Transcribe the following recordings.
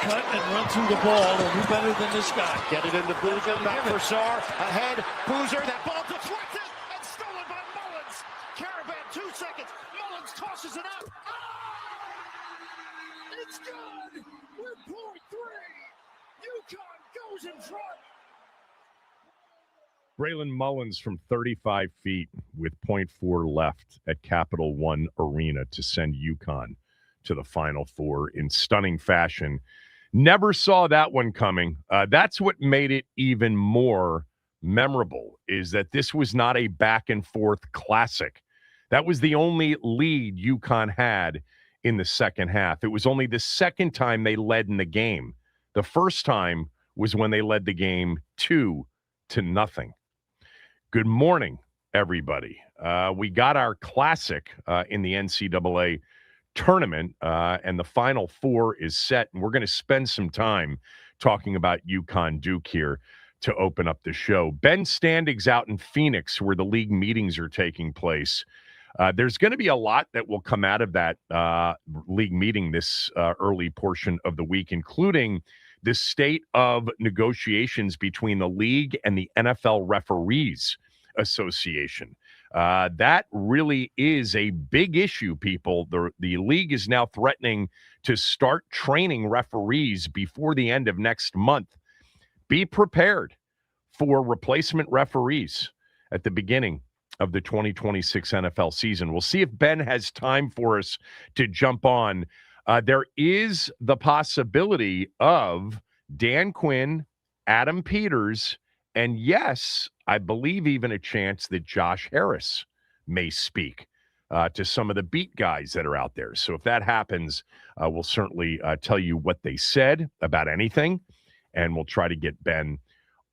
cut and run through the ball, and who better than this guy? Get it into Boozer, back for Sarr, ahead, Boozer, that ball deflected and stolen by Mullins. Caravan, 2 seconds, Mullins tosses it up. Oh! It's good! With .3, UConn goes in front. Braylon Mullins from 35 feet with .4 left at Capital One Arena to send UConn to the Final Four in stunning fashion. Never saw that one coming. That's what made it even more memorable, is that this was not a back-and-forth classic. That was the only lead UConn had in the second half. It was only the second time they led in the game. The first time was when they led the game 2-0. Good morning, everybody. We got our classic in the NCAA tournament, and the Final Four is set, and we're going to spend some time talking about UConn Duke here to open up the show. Ben Standig's out in Phoenix, where the league meetings are taking place. There's going to be a lot that will come out of that league meeting this early portion of the week, including the state of negotiations between the league and the NFL Referees Association. That really is a big issue, people. The league is now threatening to start training referees before the end of next month. Be prepared for replacement referees at the beginning of the 2026 NFL season. We'll see if Ben has time for us to jump on. There is the possibility of Dan Quinn, Adam Peters, and yes, I believe even a chance that Josh Harris may speak to some of the beat guys that are out there. So if that happens, we'll certainly tell you what they said about anything, and we'll try to get Ben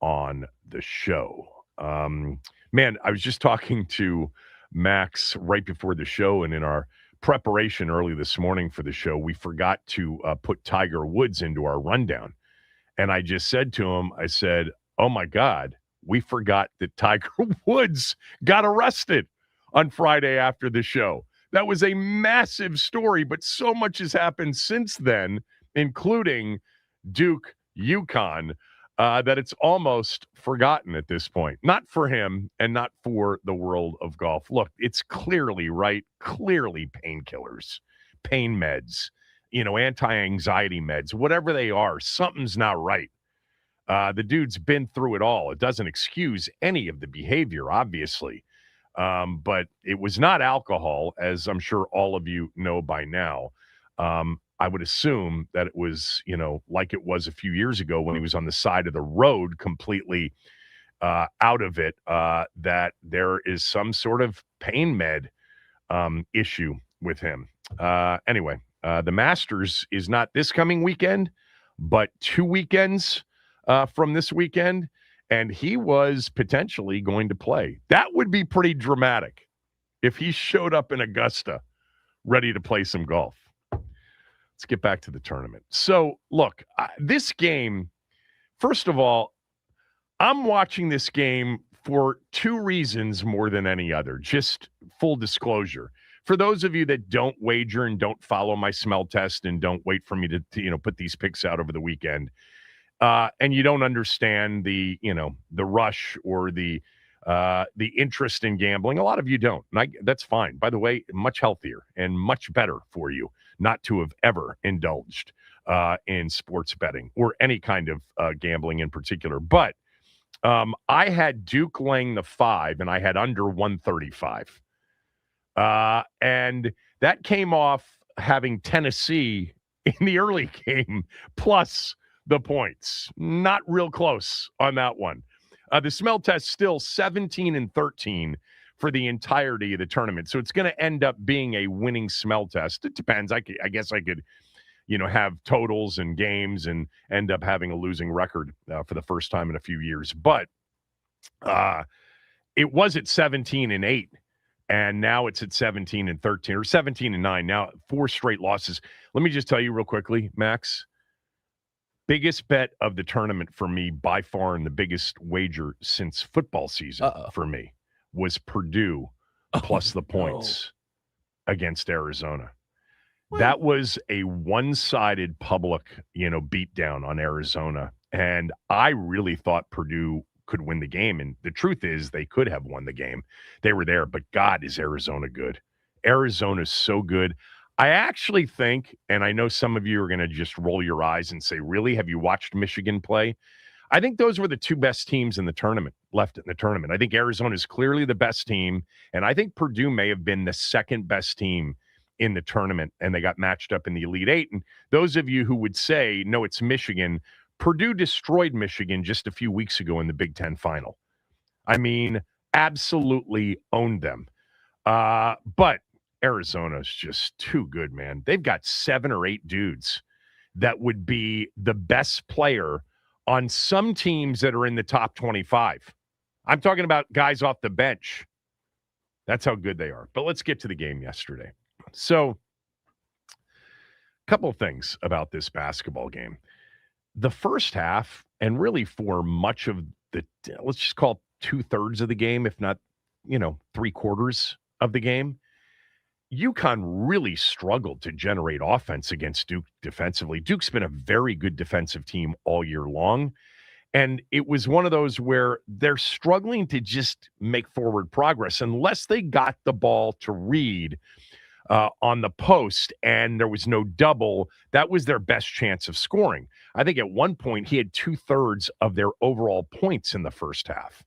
on the show. Man, I was just talking to Max right before the show, and in our preparation early this morning for the show, we forgot to put Tiger Woods into our rundown. And I just said to him, I said, oh my God, we forgot that Tiger Woods got arrested on Friday after the show. That was a massive story, but so much has happened since then, including Duke, UConn, that it's almost forgotten at this point. Not for him and not for the world of golf. Look, it's clearly painkillers, pain meds, anti-anxiety meds, whatever they are, something's not right. The dude's been through it all. It doesn't excuse any of the behavior, obviously. But it was not alcohol, as I'm sure all of you know by now. I would assume that it was, like it was a few years ago when he was on the side of the road completely out of it, that there is some sort of pain med issue with him. Anyway, the Masters is not this coming weekend, but 2 weekends from this weekend, and he was potentially going to play. That would be pretty dramatic if he showed up in Augusta ready to play some golf. Let's get back to the tournament. So, look, this game, first of all, I'm watching this game for 2 reasons more than any other. Just full disclosure. For those of you that don't wager and don't follow my smell test and don't wait for me to put these picks out over the weekend, and you don't understand the rush or the interest in gambling, a lot of you don't. And that's fine. By the way, much healthier and much better for you not to have ever indulged in sports betting or any kind of gambling in particular. But I had Duke laying the 5, and I had under 135. And that came off having Tennessee in the early game plus the points. Not real close on that one. The smell test still 17-13 for the entirety of the tournament. So it's going to end up being a winning smell test. It depends. I guess I could, have totals and games and end up having a losing record for the first time in a few years. But it was at 17-8, and now it's at 17-13 or 17-9. Now 4 straight losses. Let me just tell you real quickly, Max. Biggest bet of the tournament for me by far, and the biggest wager since football season for me, was Purdue plus the points against Arizona. That was a one-sided public, beatdown on Arizona. And I really thought Purdue could win the game. And the truth is they could have won the game. They were there, but God, is Arizona good. Arizona's so good. I actually think, and I know some of you are going to just roll your eyes and say, really, have you watched Michigan play? I think those were the two best teams in the tournament, left in the tournament. I think Arizona is clearly the best team, and I think Purdue may have been the second best team in the tournament, and they got matched up in the Elite Eight. And those of you who would say, no, it's Michigan, Purdue destroyed Michigan just a few weeks ago in the Big Ten final. I mean, absolutely owned them. But Arizona's just too good, man. They've got 7 or 8 dudes that would be the best player on some teams that are in the top 25. I'm talking about guys off the bench. That's how good they are. But let's get to the game yesterday. So, a couple of things about this basketball game. The first half, and really for much of let's just call it 2/3 of the game, if not, 3/4 of the game, UConn really struggled to generate offense against Duke defensively. Duke's been a very good defensive team all year long. And it was one of those where they're struggling to just make forward progress unless they got the ball to Reed on the post and there was no double. That was their best chance of scoring. I think at one point he had 2/3 of their overall points in the first half.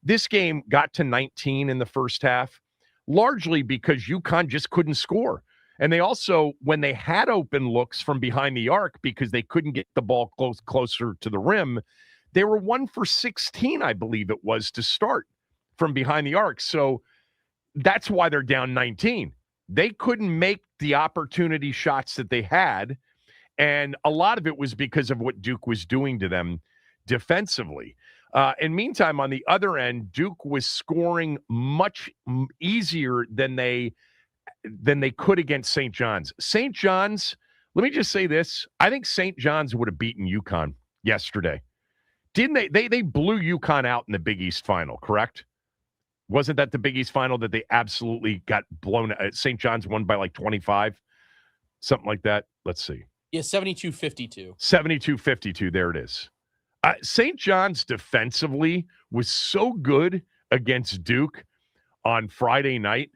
This game got to 19 in the first half, largely because UConn just couldn't score. And they also, when they had open looks from behind the arc because they couldn't get the ball closer to the rim, they were 1 for 16, I believe it was, to start from behind the arc. So that's why they're down 19. They couldn't make the opportunity shots that they had, and a lot of it was because of what Duke was doing to them defensively. And meantime, on the other end, Duke was scoring much easier than they could against St. John's. St. John's, let me just say this. I think St. John's would have beaten UConn yesterday. Didn't they? They blew UConn out in the Big East final, correct? Wasn't that the Big East final that they absolutely got blown? St. John's won by like 25, something like that. Let's see. Yeah, 72-52. 72-52, there it is. St. John's defensively was so good against Duke on Friday night.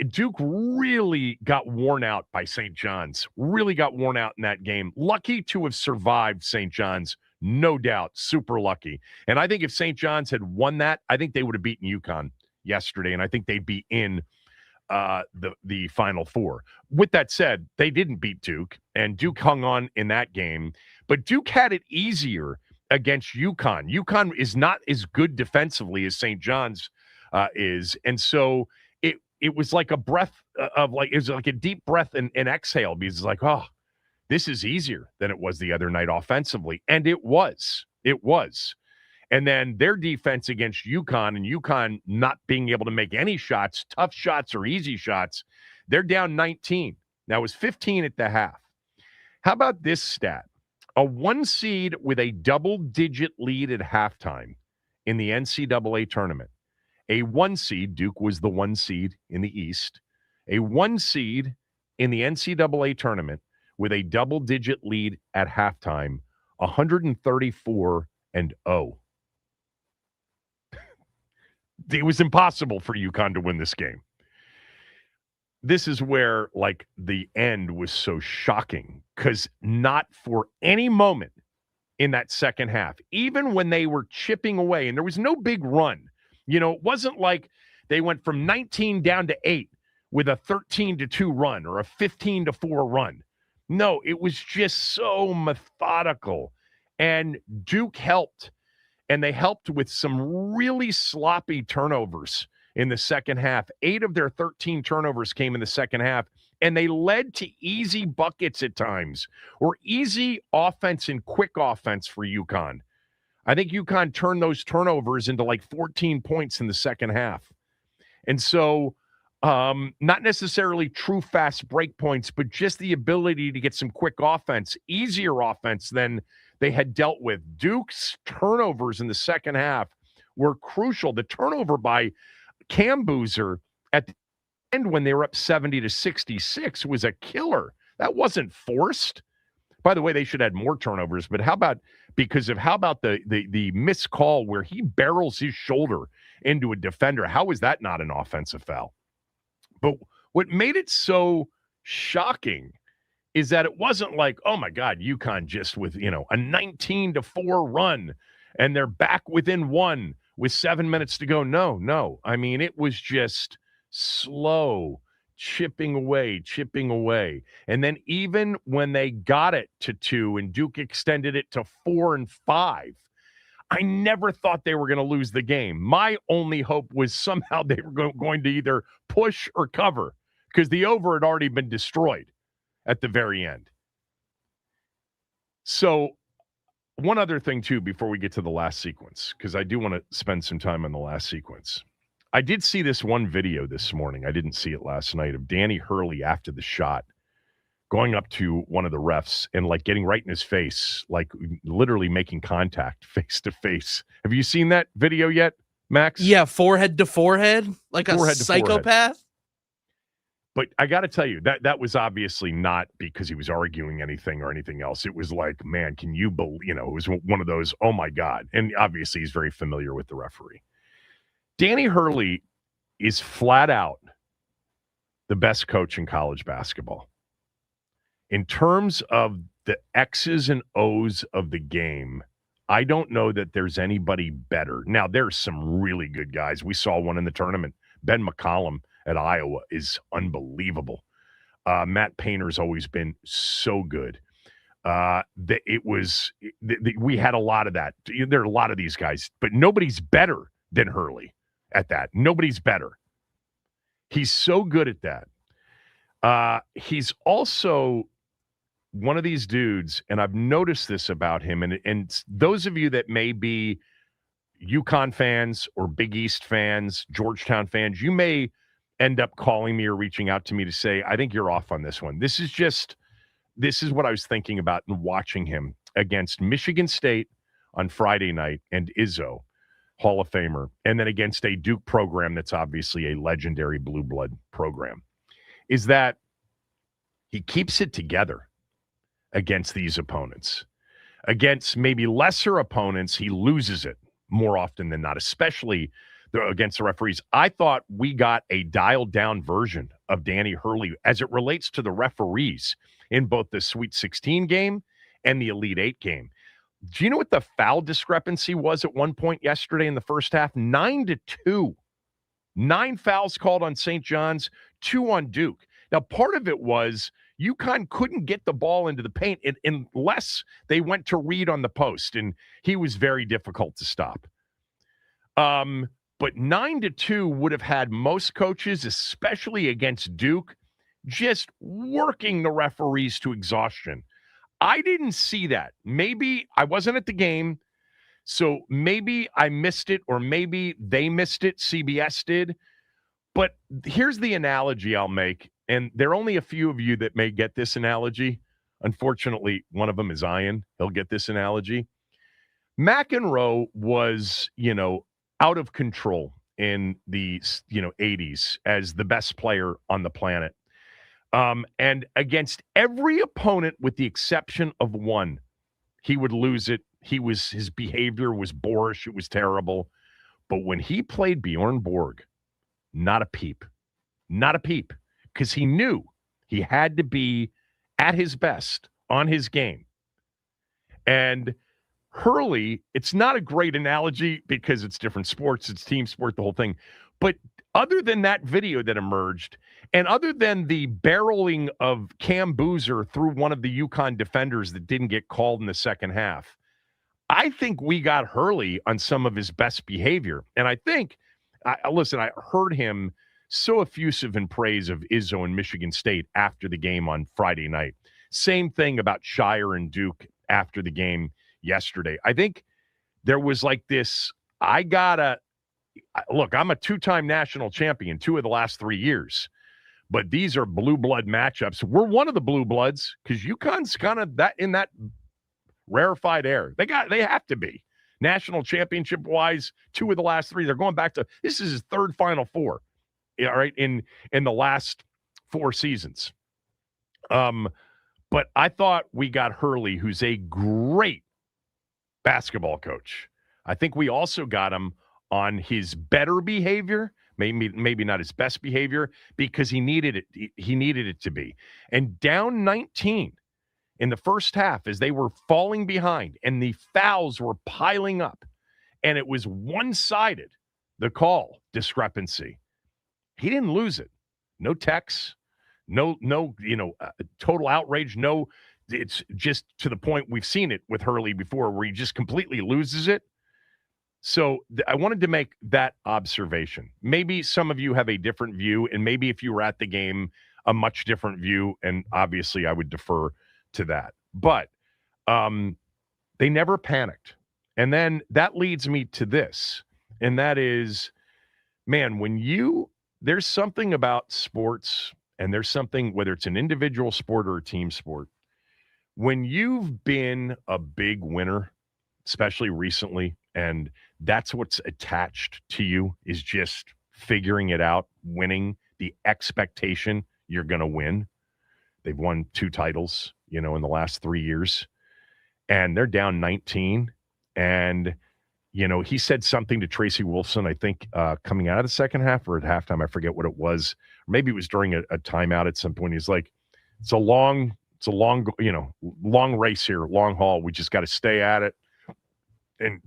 Duke really got worn out by St. John's, really got worn out in that game. Lucky to have survived St. John's, no doubt, super lucky. And I think if St. John's had won that, I think they would have beaten UConn yesterday, and I think they'd be in the Final Four. With that said, they didn't beat Duke, and Duke hung on in that game. But Duke had it easier against UConn. UConn is not as good defensively as St. John's is, and so it was like a breath of it was like a deep breath and exhale, because it's like, oh, this is easier than it was the other night offensively, and it was. And then their defense against UConn, and UConn not being able to make any shots, tough shots or easy shots, they're down 19. Now, it was 15 at the half. How about this stat? A 1 seed with a double-digit lead at halftime in the NCAA tournament. A 1 seed, Duke was the 1 seed in the East, a 1 seed in the NCAA tournament with a double-digit lead at halftime, 134-0. It was impossible for UConn to win this game. This is where, the end was so shocking, because not for any moment in that second half, even when they were chipping away, and there was no big run. It wasn't like they went from 19 down to 8 with a 13-2 run or a 15-4 run. No, it was just so methodical. And Duke helped. And they helped with some really sloppy turnovers in the second half. 8 of their 13 turnovers came in the second half. And they led to easy buckets at times, or easy offense and quick offense for UConn. I think UConn turned those turnovers into 14 points in the second half. And so not necessarily true fast break points, but just the ability to get some quick offense, easier offense than they had dealt with. Duke's turnovers in the second half were crucial. The turnover by Cam Boozer at And when they were up 70-66 was a killer. That wasn't forced. By the way, they should have had more turnovers, but how about the missed call where he barrels his shoulder into a defender? How is that not an offensive foul? But what made it so shocking is that it wasn't like, oh my God, UConn just with, a 19-4 run and they're back within one with 7 minutes to go. No. I mean, it was just slow, chipping away. And then even when they got it to 2 and Duke extended it to 4 and 5, I never thought they were going to lose the game. My only hope was somehow they were going to either push or cover because the over had already been destroyed at the very end. So one other thing, too, before we get to the last sequence, because I do want to spend some time on the last sequence. I did see this one video this morning. I didn't see it last night of Danny Hurley after the shot going up to one of the refs and getting right in his face, literally making contact face to face. Have you seen that video yet, Max? Yeah, forehead to forehead, like forehead a psychopath. But I got to tell you, that was obviously not because he was arguing anything or anything else. It was like, man, can you believe, it was one of those, oh my God. And obviously he's very familiar with the referee. Danny Hurley is flat out the best coach in college basketball. In terms of the X's and O's of the game, I don't know that there's anybody better. Now, there's some really good guys. We saw one in the tournament. Ben McCollum at Iowa is unbelievable. Matt Painter's always been so good. We had a lot of that. There are a lot of these guys, but nobody's better than Hurley at that. Nobody's better. He's so good at that. He's also one of these dudes, and I've noticed this about him, and those of you that may be UConn fans or Big East fans, Georgetown fans, you may end up calling me or reaching out to me to say, I think you're off on this one. This is what I was thinking about and watching him against Michigan State on Friday night and Izzo, Hall of Famer, and then against a Duke program that's obviously a legendary blue blood program, is that he keeps it together against these opponents. Against maybe lesser opponents, he loses it more often than not, especially against the referees. I thought we got a dialed-down version of Danny Hurley as it relates to the referees in both the Sweet 16 game and the Elite 8 game. Do you know what the foul discrepancy was at one point yesterday in the first half? 9-2. 9 fouls called on St. John's, 2 on Duke. Now, part of it was UConn couldn't get the ball into the paint unless they went to Reed on the post, and he was very difficult to stop. But 9-2 would have had most coaches, especially against Duke, just working the referees to exhaustion. I didn't see that. Maybe I wasn't at the game, so maybe I missed it, or maybe they missed it. CBS did. But here's the analogy I'll make, and there are only a few of you that may get this analogy. Unfortunately, one of them is Ian. He'll get this analogy. McEnroe was, out of control in the 80s as the best player on the planet. And against every opponent with the exception of one, he would lose it. His behavior was boorish. It was terrible. But when he played Bjorn Borg, not a peep. Not a peep. Because he knew he had to be at his best on his game. And Hurley, it's not a great analogy because it's different sports, it's team sport, the whole thing. But other than that video that emerged, and other than the barreling of Cam Boozer through one of the UConn defenders that didn't get called in the second half, I think we got Hurley on some of his best behavior. And I think, I heard him so effusive in praise of Izzo and Michigan State after the game on Friday night. Same thing about Shire and Duke after the game yesterday. I think there was this, I'm a 2-time national champion, 2 of the last 3 years, but these are blue blood matchups. We're one of the blue bloods because UConn's kind of that in that rarefied air. They have to be national championship wise, 2 of the last 3. They're going back to, this is his 3rd Final Four all right, in the last 4 seasons. But I thought we got Hurley, who's a great basketball coach. I think we also got him on his better behavior, maybe not his best behavior, because he needed it. He needed it to be. And down 19 in the first half, as they were falling behind and the fouls were piling up, and it was one-sided, the call discrepancy. He didn't lose it. No texts, no, total outrage. No, it's just to the point we've seen it with Hurley before, where he just completely loses it. So I wanted to make that observation. Maybe some of you have a different view, and maybe if you were at the game, a much different view, and obviously I would defer to that. But they never panicked. And then that leads me to this, and that is, man, there's something about sports, and there's something, whether it's an individual sport or a team sport, when you've been a big winner, especially recently, and that's what's attached to you, is just figuring it out, winning, the expectation you're going to win. They've won 2 titles, in the last 3 years, and they're down 19. And, he said something to Tracy Wolfson, I think, coming out of the second half or at halftime. I forget what it was. Maybe it was during a timeout at some point. He's like, it's a long, long race here, long haul. We just got to stay at it and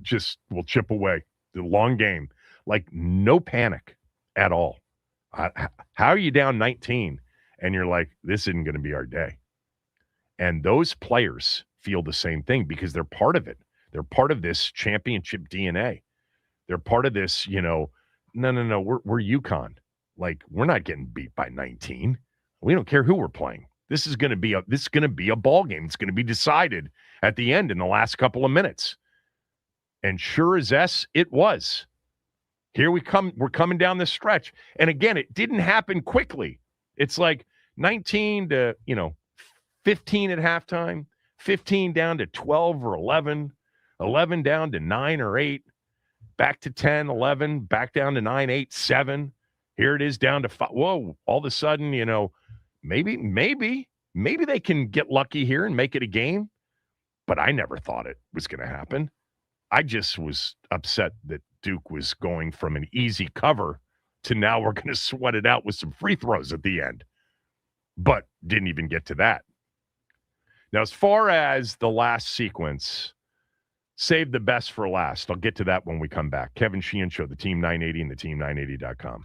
we'll chip away. The long game. Like, no panic at all. How are you down 19 and you're like, this isn't going to be our day? And those players feel the same thing because they're part of it. They're part of this championship DNA. They're part of this, no, we're UConn. Like, we're not getting beat by 19. We don't care who we're playing. This is going to be a ball game. It's going to be decided at the end in the last couple of minutes. And sure as it was. Here we come. We're coming down this stretch. And again, it didn't happen quickly. It's like 19 to, 15 at halftime, 15 down to 12 or 11, 11 down to 9 or 8, back to 10, 11, back down to 9, 8, 7. Here it is down to 5. Whoa, all of a sudden, maybe they can get lucky here and make it a game. But I never thought it was going to happen. I just was upset that Duke was going from an easy cover to now we're going to sweat it out with some free throws at the end. But didn't even get to that. Now, as far as the last sequence, save the best for last. I'll get to that when we come back. Kevin Sheehan Show, the Team 980 and the Team980.com.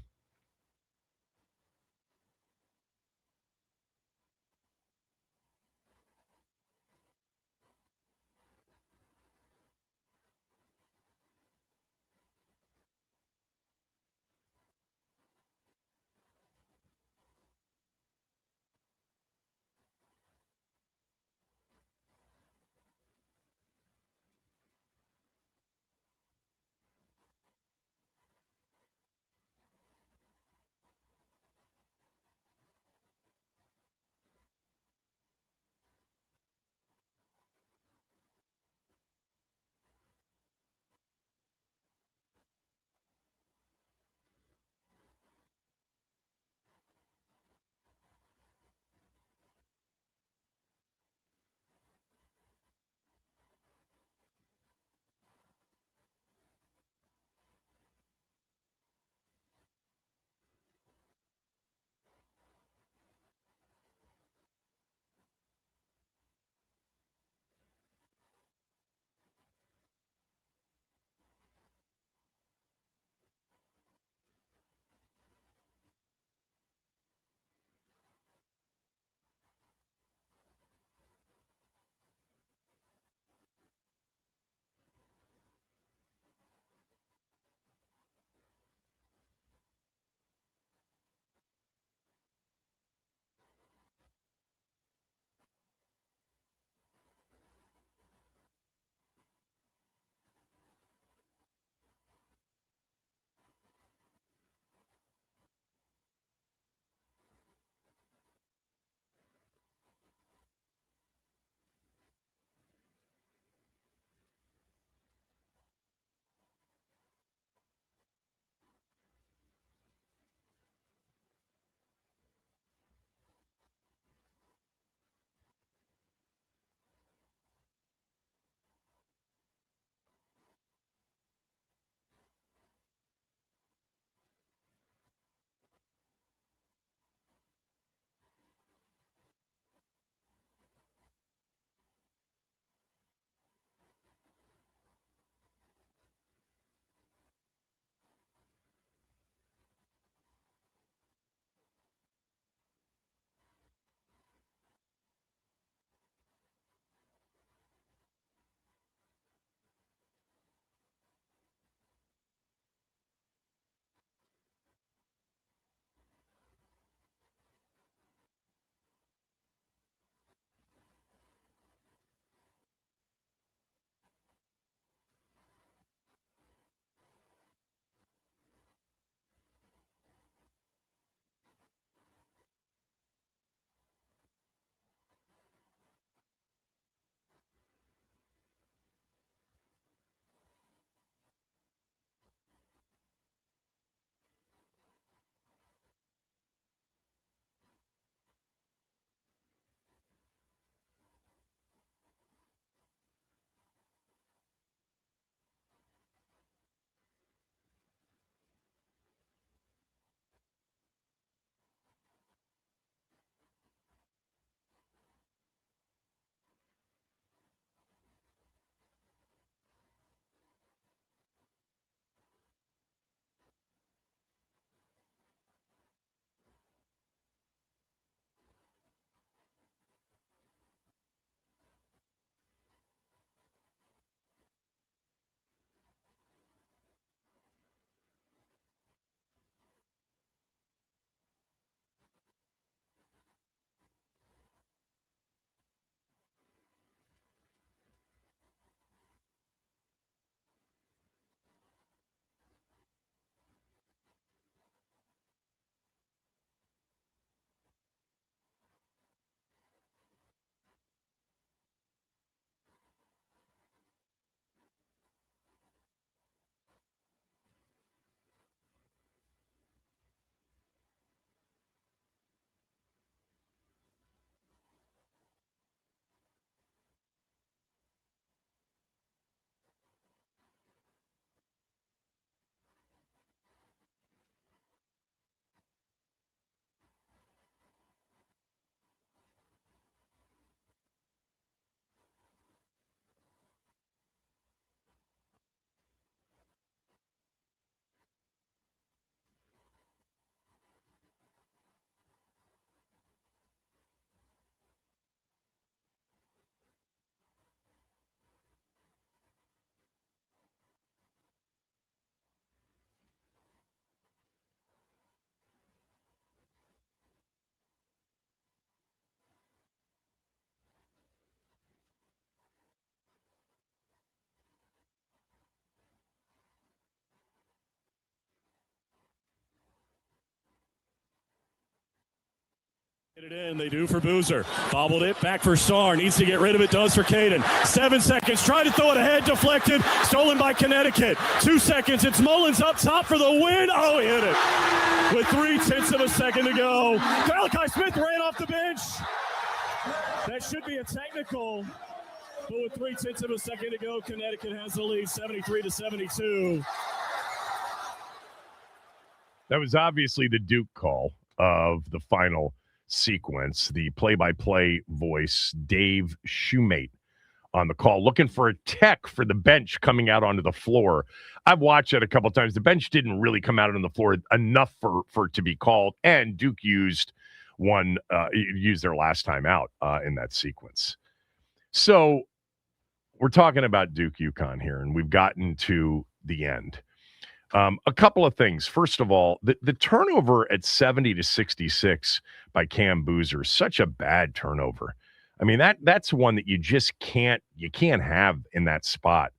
Get it in, they do for Boozer. Bobbled it, back for Starr. Needs to get rid of it, does for Caden. 7 seconds, try to throw it ahead, deflected. Stolen by Connecticut. 2 seconds, it's Mullins up top for the win. Oh, he hit it. With 3/10 of a second to go. Malachi Smith ran off the bench. That should be a technical. But with 3/10 of a second to go, Connecticut has the lead, 73-72. That was obviously the Duke call of the final sequence. The play-by-play voice, Dave Shoemate, on the call, looking for a tech for the bench coming out onto the floor. I've watched it a couple times. The bench didn't really come out on the floor enough for it to be called, and Duke used their last time out in that sequence. So we're talking about Duke UConn here, and we've gotten to the end. A couple of things. First of all, the turnover at 70-66 by Cam Boozer, such a bad turnover. I mean, that's one that you just can't have in that spot.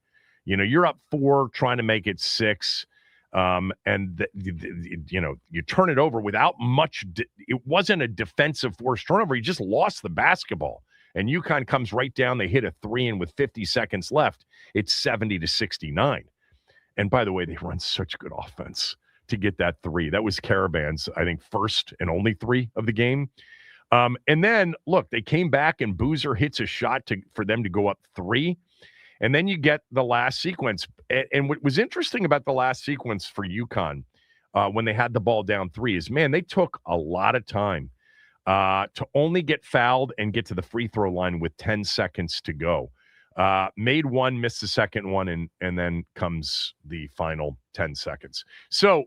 You know, you're up 4, trying to make it 6, and you turn it over without much. It wasn't a defensive forced turnover. You just lost the basketball, and UConn comes right down. They hit a 3, and with 50 seconds left, it's 70-69. And by the way, they run such good offense to get that 3. That was Caravan's, I think, first and only 3 of the game. And then, look, they came back and Boozer hits a shot for them to go up 3. And then you get the last sequence. And what was interesting about the last sequence for UConn when they had the ball down 3 is, man, they took a lot of time to only get fouled and get to the free throw line with 10 seconds to go. Made one, missed the second one, and then comes the final 10 seconds. So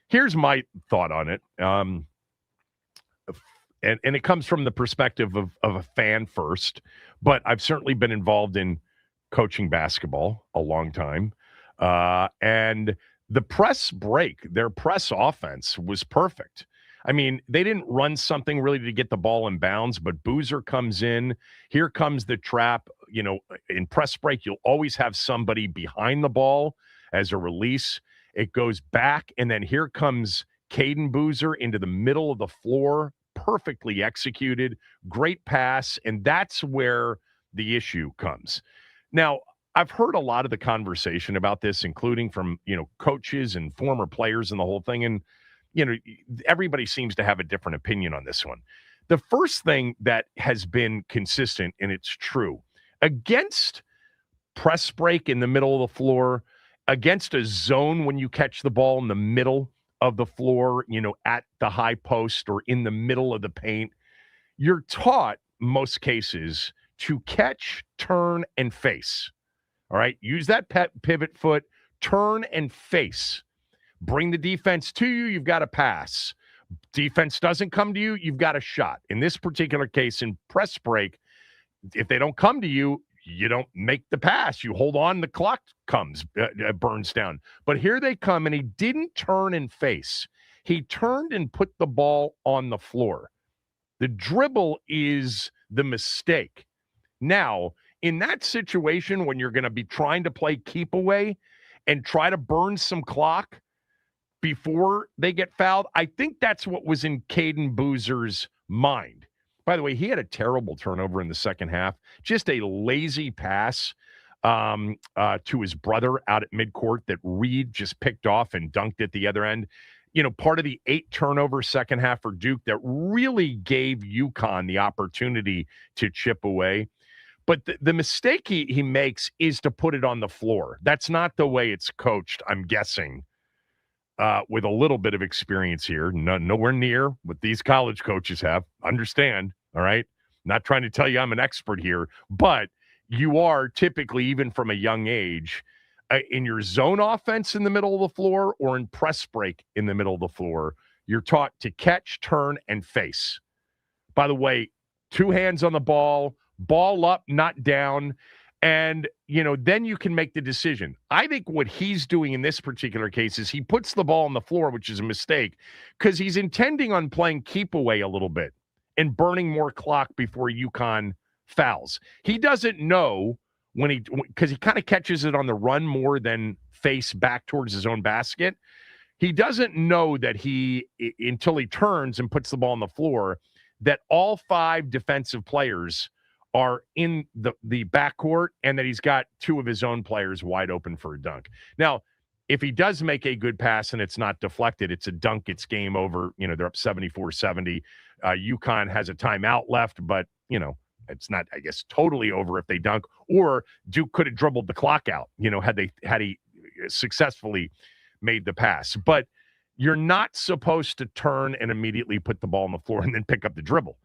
here's my thought on it. And it comes from the perspective of a fan first, but I've certainly been involved in coaching basketball a long time. And the press break, their press offense was perfect. I mean, they didn't run something really to get the ball in bounds, but Boozer comes in. Here comes the trap. You know, in press break, you'll always have somebody behind the ball as a release. It goes back, and then here comes Caden Boozer into the middle of the floor, perfectly executed, great pass, and that's where the issue comes. Now, I've heard a lot of the conversation about this, including from, coaches and former players and the whole thing, and everybody seems to have a different opinion on this one. The first thing that has been consistent, and it's true, against press break in the middle of the floor, against a zone when you catch the ball in the middle of the floor, at the high post or in the middle of the paint, you're taught, most cases, to catch, turn, and face. All right? Use that pivot foot, turn, and face. Bring the defense to you, you've got a pass. Defense doesn't come to you, you've got a shot. In this particular case, in press break, if they don't come to you, you don't make the pass. You hold on, the clock burns down. But here they come, and he didn't turn and face. He turned and put the ball on the floor. The dribble is the mistake. Now, in that situation, when you're going to be trying to play keep away and try to burn some clock before they get fouled, I think that's what was in Caden Boozer's mind. By the way, he had a terrible turnover in the second half, just a lazy pass to his brother out at midcourt that Reed just picked off and dunked at the other end. Part of the 8 turnover second half for Duke that really gave UConn the opportunity to chip away. But the mistake he makes is to put it on the floor. That's not the way it's coached, I'm guessing. With a little bit of experience here, nowhere near what these college coaches have. Understand, all right? Not trying to tell you I'm an expert here, but you are typically, even from a young age, in your zone offense in the middle of the floor or in press break in the middle of the floor, you're taught to catch, turn, and face. By the way, 2 hands on the ball up, not down. And, then you can make the decision. I think what he's doing in this particular case is he puts the ball on the floor, which is a mistake, because he's intending on playing keep away a little bit and burning more clock before UConn fouls. He doesn't know because he kind of catches it on the run more than face back towards his own basket. He doesn't know that until he turns and puts the ball on the floor, that all 5 defensive players are in the backcourt and that he's got 2 of his own players wide open for a dunk. Now, if he does make a good pass and it's not deflected, it's a dunk, it's game over. They're up 74-70. UConn has a timeout left, but, it's not, I guess, totally over if they dunk. Or Duke could have dribbled the clock out, had he successfully made the pass. But you're not supposed to turn and immediately put the ball on the floor and then pick up the dribble.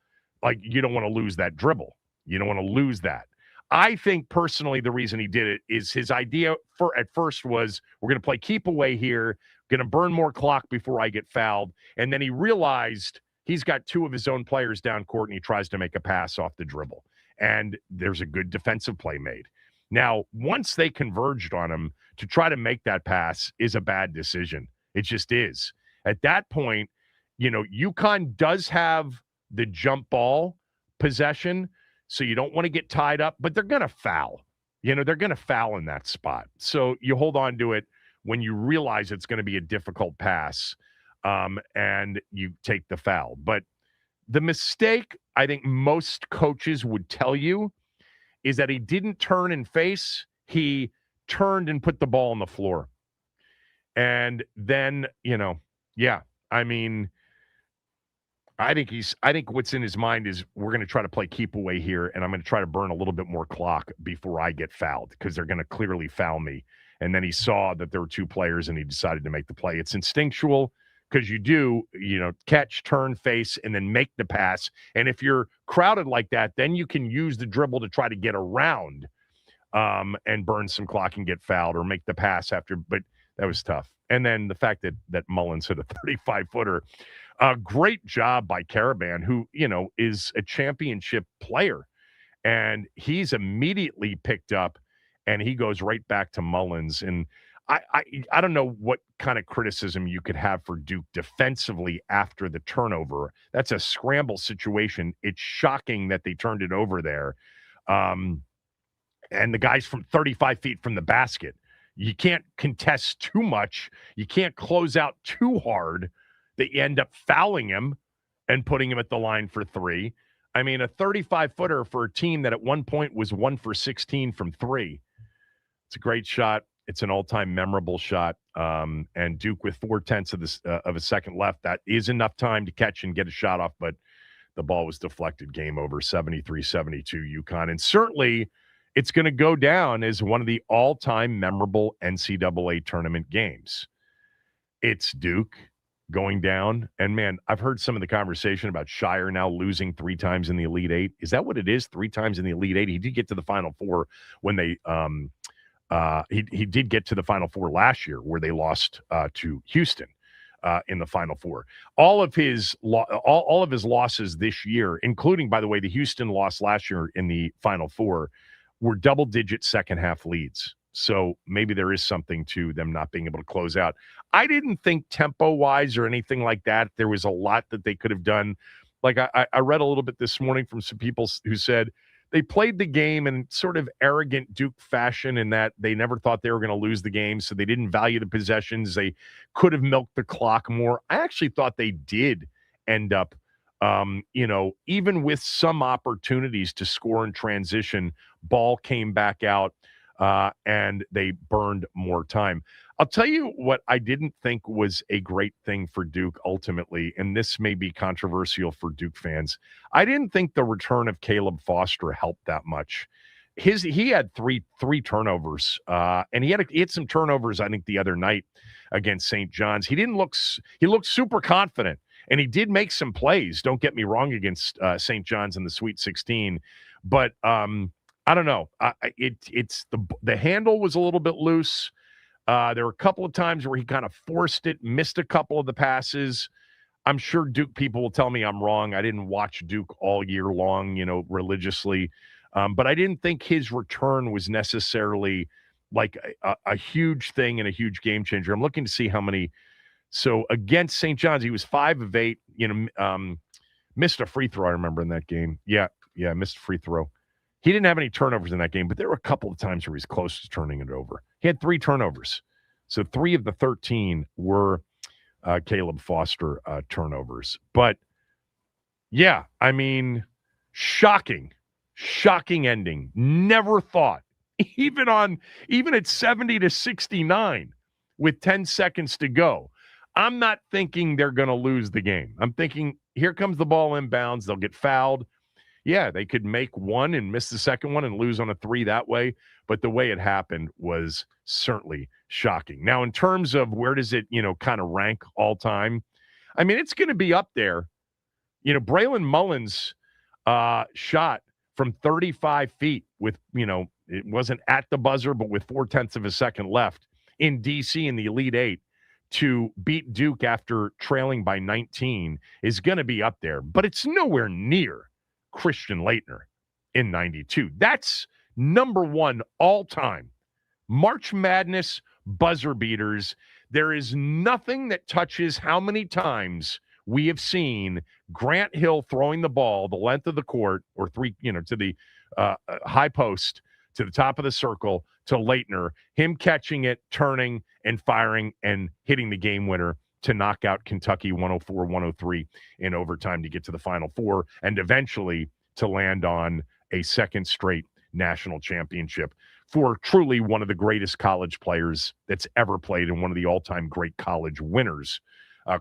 Like, you don't want to lose that dribble. You don't want to lose that. I think personally the reason he did it is his idea at first was, we're going to play keep away here, going to burn more clock before I get fouled. And then he realized he's got 2 of his own players down court and he tries to make a pass off the dribble. And there's a good defensive play made. Now, once they converged on him, to try to make that pass is a bad decision. It just is. At that point, UConn does have the jump ball possession, so you don't want to get tied up, but they're going to foul. They're going to foul in that spot. So you hold on to it when you realize it's going to be a difficult pass, and you take the foul. But the mistake I think most coaches would tell you is that he didn't turn and face. He turned and put the ball on the floor. And then, I think what's in his mind is, we're going to try to play keep away here, and I'm going to try to burn a little bit more clock before I get fouled, because they're going to clearly foul me. And then he saw that there were 2 players and he decided to make the play. It's instinctual, because you do, catch, turn, face, and then make the pass. And if you're crowded like that, then you can use the dribble to try to get around and burn some clock and get fouled, or make the pass after. But that was tough. And then the fact that Mullins hit a 35-footer. Great job by Caravan, who, is a championship player. And he's immediately picked up, and he goes right back to Mullins. And I don't know what kind of criticism you could have for Duke defensively after the turnover. That's a scramble situation. It's shocking that they turned it over there. And the guy's from 35 feet from the basket. You can't contest too much. You can't close out too hard that you end up fouling him and putting him at the line for 3. I mean, a 35-footer for a team that at one point was 1 for 16 from 3. It's a great shot. It's an all-time memorable shot. And Duke with 0.4 of a second left, that is enough time to catch and get a shot off, but the ball was deflected. Game over, 73-72 UConn. And certainly it's going to go down as one of the all-time memorable NCAA tournament games. It's Duke going down. And, man, I've heard some of the conversation about Shire now losing 3 times in the Elite Eight. Is that what it is, 3 times in the Elite Eight? He did get to the Final Four when they he did get to the Final Four last year, where they lost to Houston in the Final Four. All of his losses this year, including, by the way, the Houston loss last year in the Final Four, were double-digit second-half leads. So maybe there is something to them not being able to close out. I didn't think tempo-wise or anything like that, there was a lot that they could have done. Like I read a little bit this morning from some people who said they played the game in sort of arrogant Duke fashion, in that they never thought they were going to lose the game, so they didn't value the possessions. They could have milked the clock more. I actually thought they did end up, even with some opportunities to score in transition, ball came back out, and they burned more time. I'll tell you what I didn't think was a great thing for Duke ultimately, and this may be controversial for Duke fans. I didn't think the return of Caleb Foster helped that much. He had three turnovers, and he had some turnovers, I think, the other night against St. John's. He looked super confident, and he did make some plays, don't get me wrong, against St. John's in the Sweet 16. But I don't know. It's the handle was a little bit loose. There were a couple of times where he kind of forced it, missed a couple of the passes. I'm sure Duke people will tell me I'm wrong. I didn't watch Duke all year long, religiously. But I didn't think his return was necessarily like a huge thing and a huge game changer. I'm looking to see how many. So against St. John's, he was 5 of 8, missed a free throw. I remember in that game. Yeah, missed a free throw. He didn't have any turnovers in that game, but there were a couple of times where he was close to turning it over. He had 3 turnovers. So 3 of the 13 were Caleb Foster turnovers. But, Yeah, I mean, shocking ending. Never thought, even at 70 to 69 with 10 seconds to go. I'm not thinking they're going to lose the game. I'm thinking, here comes the ball inbounds. They'll get fouled. Yeah, they could make one and miss the second one and lose on a 3 that way. But the way it happened was certainly shocking. Now, in terms of where does it, kind of rank all time? I mean, it's going to be up there. Braylon Mullins shot from 35 feet with, it wasn't at the buzzer, but with 0.4 of a second left in D.C. in the Elite Eight to beat Duke after trailing by 19 is going to be up there. But it's nowhere near Christian Laettner in 92. That's number one all time. March Madness buzzer beaters. There is nothing that touches how many times we have seen Grant Hill throwing the ball the length of the court or to the high post, to the top of the circle, to Laettner, him catching it, turning and firing and hitting the game winner to knock out Kentucky 104-103 in overtime to get to the Final Four and eventually to land on a second straight national championship for truly one of the greatest college players that's ever played and one of the all-time great college winners,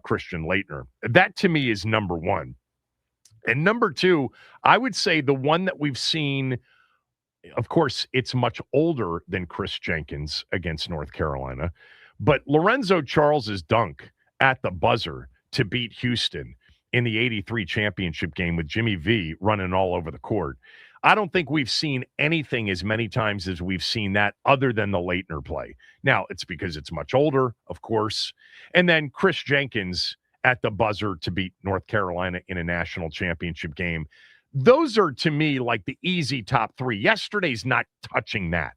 Christian Laettner. That, to me, is number one. And number two, I would say the one that we've seen, of course, it's much older than Chris Jenkins against North Carolina, but Lorenzo Charles's dunk at the buzzer to beat Houston in the 83 championship game with Jimmy V running all over the court. I don't think we've seen anything as many times as we've seen that other than the Laettner play. Now, it's because it's much older, of course. And then Chris Jenkins at the buzzer to beat North Carolina in a national championship game. Those are, to me, like the easy top three. Yesterday's not touching that.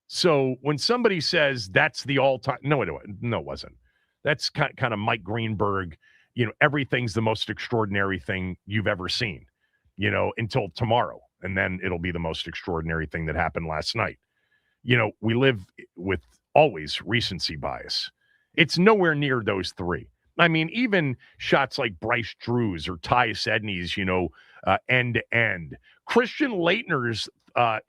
So when somebody says that's the all-time, no, it wasn't. That's kind of Mike Greenberg, everything's the most extraordinary thing you've ever seen, until tomorrow. And then it'll be the most extraordinary thing that happened last night. We live with always recency bias. It's nowhere near those three. I mean, even shots like Bryce Drew's or Tyus Edney's, end to end. Christian Laettner's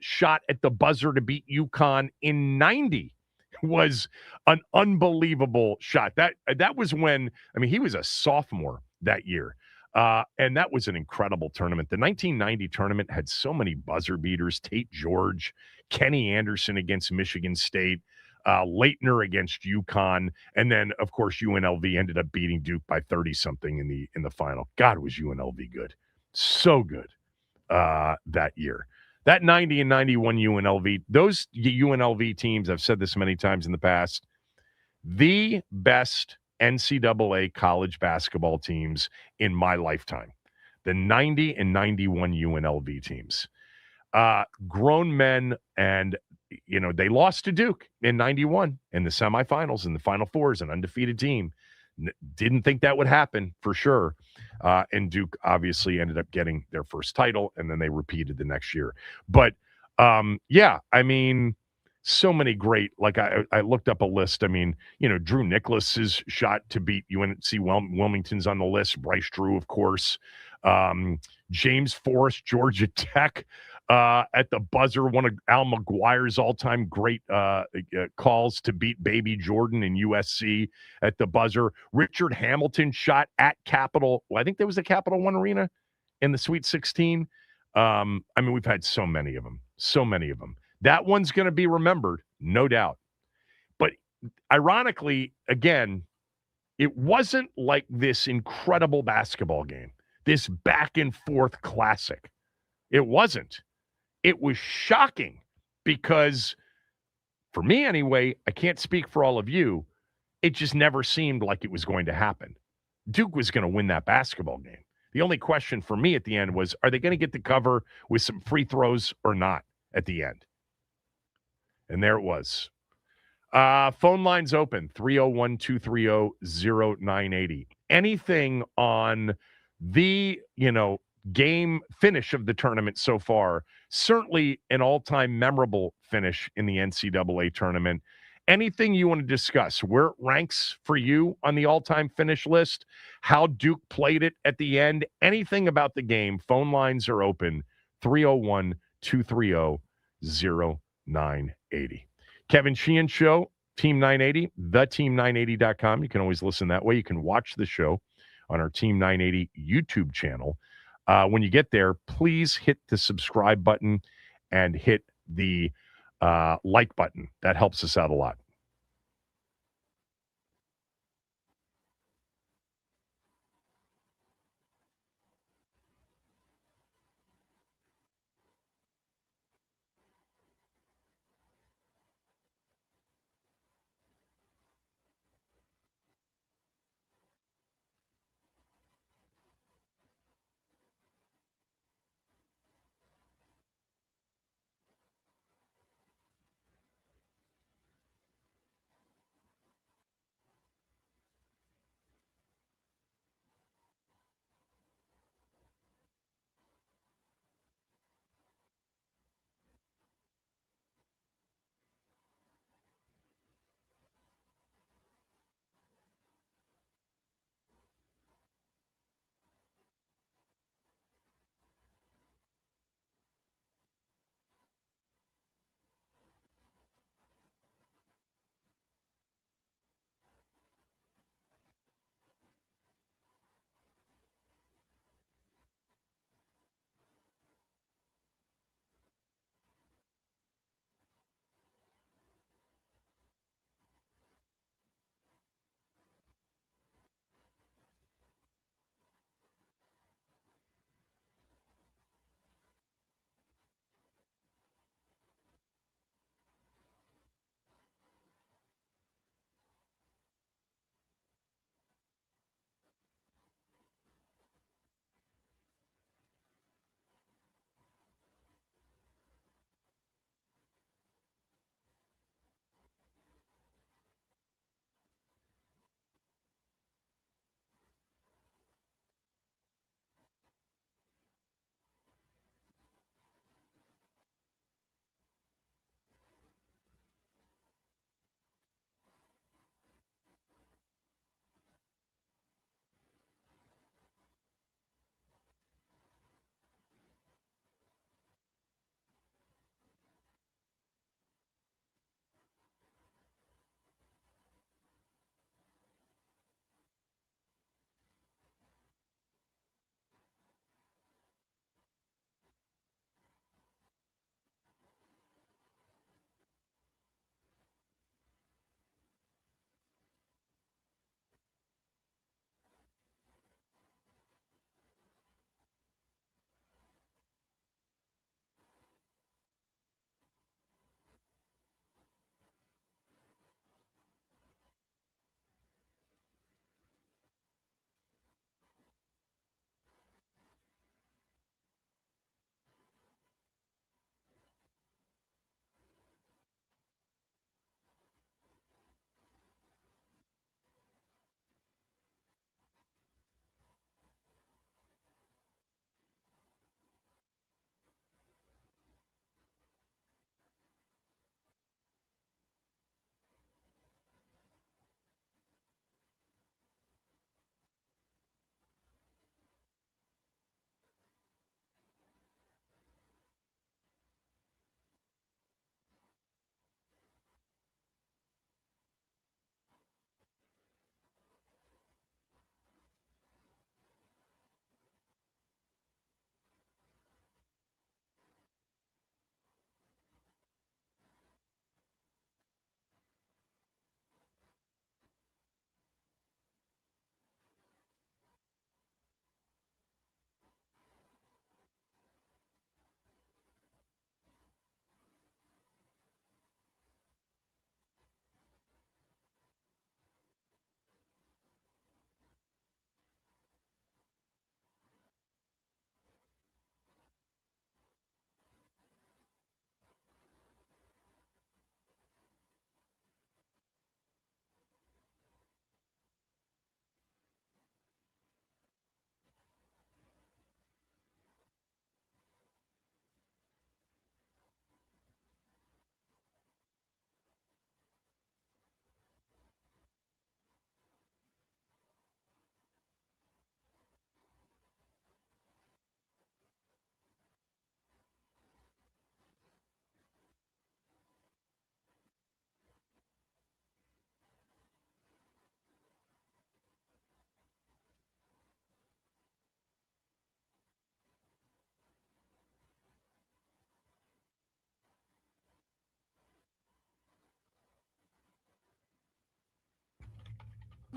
shot at the buzzer to beat UConn in 90 was an unbelievable shot. That was when, he was a sophomore that year. And that was an incredible tournament. The 1990 tournament had so many buzzer beaters. Tate George, Kenny Anderson against Michigan State, Laettner against UConn, and then, of course, UNLV ended up beating Duke by 30-something in the final. God, was UNLV good. So good that year. That 90 and 91 UNLV, those UNLV teams, I've said this many times in the past, the best NCAA college basketball teams in my lifetime. The 90 and 91 UNLV teams. Grown men, and they lost to Duke in 91 in the semifinals and the Final Four as an undefeated team. Didn't think that would happen for sure. And Duke obviously ended up getting their first title, and then they repeated the next year. But so many great, like I looked up a list. Drew Nicholas's shot to beat UNC Wilmington's on the list. Bryce Drew, of course. James Forrest, Georgia Tech, at the buzzer, one of Al McGuire's all-time great calls to beat Baby Jordan in USC at the buzzer. Richard Hamilton shot at Capital. Well, I think there was a Capital One Arena in the Sweet 16. We've had so many of them. That one's going to be remembered, no doubt. But ironically, again, it wasn't like this incredible basketball game, this back and forth classic. It wasn't. It was shocking because, for me anyway, I can't speak for all of you, it just never seemed like it was going to happen. Duke was going to win that basketball game. The only question for me at the end was, are they going to get the cover with some free throws or not at the end? And there it was. Phone lines open, 301-230-0980. Anything on the, game finish of the tournament so far? Certainly an all-time memorable finish in the NCAA tournament. anything you want to discuss, where it ranks for you on the all-time finish list, how Duke played it at the end, anything about the game, phone lines are open, 301-230-0980. Kevin Sheehan Show, Team 980, theteam980.com. You can always listen that way. You can watch the show on our Team 980 YouTube channel. When you get there, please hit the subscribe button and hit the like button. That helps us out a lot.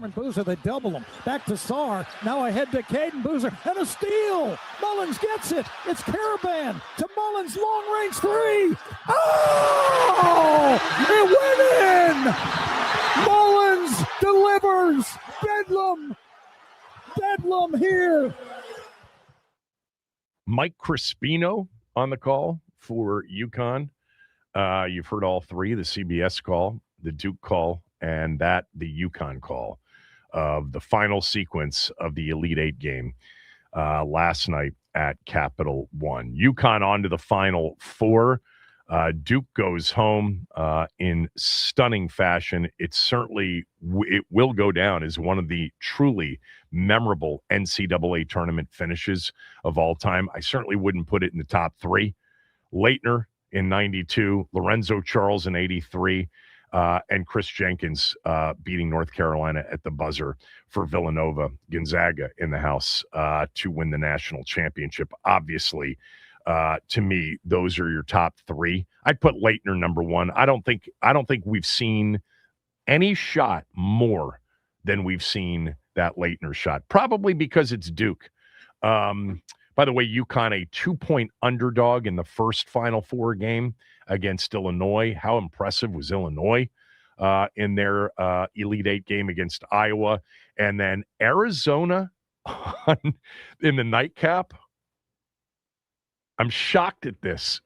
Boozer, they double him. Back to Sarr. Now ahead to Caden Boozer. And a steal. Mullins gets it. It's Caravan to Mullins. Long-range three. Oh! It went in! Mullins delivers. Bedlam here. Mike Crispino on the call for UConn. You've heard all three, the CBS call, the Duke call, and the UConn call of the final sequence of the Elite Eight game last night at Capital One. UConn on to the Final Four. Duke goes home in stunning fashion. It will go down as one of the truly memorable NCAA tournament finishes of all time. I certainly wouldn't put it in the top three. Leitner in 92, Lorenzo Charles in 83, and Chris Jenkins beating North Carolina at the buzzer for Villanova. Gonzaga in the house to win the national championship. Obviously, to me, those are your top three. I'd put Leitner number one. I don't think we've seen any shot more than we've seen that Leitner shot. Probably because it's Duke. By the way, UConn a 2-point underdog in the first Final Four game against Illinois. How impressive was Illinois in their Elite Eight game against Iowa? And then Arizona in the nightcap. I'm shocked at this.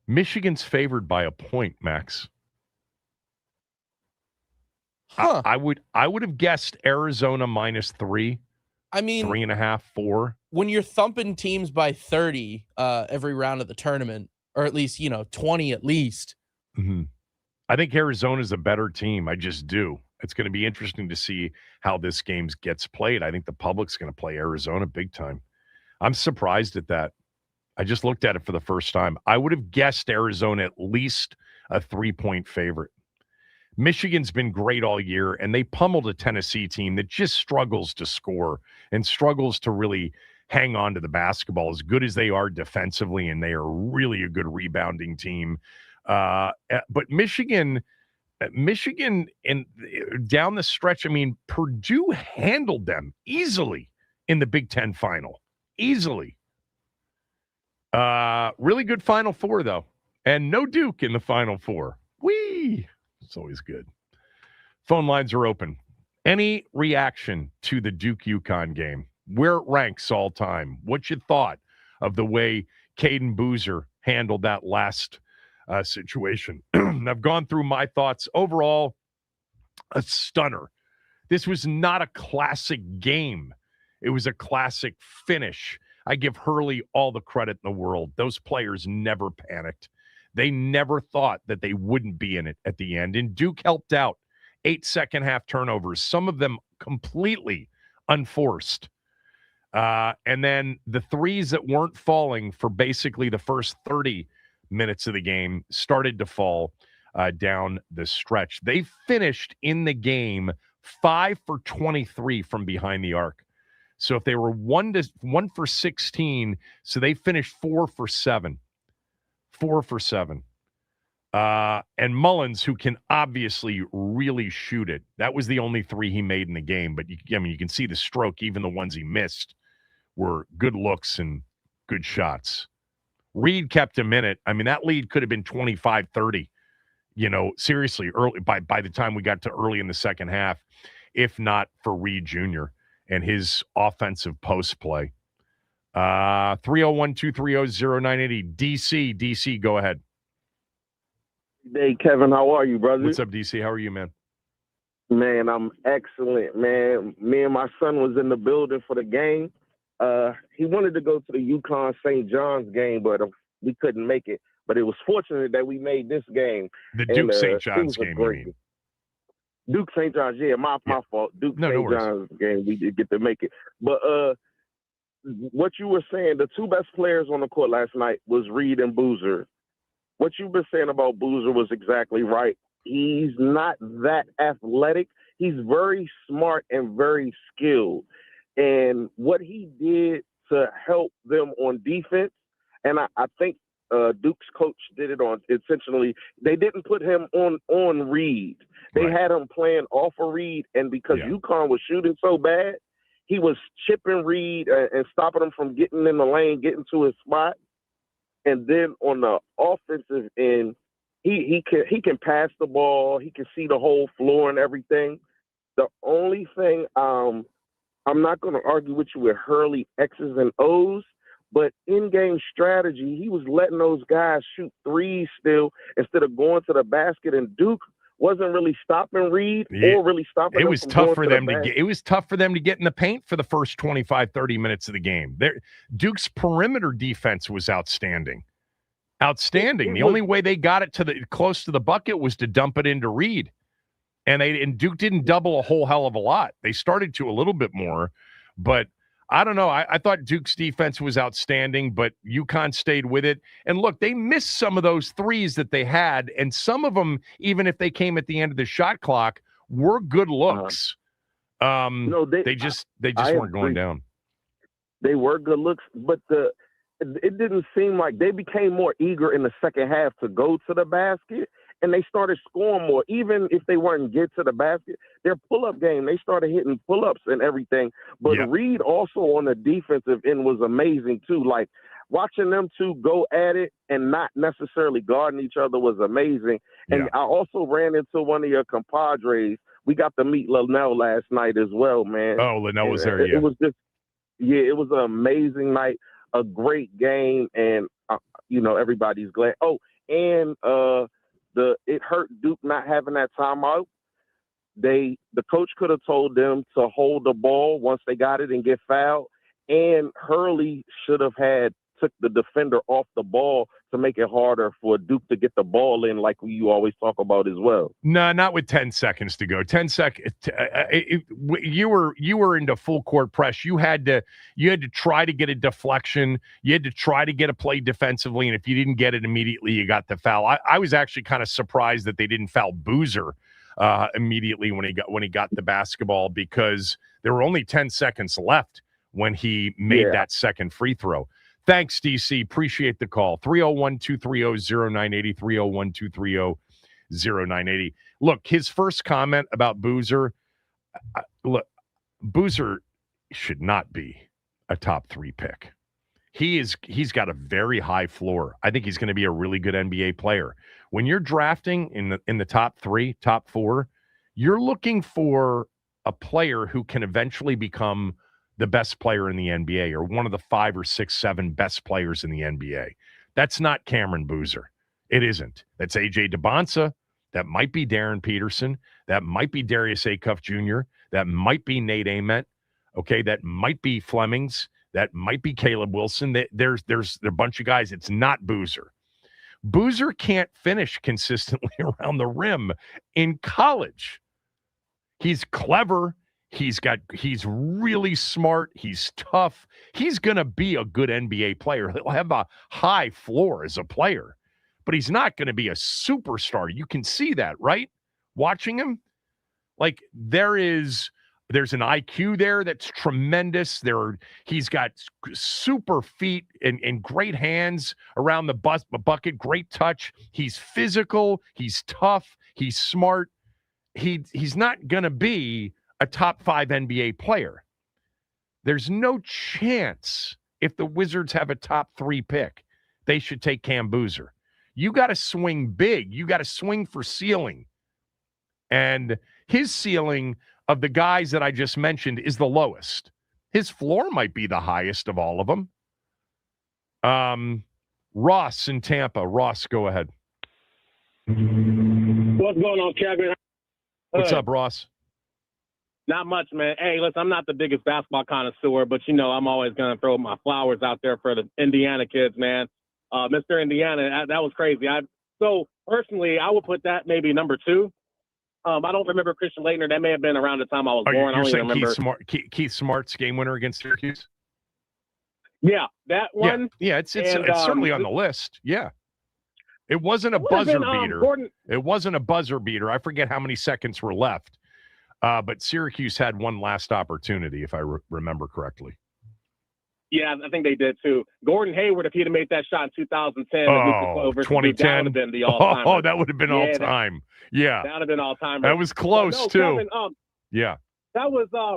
Michigan's favored by a point, Max. Huh. I would have guessed Arizona -3. I mean, 3.5, 4. When you're thumping teams by 30 every round of the tournament, or at least, 20 at least. Mm-hmm. I think Arizona's a better team. I just do. It's going to be interesting to see how this game gets played. I think the public's going to play Arizona big time. I'm surprised at that. I just looked at it for the first time. I would have guessed Arizona at least a 3-point favorite. Michigan's been great all year, and they pummeled a Tennessee team that just struggles to score and struggles to really hang on to the basketball as good as they are defensively, and they are really a good rebounding team. But Michigan and down the stretch, I mean, Purdue handled them easily in the Big Ten final. Easily. Really good Final Four, though. And no Duke in the Final Four. Whee! It's always good. Phone lines are open. Any reaction to the Duke-UConn game? Where it ranks all time? What you thought of the way Caden Boozer handled that last situation? I've gone through my thoughts. Overall, a stunner. This was not a classic game. It was a classic finish. I give Hurley all the credit in the world. Those players never panicked. They never thought that they wouldn't be in it at the end. And Duke helped out. 8 second-half turnovers, some of them completely unforced. And then the threes that weren't falling for basically the first 30 minutes of the game started to fall down the stretch. They finished in the game 5 for 23 from behind the arc. So if they were 1 for 16, so they finished 4 for 7. 4 for 7. And Mullins, who can obviously really shoot it, that was the only 3 he made in the game. But you can see the stroke. Even the ones he missed were good looks and good shots. Reed kept him in it. I mean, that lead could have been 25-30. Seriously, early by the time we got to early in the second half, if not for Reed Jr. and his offensive post play. 301-230-0980. DC, go ahead. Hey, Kevin, how are you, brother? What's up, DC? How are you, man? Man, I'm excellent, man. Me and my son was in the building for the game. He wanted to go to the UConn St. John's game, but we couldn't make it. But it was fortunate that we made this game. The Duke St. John's game, you mean? Duke St. John's, yeah, my fault. Duke St. John's game, we did get to make it. But what you were saying, the 2 best players on the court last night was Reed and Boozer. What you've been saying about Boozer was exactly right. He's not that athletic. He's very smart and very skilled. And what he did to help them on defense, and I think Duke's coach did it on intentionally, they didn't put him on Reed. They had him playing off a Reed, and because UConn was shooting so bad, he was chipping Reed and stopping him from getting in the lane, getting to his spot. And then on the offensive end, he can pass the ball. He can see the whole floor and everything. The only thing I'm not going to argue with you with Hurley X's and O's, but in-game strategy, he was letting those guys shoot threes still instead of going to the basket. And Duke wasn't really stopping Reed or really stopping. It was tough for them to get. It was tough for them to get in the paint for the first 25, 30 minutes of the game. Duke's perimeter defense was outstanding. The only way they got it to close to the bucket was to dump it into Reed, and Duke didn't double a whole hell of a lot. They started to a little bit more, but I don't know. I thought Duke's defense was outstanding, but UConn stayed with it. And look, they missed some of those threes that they had, and some of them, even if they came at the end of the shot clock, were good looks. They just weren't going down. They were good looks, but it didn't seem like they became more eager in the second half to go to the basket. And they started scoring more, even if they weren't get to the basket. Their pull-up game, they started hitting pull-ups and everything. But Reed also on the defensive end was amazing too. Like watching them two go at it and not necessarily guarding each other was amazing. And I also ran into one of your compadres. We got to meet Linnell last night as well, man. Oh, Linnell was there. It was just, it was an amazing night, a great game, and everybody's glad. Oh, and it hurt Duke not having that timeout. The coach could have told them to hold the ball once they got it and get fouled. And Hurley should have took the defender off the ball to make it harder for Duke to get the ball in, like you always talk about as well. No, not with 10 seconds to go. 10 seconds. You were into full court press. You had to try to get a deflection. You had to try to get a play defensively, and if you didn't get it immediately, you got the foul. I was actually kind of surprised that they didn't foul Boozer immediately when he got the basketball, because there were only 10 seconds left when he made that second free throw. Thanks, DC. Appreciate the call. 301-230-0980, 301-230-0980. Look, his first comment about Boozer, Boozer should not be a top 3 pick. He's got a very high floor. I think he's going to be a really good NBA player. When you're drafting in the top 3, top 4, you're looking for a player who can eventually become the best player in the NBA, or one of the 5 or 6, 7 best players in the NBA. That's not Cameron Boozer. It isn't. That's AJ DeBonsa. That might be Darren Peterson. That might be Darius Acuff Jr. That might be Nate Ament. Okay, that might be Flemings. That might be Caleb Wilson. There's a bunch of guys. It's not Boozer. Boozer can't finish consistently around the rim in college. He's clever. He's really smart. He's tough. He's going to be a good NBA player. He'll have a high floor as a player, but he's not going to be a superstar. You can see that, right? Watching him, like there's an IQ there that's tremendous. He's got super feet and great hands around the bucket, great touch. He's physical. He's tough. He's smart. He's not going to be a top 5 NBA player. There's no chance if the Wizards have a top 3 pick, they should take Cam Boozer. You got to swing big. You got to swing for ceiling. And his ceiling of the guys that I just mentioned is the lowest. His floor might be the highest of all of them. Ross in Tampa. Ross, go ahead. What's going on, Kevin? What's up, Ross? Not much, man. Hey, listen, I'm not the biggest basketball connoisseur, but, I'm always going to throw my flowers out there for the Indiana kids, man. Mr. Indiana, that was crazy. So, personally, I would put that maybe number 2. I don't remember Christian Laettner. That may have been around the time I was born. You're I don't saying even remember. Keith Smart's game winner against Syracuse? Yeah, that one. Yeah, it's certainly on the list. Yeah. It wasn't a buzzer beater. It wasn't a buzzer beater. I forget how many seconds were left. But Syracuse had one last opportunity, if I remember correctly. Yeah, I think they did too. Gordon Hayward, if he'd have made that shot in 2010, Oh, versus 2010. Duke, that would have been the all-timer. Oh, that would have been all-time. Yeah. That would have been all-timer. That was close, no, too. Kevin, yeah. That was, I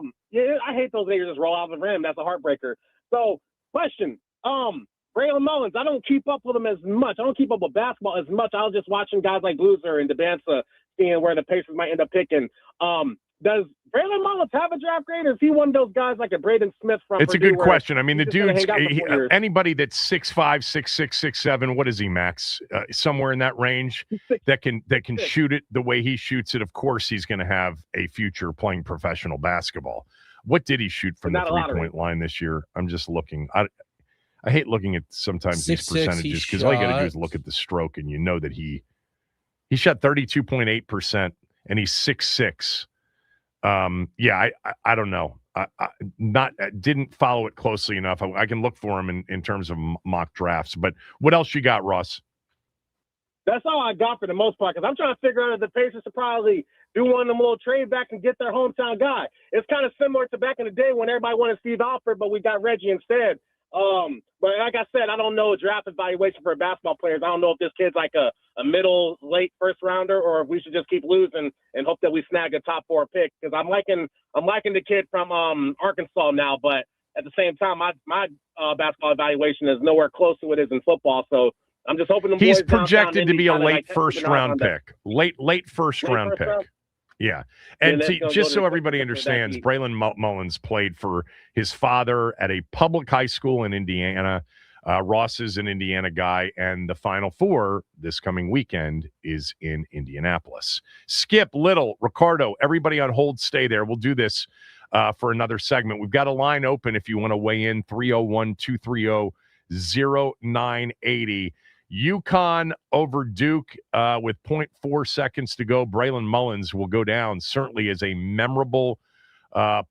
hate those niggas just roll out of the rim. That's a heartbreaker. So, question, Braylon Mullins, I don't keep up with him as much. I don't keep up with basketball as much. I was just watching guys like Boozer and DeBanza, seeing where the Pacers might end up picking. Does Braylon Mullins have a draft grade, or is he one of those guys like a Braden Smith from It's Purdue? a good question. I mean, the dude's anybody that's 6'5", 6'6", 6'7", what is he, Max? Somewhere in that range that can shoot it the way he shoots it. Of course, he's going to have a future playing professional basketball. What did he shoot from the three-point line this year? I'm just looking. I hate looking at sometimes these percentages because all you got to do is look at the stroke and you know that he shot 32.8% and he's 6'6". I don't know. I didn't follow it closely enough. I can look for him in terms of mock drafts. But what else you got, Ross? That's all I got for the most part, because I'm trying to figure out if the Pacers should probably do one of them little trade back and get their hometown guy. It's kind of similar to back in the day when everybody wanted Steve Alford, but we got Reggie instead. But like I said, I don't know a draft evaluation for basketball players. I don't know if this kid's like a middle, late first rounder, or if we should just keep losing and hope that we snag a top 4 pick. Because I'm liking the kid from Arkansas now, but at the same time, my basketball evaluation is nowhere close to what it is in football. So I'm just hoping he's projected to be a late first round pick. Late first round pick. Yeah. And just so everybody understands, Braylon Mullins played for his father at a public high school in Indiana. Ross is an Indiana guy, and the Final Four this coming weekend is in Indianapolis. Skip, Little, Ricardo, everybody on hold, stay there. We'll do this for another segment. We've got a line open if you want to weigh in, 301-230-0980. UConn over Duke with 0.4 seconds to go. Braylon Mullins will go down certainly as a memorable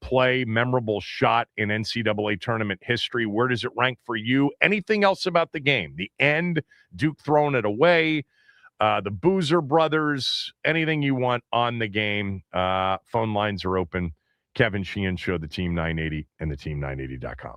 play, memorable shot in NCAA tournament history. Where does it rank for you? Anything else about the game? The end, Duke throwing it away, the Boozer brothers, anything you want on the game. Phone lines are open. Kevin Sheehan Show, the Team 980 and the team980.com.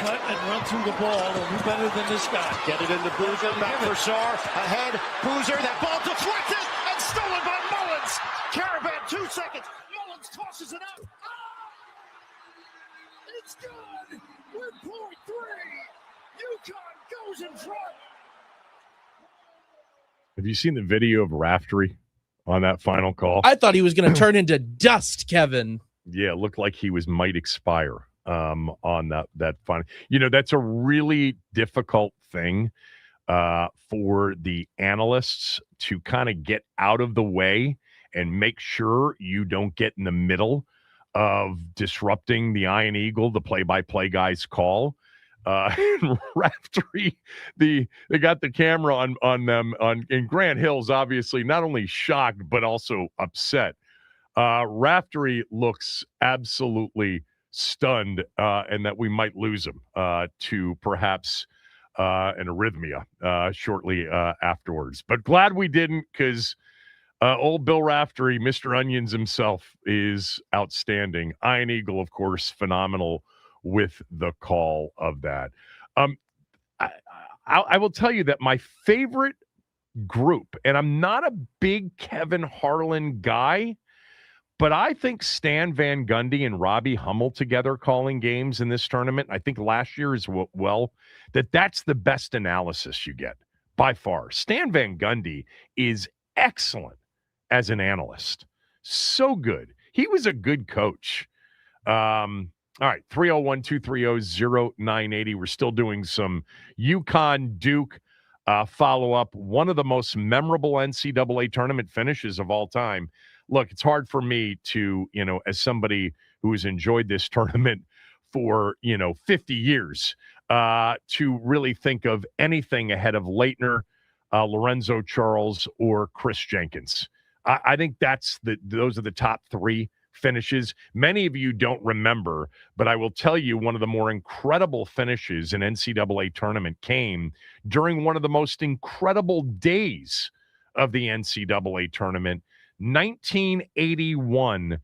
cut and run through the ball. Who better than this guy? Get it into Boozer, back for Sarr, ahead, Boozer, that ball deflected and stolen by Mullins. Caravan, 2 seconds. Mullins tosses it out. It's good with .3. UConn goes in front. Have you seen the video of Raftery on that final call? I thought he was going to turn into dust, Kevin. Yeah, it looked like he might expire on that final. That's a really difficult thing for the analysts to kind of get out of the way and make sure you don't get in the middle of disrupting the Iron Eagle, the play-by-play guy's call. And Raftery, they got the camera on them in Grant Hill's obviously not only shocked but also upset. Raftery looks absolutely stunned, and that we might lose him to perhaps an arrhythmia shortly afterwards. But glad we didn't, because old Bill Raftery, Mr. Onions himself, is outstanding. Iron Eagle, of course, phenomenal with the call of that. I will tell you that my favorite group, and I'm not a big Kevin Harlan guy, but I think Stan Van Gundy and Robbie Hummel together calling games in this tournament, I think last year as well, that's the best analysis you get by far. Stan Van Gundy is excellent as an analyst. So good. He was a good coach. All right, 301-230-0980. We're still doing some UConn Duke follow-up. One of the most memorable NCAA tournament finishes of all time. Look, it's hard for me to, as somebody who has enjoyed this tournament for, 50 years, to really think of anything ahead of Leitner, Lorenzo Charles, or Chris Jenkins. I think those are the top three finishes. Many of you don't remember, but I will tell you one of the more incredible finishes in NCAA tournament came during one of the most incredible days of the NCAA tournament, 1981,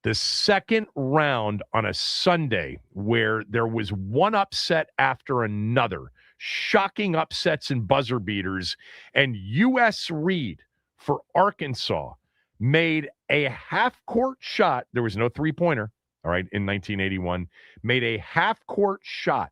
the second round on a Sunday, where there was one upset after another, shocking upsets and buzzer beaters, and U.S. Reed for Arkansas made a half-court shot. There was no three-pointer, all right, in 1981. Made a half-court shot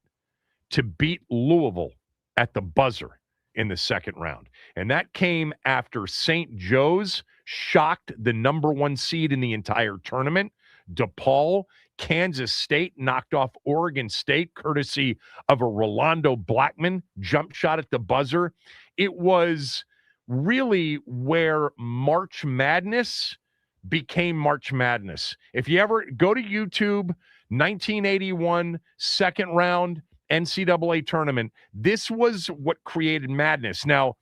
to beat Louisville at the buzzer in the second round. And that came after St. Joe's shocked the number one seed in the entire tournament, DePaul. Kansas State knocked off Oregon State courtesy of a Rolando Blackman jump shot at the buzzer. It was really where March Madness became March Madness. If you ever go to YouTube, 1981 second round NCAA tournament, this was what created madness. Now,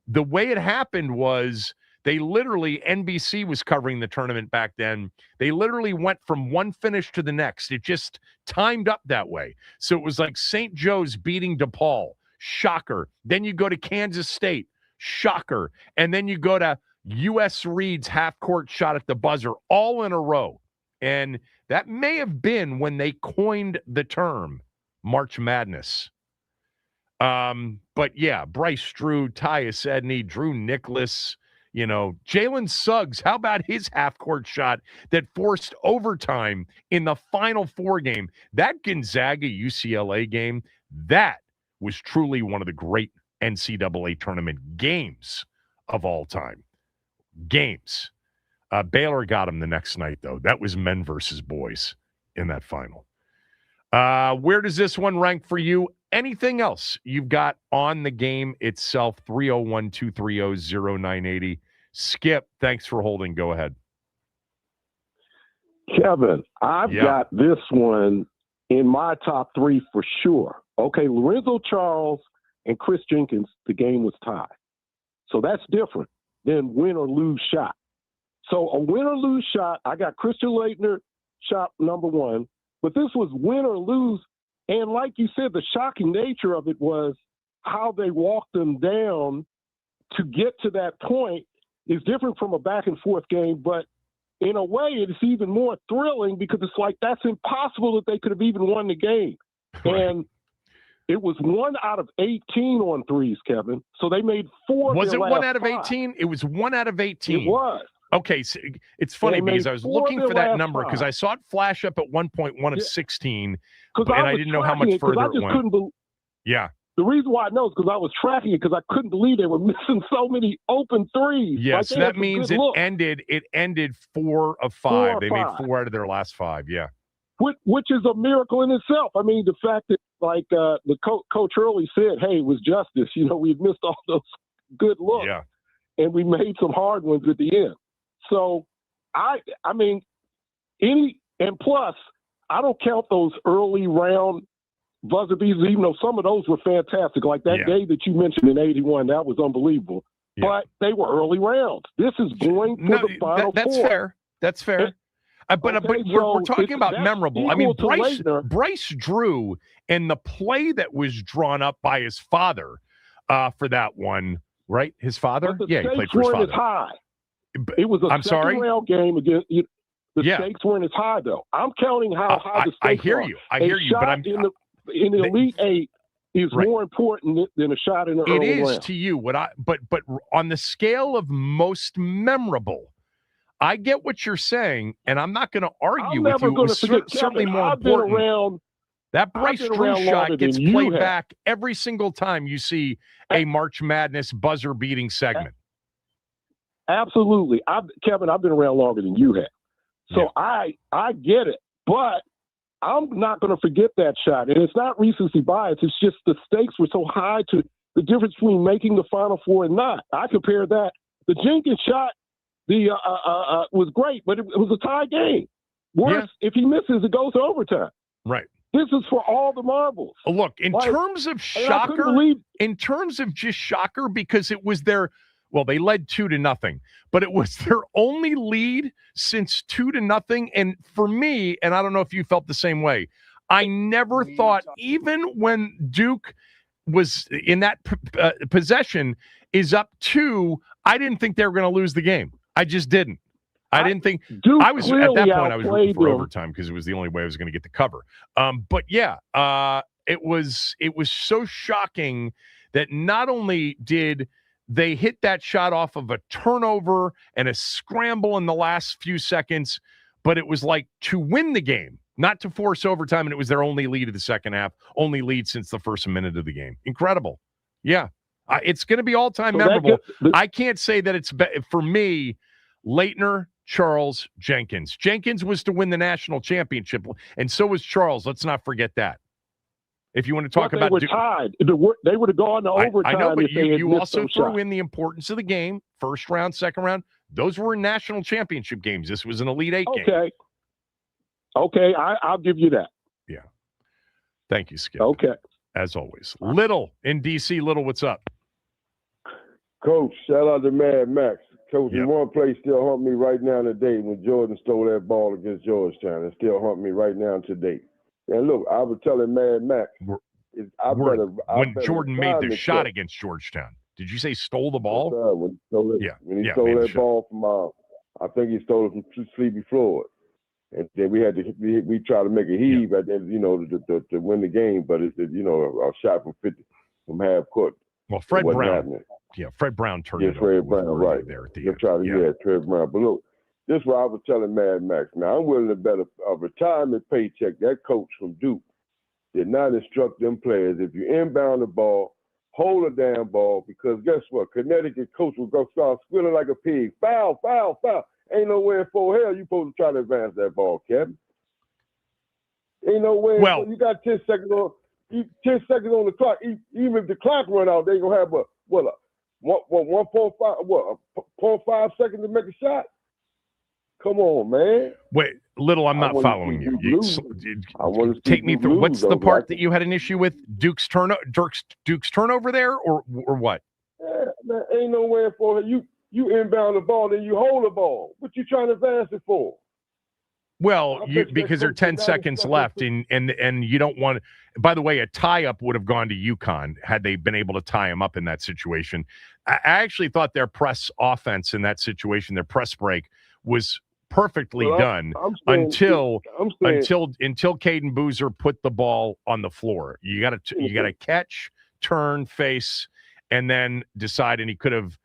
the way it happened was NBC was covering the tournament back then. They literally went from one finish to the next. It just timed up that way. So it was like St. Joe's beating DePaul, shocker. Then you go to Kansas State, shocker. And then you go to U.S. Reed's half-court shot at the buzzer, all in a row. And that may have been when they coined the term March Madness. But yeah, Bryce Drew, Tyus Edney, Drew Nicholas, Jalen Suggs, how about his half-court shot that forced overtime in the Final Four game? That Gonzaga-UCLA game, that was truly one of the great NCAA tournament games of all time. Games. Baylor got him the next night, though. That was men versus boys in that final. Where does this one rank for you? Anything else you've got on the game itself? 301-230-0980. Skip, thanks for holding. Go ahead. Kevin, I've got this one in my top three for sure. Okay, Lorenzo Charles and Chris Jenkins, the game was tied. So that's different than win or lose shot. So a win or lose shot, I got Christian Laettner shot number one, but this was win or lose. And like you said, the shocking nature of it was how they walked them down to get to that point is different from a back and forth game. But in a way, it's even more thrilling because it's like that's impossible that they could have even won the game. Right. And It was 1 out of 18 on threes, Kevin. So they made 4. Was it 1 out of 18? It was 1 out of 18. It was. Okay, so it's funny because I was looking for that number because I saw it flash up at one point, 1 of 16, and I didn't know how much further it went. Yeah. The reason why I know is because I was tracking it because I couldn't believe they were missing so many open threes. Yes, so that means it ended 4 of 5. They made 4 out of their last 5. Yeah. Which is a miracle in itself. I mean, the fact that the coach early said, "Hey, it was justice." We had missed all those good looks, and we made some hard ones at the end. So, I mean, and plus, I don't count those early round buzzer beaters, even though some of those were fantastic. Like that day that you mentioned in '81, that was unbelievable. Yeah. But they were early rounds. This is going for the Final Four. Fair. That's fair. But we're talking about memorable. I mean, Bryce Drew and the play that was drawn up by his father for that one, right? His father? He played for his father. High. It was a second-round game against the stakes weren't as high, though. I'm counting how high the stakes are. I hear you, but I'm in the Elite Eight is more important than a shot in the early round. It is to you. But on the scale of most memorable, I get what you're saying, and I'm not going to argue with you. It was certainly more important. That Bryce Drew shot gets played back every single time you see a March Madness buzzer-beating segment. Absolutely. Kevin, I've been around longer than you have. So I get it. But I'm not going to forget that shot. And it's not recency bias. It's just the stakes were so high to the difference between making the Final Four and not. I compare that. The Jenkins shot was great, but it was a tie game. Worse, if he misses, it goes to overtime. Right. This is for all the marbles. Look, in terms of shocker, in terms of just shocker, because it was their, well, they led 2-0, but it was their only lead since 2-0. And for me, and I don't know if you felt the same way, I never thought, even when Duke was in that possession is up 2, I didn't think they were going to lose the game. I just didn't. I didn't think Duke I was at that point. I was rooting for overtime because it was the only way I was going to get the cover. But yeah, it was so shocking that not only did they hit that shot off of a turnover and a scramble in the last few seconds, but it was like to win the game, not to force overtime, and it was their only lead of the second half, only lead since the first minute of the game. Incredible. Yeah, it's going to be all-time memorable. I can't say that it's for me. Leitner, Charles, Jenkins. Jenkins was to win the national championship, and so was Charles. Let's not forget that. If you want to talk about, they were tied. They would have gone to overtime. I know, but you also threw in the importance of the game. First round, second round. Those were national championship games. This was an Elite Eight game. Okay, I'll give you that. Yeah. Thank you, Skip. Okay. As always. Little in D.C. Little, what's up? Coach, shout out to Mad Max. Coach, one play still haunt me right now today when Jordan stole that ball against Georgetown. It still haunt me right now today. And look, I was telling Mad Max. When Jordan made the shot against Georgetown. Did you say stole the ball? When he stole that ball from, I think he stole it from Sleepy Floyd. And then we tried to make a heave at the, to win the game, but it's a shot from 50 from half court. Well, Fred Brown. Yeah, Fred Brown turned it over. Fred Brown, right. There at the end. Fred Brown. But look, this is what I was telling Mad Max. Now, I'm willing to bet a retirement paycheck. That coach from Duke did not instruct them players. If you inbound the ball, hold a damn ball, because guess what? Connecticut coach will go start squealing like a pig. Foul, foul, foul. Ain't no way in full hell you supposed to try to advance that ball, Kevin. Ain't no way. Well, you got 10 seconds on. 10 seconds on the clock. Even if the clock run out, they gonna have a 0.5 seconds to make a shot. Come on, man. Wait, Little, I'm not following you. Take me through. What's the part that you had an issue with? Duke's turnover there, or what? Yeah, man, ain't no way for you. You inbound the ball, then you hold the ball. What you trying to advance it for? Well, because there are 10 seconds left, and you don't want. By the way, a tie-up would have gone to UConn had they been able to tie him up in that situation. I actually thought their press offense in that situation, their press break, was perfectly done until Caden Boozer put the ball on the floor. You got to catch, turn, face, and then decide. And he could have,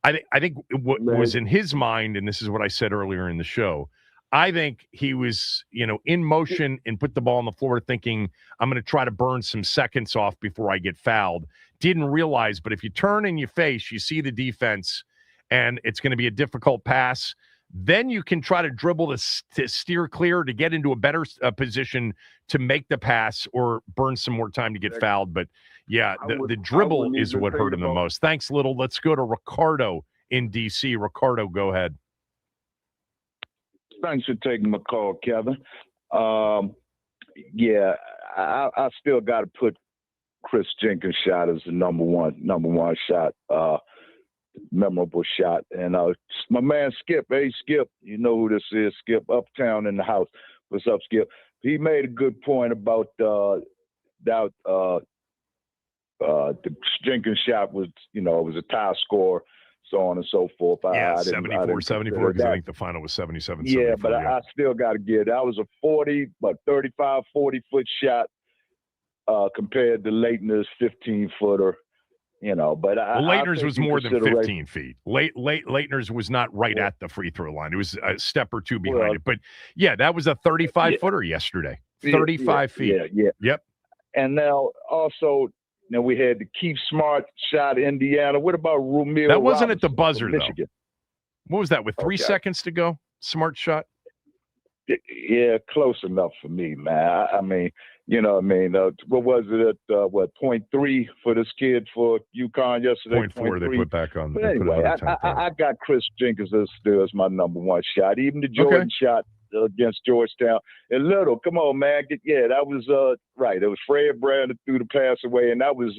I think what was in his mind, and this is what I said earlier in the show, I think he was, in motion and put the ball on the floor thinking, I'm going to try to burn some seconds off before I get fouled. Didn't realize, but if you turn and you face, you see the defense, and it's going to be a difficult pass. Then you can try to dribble to steer clear to get into a better position to make the pass or burn some more time to get fouled. But, yeah, the dribble is what hurt him the most. Thanks, Little. Let's go to Ricardo in D.C. Ricardo, go ahead. Thanks for taking my call, Kevin. I still got to put Chris Jenkins' shot as the number one shot, memorable shot. And my man Skip, hey Skip, you know who this is, Skip, Uptown in the house. What's up, Skip? He made a good point about the Jenkins shot was, it was a tie score, so on and so forth. 74-74, because I think the final was 77-74. Yeah, but I still got to give that was a 40-foot shot compared to Leitner's 15-footer, But Leitner's was more than 15 feet. Leitner's was not right at the free throw line. It was a step or two behind it. But, yeah, that was a 35-footer yesterday. 35 feet. Yeah. Yep. And now also – now we had the Keith Smart shot Indiana. What about Rumil? That wasn't at the buzzer, though. What was that, with 3 seconds to go? Smart shot? Yeah, close enough for me, man. I mean, what was it at, 0.3 for this kid for UConn yesterday? 0.4 they put back on. But anyway, I got Chris Jenkins as my number one shot. Even the Jordan shot against Georgetown. And Little, come on, man. That was right. It was Fred Brown that threw the pass away, and that was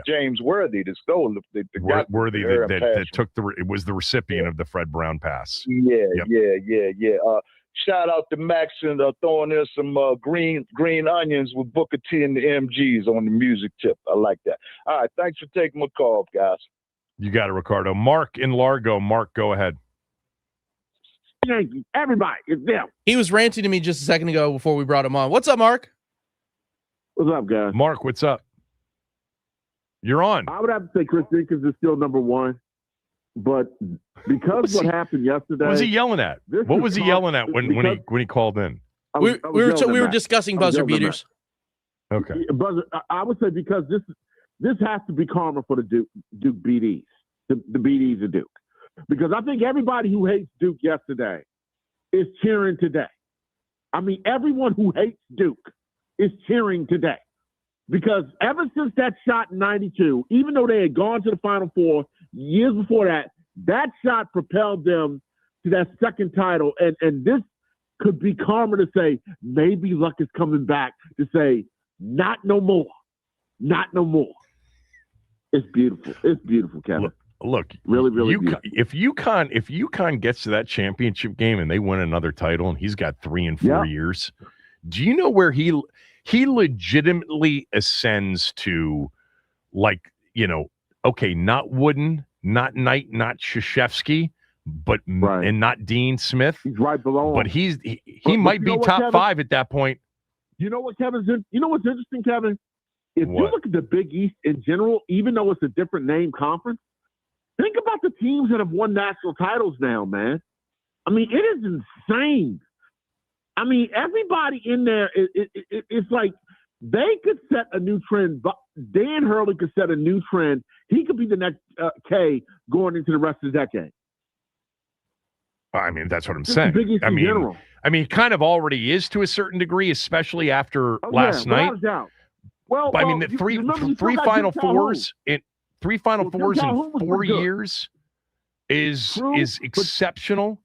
James Worthy that stole the Worthy that took it was the recipient of the Fred Brown pass. Yeah. Shout out to Max and throwing in some green onions with Booker T and the MGs on the music tip. I like that. All right, thanks for taking my call, guys. You got it, Ricardo. Mark in Largo. Mark, go ahead. Everybody, it's them. He was ranting to me just a second ago before we brought him on. What's up, Mark? What's up, guys? Mark, what's up? You're on. I would have to say Chris Jenkins is still number one, but because what happened yesterday. What was he yelling at? What was he yelling at when he called in? We were discussing buzzer beaters. Okay. I would say because this has to be karma for the Duke BDs, the BDs of Duke. Because I think everybody who hates Duke yesterday is cheering today. I mean, everyone who hates Duke is cheering today. Because ever since that shot in 92, even though they had gone to the Final Four years before that, that shot propelled them to that second title. And this could be karma to say, maybe luck is coming back to say, not no more. Not no more. It's beautiful. It's beautiful, Kevin. Look, really beautiful. If UConn gets to that championship game and they win another title and he's got 3 and 4 years, do you know where he legitimately ascends to, not Wooden, not Knight, not Krzyzewski, but and not Dean Smith. He's right below him. But he might be top Kevin, 5 at that point. You know what, Kevin? You know what's interesting, Kevin? If you look at the Big East in general, even though it's a different name conference, think about the teams that have won national titles now, man. I mean, it is insane. I mean, everybody in there, it's like they could set a new trend. Dan Hurley could set a new trend. He could be the next K going into the rest of the decade. I mean, that's what I'm saying. I mean, he kind of already is to a certain degree, especially after last night. Well, I mean, the three Final Fours in 4 years is exceptional.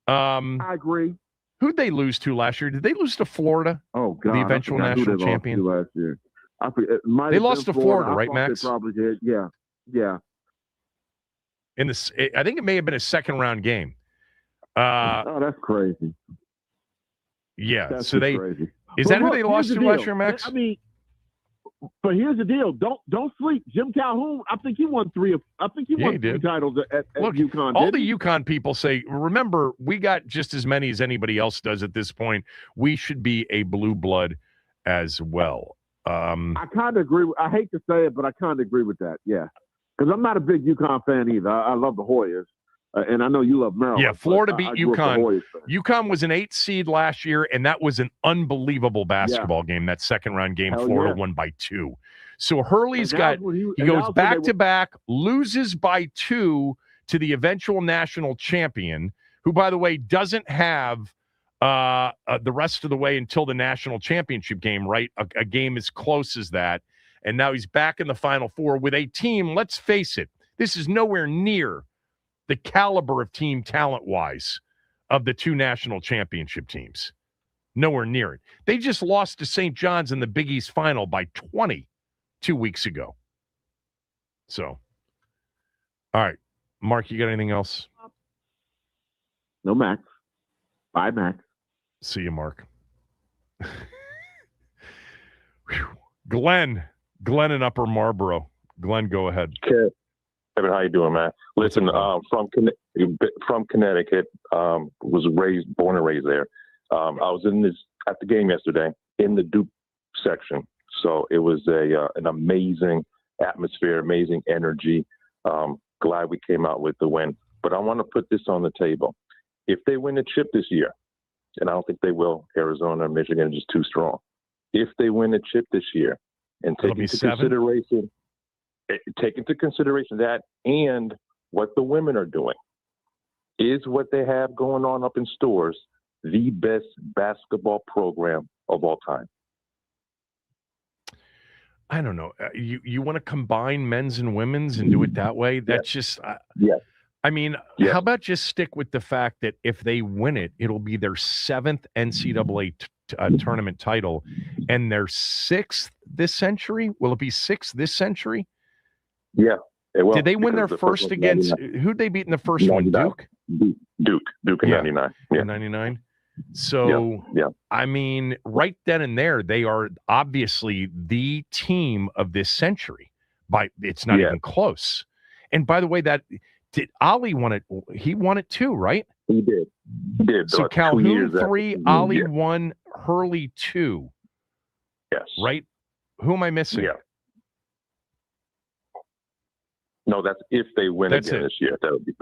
I agree. Who'd they lose to last year? Did they lose to Florida? Oh, God. The eventual national champion? Last year. They lost to Florida, right, Max? They probably did. Yeah. I think it may have been a second-round game. That's crazy. Yeah. That's so crazy. Is that who they lost to last year, Max? I mean, But here's the deal: don't sleep. Jim Calhoun, I think he won three titles at UConn. All the UConn people say, remember, we got just as many as anybody else does at this point. We should be a blue blood as well. I kind of agree. I hate to say it, but I kind of agree with that. Yeah, because I'm not a big UConn fan either. I love the Hoyas. And I know you love Maryland. Yeah, Florida beat UConn. UConn was an 8 seed last year, and that was an unbelievable basketball game. That second-round game, Florida won by 2. So Hurley's he goes back-to-back, loses by 2 to the eventual national champion, who, by the way, doesn't have the rest of the way until the national championship game, right? A game as close as that. And now he's back in the Final Four with a team, let's face it, this is nowhere near the caliber of team talent-wise of the 2 national championship teams. Nowhere near it. They just lost to St. John's in the Big East final by 20 2 weeks ago. So, all right. Mark, you got anything else? No, Max. Bye, Max. See you, Mark. Glenn in Upper Marlboro. Glenn, go ahead. Okay. Kevin, how you doing, man? Listen, from Connecticut, was born and raised there. I was at the game yesterday in the Duke section, so it was an amazing atmosphere, amazing energy. Glad we came out with the win. But I want to put this on the table: if they win the chip this year, and I don't think they will, Arizona and Michigan are just too strong. If they win the chip this year, and take into consideration that and what the women are doing, is what they have going on up in Stores the best basketball program of all time? I don't know. You want to combine men's and women's and do it that way? That's just I mean, how about just stick with the fact that if they win it, it'll be their 7th NCAA tournament title and their 6th this century? Will it be 6th this century? Yeah. Did they win their first against who'd they beat in the first one? Duke in 99. Yeah. 99. So I mean, right then and there, they are obviously the team of this century. It's not even close. And by the way, did Ali won it? He won it too, right? He did. So Calhoun 3, Ali 1, Hurley 2. Yes. Right? Who am I missing? Yeah. No, that's if they win again this year. That would be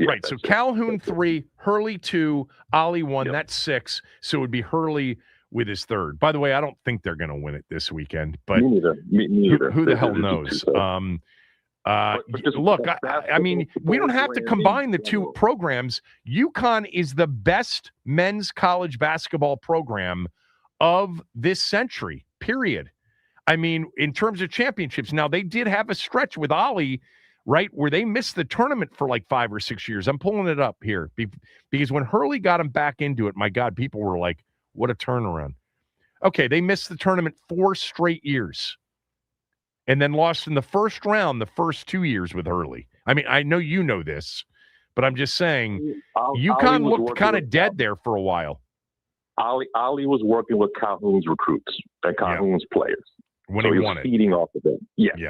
right. So Calhoun 3, Hurley 2, Ali 1. That's 6. So it would be Hurley with his 3rd. By the way, I don't think they're going to win it this weekend. But me neither. Who the hell knows? Look, I mean, we don't have to combine the 2 programs. UConn is the best men's college basketball program of this century, period. I mean, in terms of championships, now they did have a stretch with Ali, right, where they missed the tournament for like 5 or 6 years. I'm pulling it up here because when Hurley got him back into it, my God, people were like, what a turnaround. Okay, they missed the tournament 4 straight years and then lost in the first round the first 2 years with Hurley. I mean, I know you know this, but I'm just saying UConn looked kind of dead there for a while. Ali was working with Calhoun's recruits and Calhoun's players. When he won was it. Feeding off of them.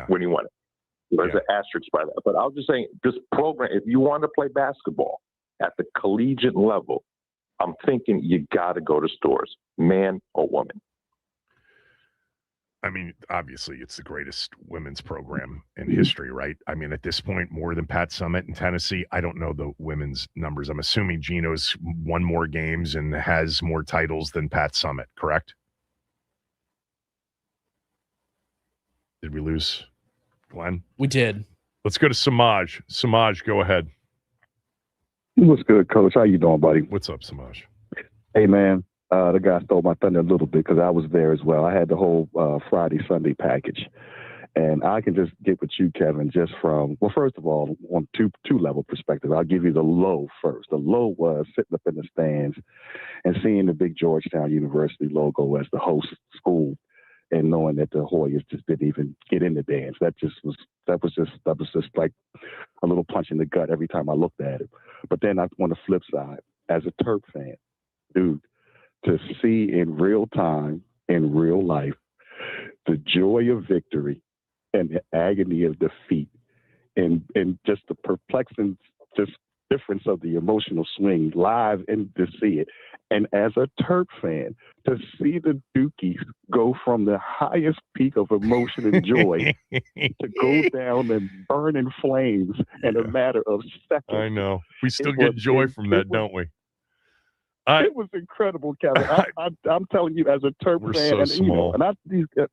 When he won it. There's an asterisk by that. But I was just saying, this program, if you want to play basketball at the collegiate level, I'm thinking you got to go to Stores, man or woman. I mean, obviously, it's the greatest women's program in history, right? I mean, at this point, more than Pat Summitt in Tennessee. I don't know the women's numbers. I'm assuming Gino's won more games and has more titles than Pat Summitt, correct? Did we lose Glenn? We did. Let's go to Samaj. Samaj, go ahead. What's good, Coach? How you doing, buddy? What's up, Samaj? Hey, man. The guy stole my thunder a little bit because I was there as well. I had the whole Friday, Sunday package. And I can just get with you, Kevin, just from, well, first of all, on two-level perspective. I'll give you the low first. The low was sitting up in the stands and seeing the big Georgetown University logo as the host school and knowing that the Hoyas just didn't even get in the dance. That was just like a little punch in the gut every time I looked at it. But then on the flip side, as a Terp fan, dude, to see in real time, in real life, the joy of victory and the agony of defeat, and just the perplexing just difference of the emotional swing live and to see it. And as a Terp fan, to see the Dukies go from the highest peak of emotion and joy to go down and burn in flames in a matter of seconds. I know. We still get joy from that, don't we? It was incredible, Kevin. I'm telling you, as a Terp fan, so and small.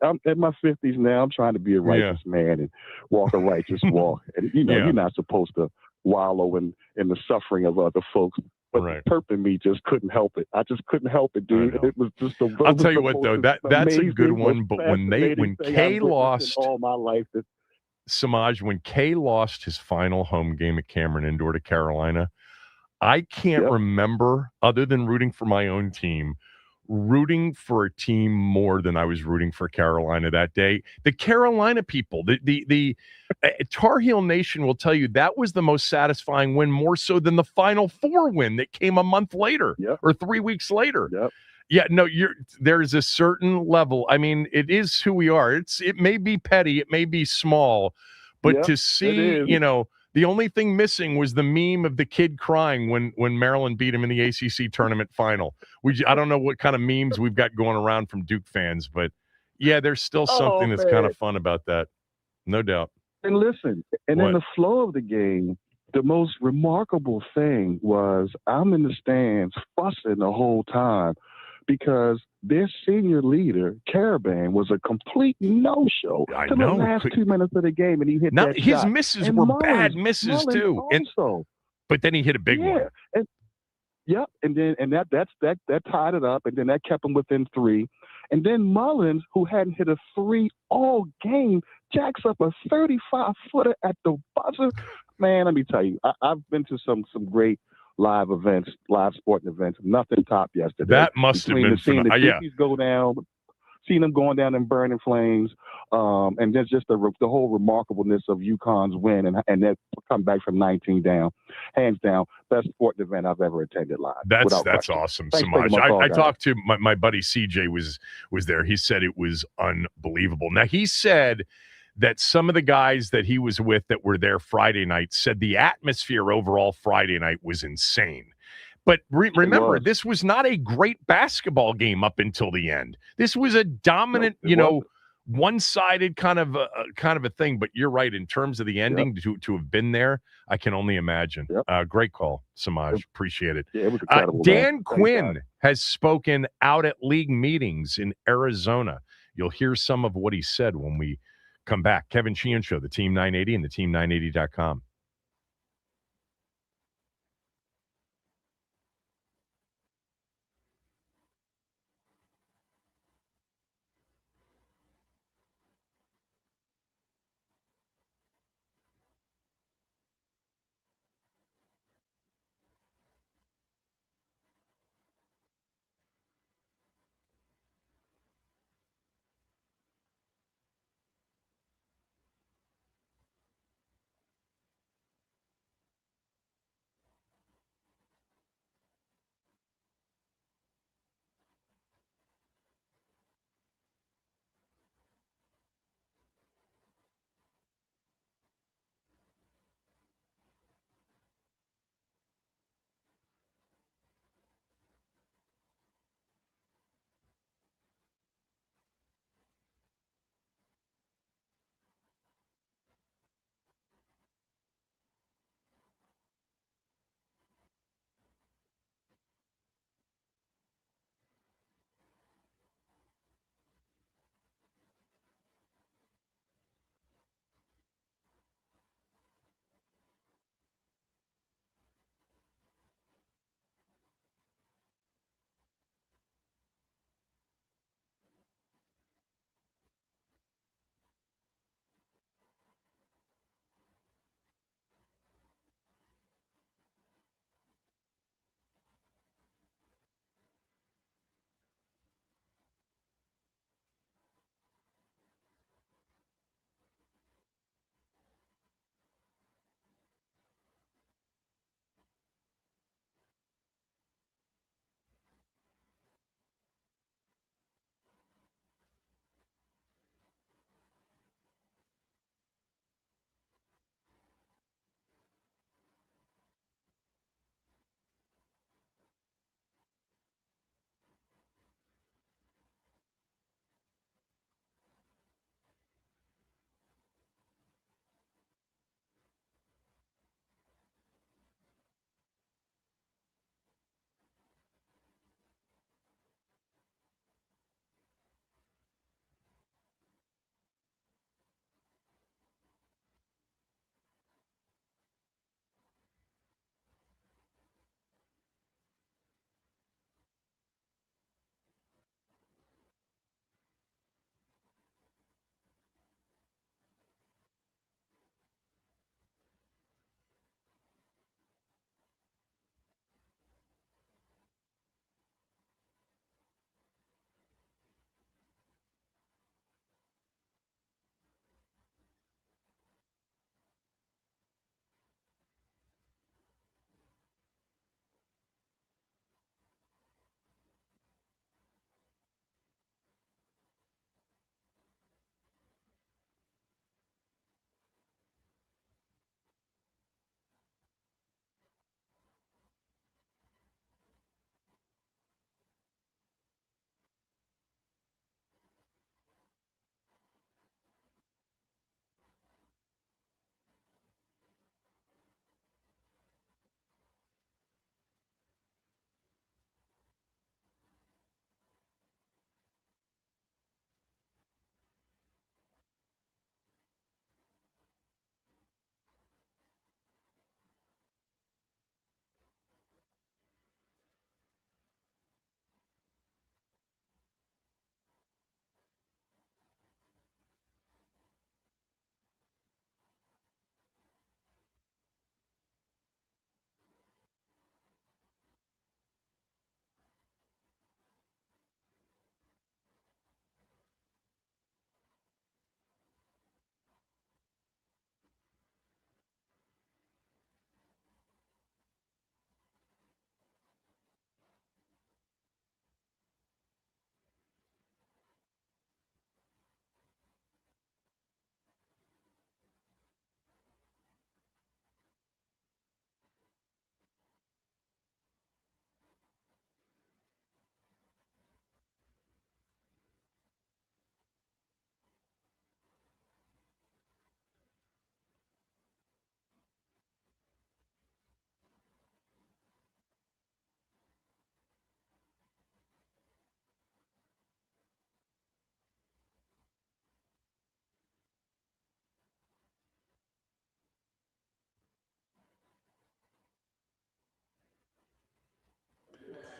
I'm in my 50s now. I'm trying to be a righteous man and walk a righteous walk. And you're not supposed to wallow in the suffering of other folks. But Terp and me just couldn't help it. I just couldn't help it, dude. It was just a. I'll tell you what, though, that's a good one. But when Kay lost all my life, Samaj, when Kay lost his final home game at Cameron Indoor to Carolina, I can't remember, other than rooting for my own team, rooting for a team more than I was rooting for Carolina that day. The Carolina people, the Tar Heel Nation will tell you that was the most satisfying win, more so than the Final Four win that came a month later or 3 weeks later. Yeah, no, there's a certain level. I mean, it is who we are. It may be petty, it may be small, but to see, the only thing missing was the meme of the kid crying when Maryland beat him in the ACC tournament final. I don't know what kind of memes we've got going around from Duke fans, but yeah, there's still something that's kind of fun about that. No doubt. And listen, and in the flow of the game, the most remarkable thing was I'm in the stands fussing the whole time because their senior leader, Caravan, was a complete no-show to the last 2 minutes of the game, and he hit that his shot. misses And were Mullins, bad misses, too. But then he hit a big one. And that tied it up, and then that kept him within 3. And then Mullins, who hadn't hit a 3 all game, jacks up a 35-footer at the buzzer. Man, let me tell you, I've been to some great live sporting events. Nothing topped yesterday. That must have been seeing the Dukies go down, seeing them going down and burning flames, and there's just the whole remarkableness of UConn's win and that come back from 19 down, hands down, best sporting event I've ever attended live. That's awesome, Samaj. I talked to my buddy CJ was there. He said it was unbelievable. Now he said that some of the guys that he was with that were there Friday night said the atmosphere overall Friday night was insane. But remember, this was not a great basketball game up until the end. This was a dominant, one-sided kind of a thing. But you're right, in terms of the ending, to have been there, I can only imagine. Great call, Samaj. Appreciate it. Yeah, it was incredible. Dan Quinn has spoken out at league meetings in Arizona. You'll hear some of what he said when we come back. Kevin Sheehan Show, the Team 980 and the Team980.com.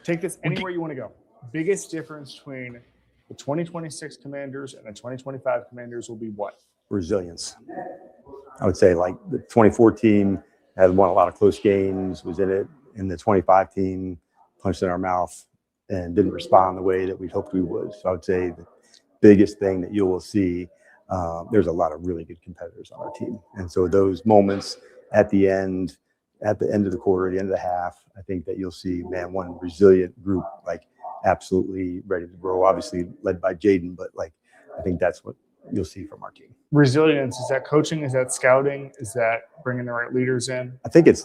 Take this anywhere you want to go. Biggest difference between the 2026 Commanders and the 2025 Commanders will be what? Resilience. I would say like the 24 team had won a lot of close games, was in it, and the 25 team punched in our mouth and didn't respond the way that we hoped we would. So I would say the biggest thing that you will see, there's a lot of really good competitors on our team. And so those moments at the end of the quarter, the end of the half, I think that you'll see, man, one resilient group, like absolutely ready to grow, obviously led by Jaden, but like, I think that's what you'll see from our team. Resilience, is that coaching? Is that scouting? Is that bringing the right leaders in? I think it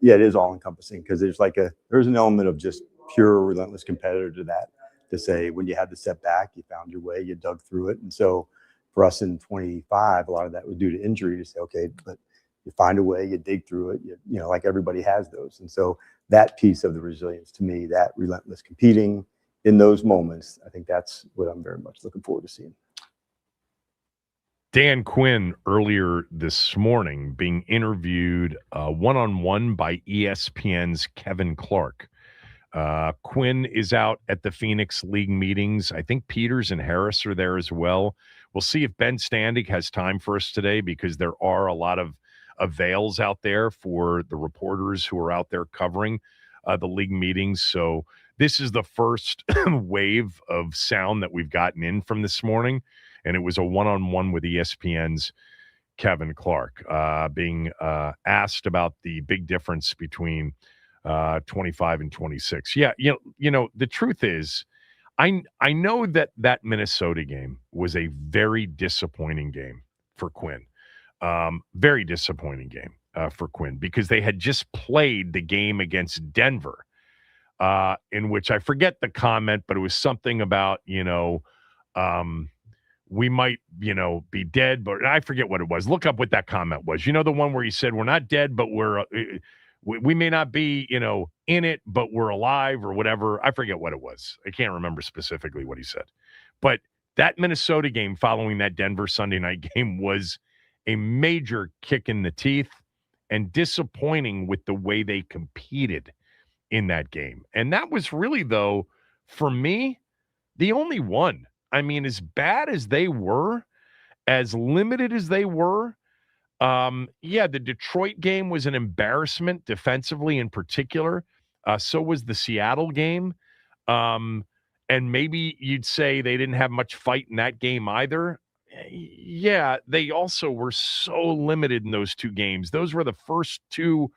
is all encompassing, because there's an element of just pure relentless competitor to that, to say when you had the setback, you found your way, you dug through it. And so for us in 25, a lot of that was due to injury, to say, okay, but you find a way, you dig through it, you know, like everybody has those. And so that piece of the resilience, to me, that relentless competing in those moments, I think that's what I'm very much looking forward to seeing. Dan Quinn earlier this morning being interviewed one-on-one by ESPN's Kevin Clark. Quinn is out at the Phoenix League meetings. I think Peters and Harris are there as well. We'll see if Ben Standig has time for us today, because there are a lot of avails out there for the reporters who are out there covering the league meetings. So this is the first wave of sound that we've gotten in from this morning, and it was a one-on-one with ESPN's Kevin Clark, being asked about the big difference between 25 and 26. Yeah, you know, the truth is, I know that Minnesota game was a very disappointing game for Quinn. Very disappointing game for Quinn, because they had just played the game against Denver, in which I forget the comment, but it was something about, you know, we might, you know, be dead, but I forget what it was. Look up what that comment was. You know, the one where he said, we're not dead, but we may not be, you know, in it, but we're alive, or whatever. I forget what it was. I can't remember specifically what he said. But that Minnesota game following that Denver Sunday night game was a major kick in the teeth, and disappointing with the way they competed in that game. And that was really, though, for me, the only one. I mean, as bad as they were, as limited as they were, the Detroit game was an embarrassment defensively in particular. So was the Seattle game. And maybe you'd say they didn't have much fight in that game either. Yeah, they also were so limited in those two games. Those were the first two,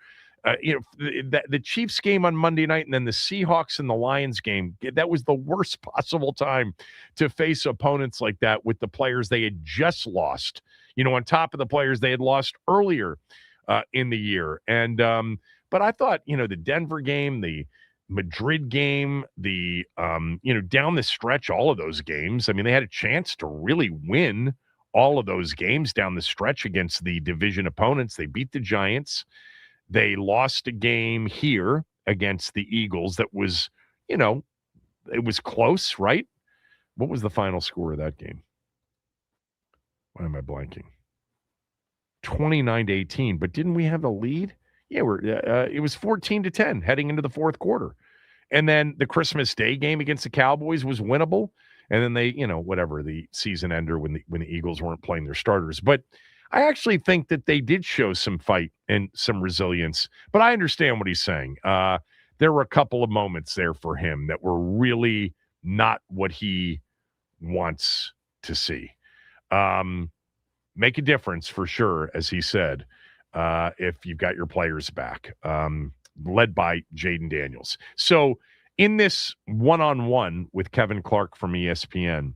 the Chiefs game on Monday night, and then the Seahawks and the Lions game. That was the worst possible time to face opponents like that, with the players they had just lost, you know, on top of the players they had lost earlier in the year. And but I thought, you know, the Denver game, the Madrid game, the down the stretch, all of those games, I mean, they had a chance to really win all of those games down the stretch against the division opponents. They beat the Giants. They lost a game here against the Eagles that was, you know, it was close, right? What was the final score of that game? Why am I blanking? 29-18, but didn't we have a lead? Yeah, it was 14-10 heading into the fourth quarter. And then the Christmas Day game against the Cowboys was winnable. And then they, you know, whatever, the season ender when the Eagles weren't playing their starters. But I actually think that they did show some fight and some resilience. But I understand what he's saying. There were a couple of moments there for him that were really not what he wants to see. Make a difference for sure, as he said, if you've got your players back, led by Jaden Daniels. So in this one-on-one with Kevin Clark from ESPN,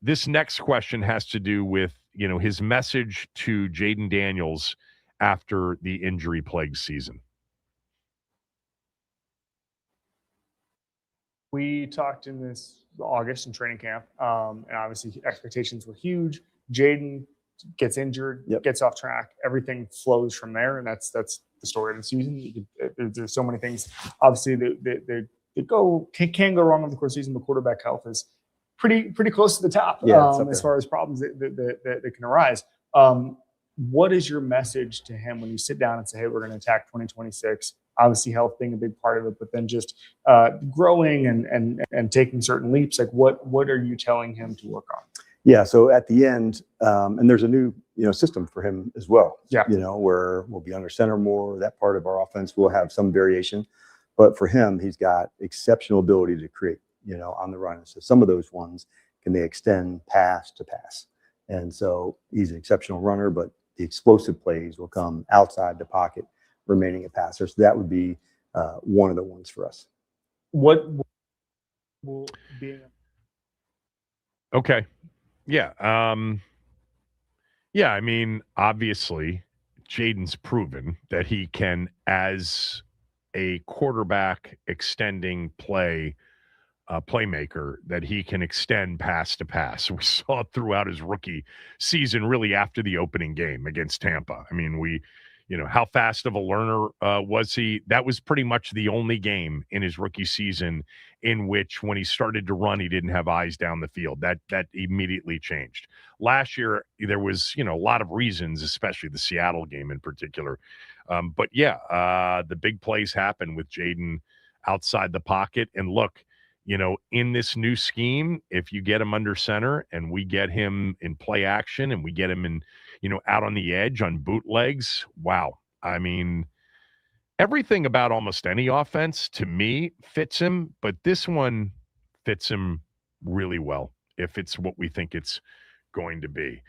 this next question has to do with, you know, his message to Jaden Daniels after the injury-plagued season. We talked in this August in training camp, and obviously expectations were huge. Jaden gets injured, gets off track. Everything flows from there, and that's the story of the season. There's so many things, obviously, that can go wrong over the course of the season, but quarterback health is pretty close to the top as far as problems that can arise. What is your message to him when you sit down and say, hey, we're going to attack 2026 Obviously, health being a big part of it, but then just growing and taking certain leaps. Like, what are you telling him to work on? Yeah. So at the end, and there's a new system for him as well. Yeah. Where we'll be under center more. That part of our offense will have some variation, but for him, he's got exceptional ability to create. On the run. So some of those ones can they extend pass to pass, and so he's an exceptional runner. But the explosive plays will come outside the pocket, remaining a passer. So that would be one of the ones for us. What will be? Okay. Yeah. Yeah. I mean, obviously, Jaden's proven that he can, as a quarterback extending playmaker, that he can extend pass to pass. We saw it throughout his rookie season, really after the opening game against Tampa. I mean, how fast of a learner was he? That was pretty much the only game in his rookie season in which, when he started to run, he didn't have eyes down the field. That immediately changed. Last year, there was, a lot of reasons, especially the Seattle game in particular. But yeah, the big plays happen with Jaden outside the pocket. And look, in this new scheme, if you get him under center and we get him in play action and we get him in, out on the edge on bootlegs, wow. I mean, everything about almost any offense to me fits him, but this one fits him really well if it's what we think it's going to be.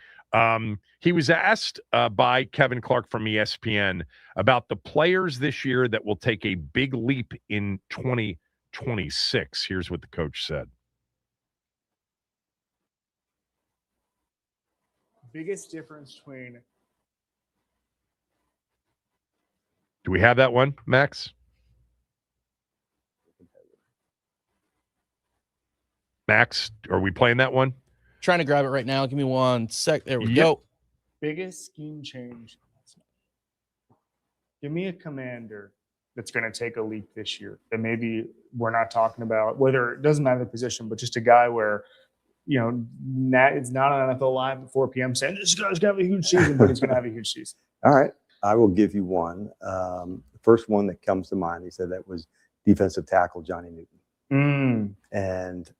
He was asked by Kevin Clark from ESPN about the players this year that will take a big leap in 2026. Here's what the coach said. Biggest difference between. Do we have that one, Max? Max, are we playing that one? Trying to grab it right now. Give me 1 sec. There we go. Biggest scheme change. Give me a commander that's going to take a leap this year that maybe we're not talking about, whether it doesn't matter the position, but just a guy where, it's not on NFL Live at 4 p.m. saying this guy's going to have a huge season, but he's going to have a huge season. All right. I will give you one. The first one that comes to mind, he said that was defensive tackle Johnny Newton. And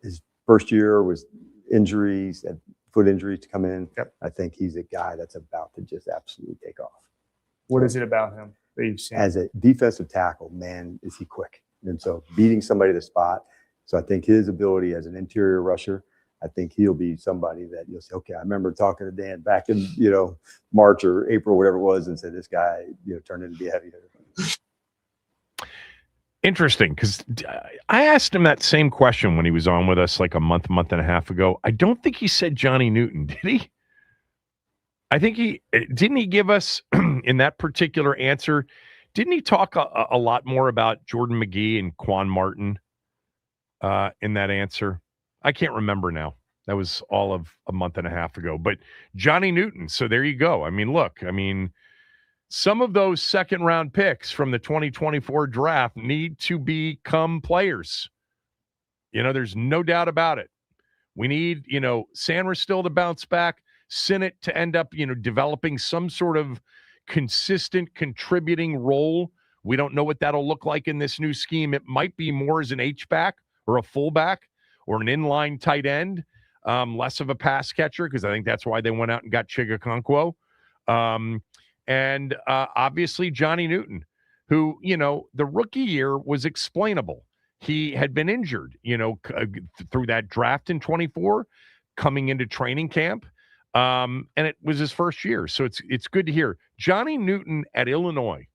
his first year was injuries, foot injuries to come in. Yep. I think he's a guy that's about to just absolutely take off. What is it about him that you've seen? As a defensive tackle, man, is he quick. And so beating somebody to the spot. So I think his ability as an interior rusher, I think he'll be somebody that you'll say, okay, I remember talking to Dan back in, March or April, whatever it was, and said this guy, turned into be a heavy hitter. Interesting, because I asked him that same question when he was on with us like a month and a half ago. I don't think he said Johnny Newton, did he? I think didn't he give us in that particular answer, didn't he talk a lot more about Jordan McGee and Quan Martin in that answer? I can't remember now. That was all of a month and a half ago. But Johnny Newton, so there you go. I mean, look, some of those second-round picks from the 2024 draft need to become players. There's no doubt about it. We need, Sanders still to bounce back, Sinnott to end up, developing some sort of consistent contributing role. We don't know what that'll look like in this new scheme. It might be more as an H-back or a fullback or an inline tight end, less of a pass catcher, because I think that's why they went out and got Chigakonkwo. And obviously Johnny Newton, who, the rookie year was explainable. He had been injured, through that draft in 24, coming into training camp. And it was his first year. So it's good to hear. Johnny Newton at Illinois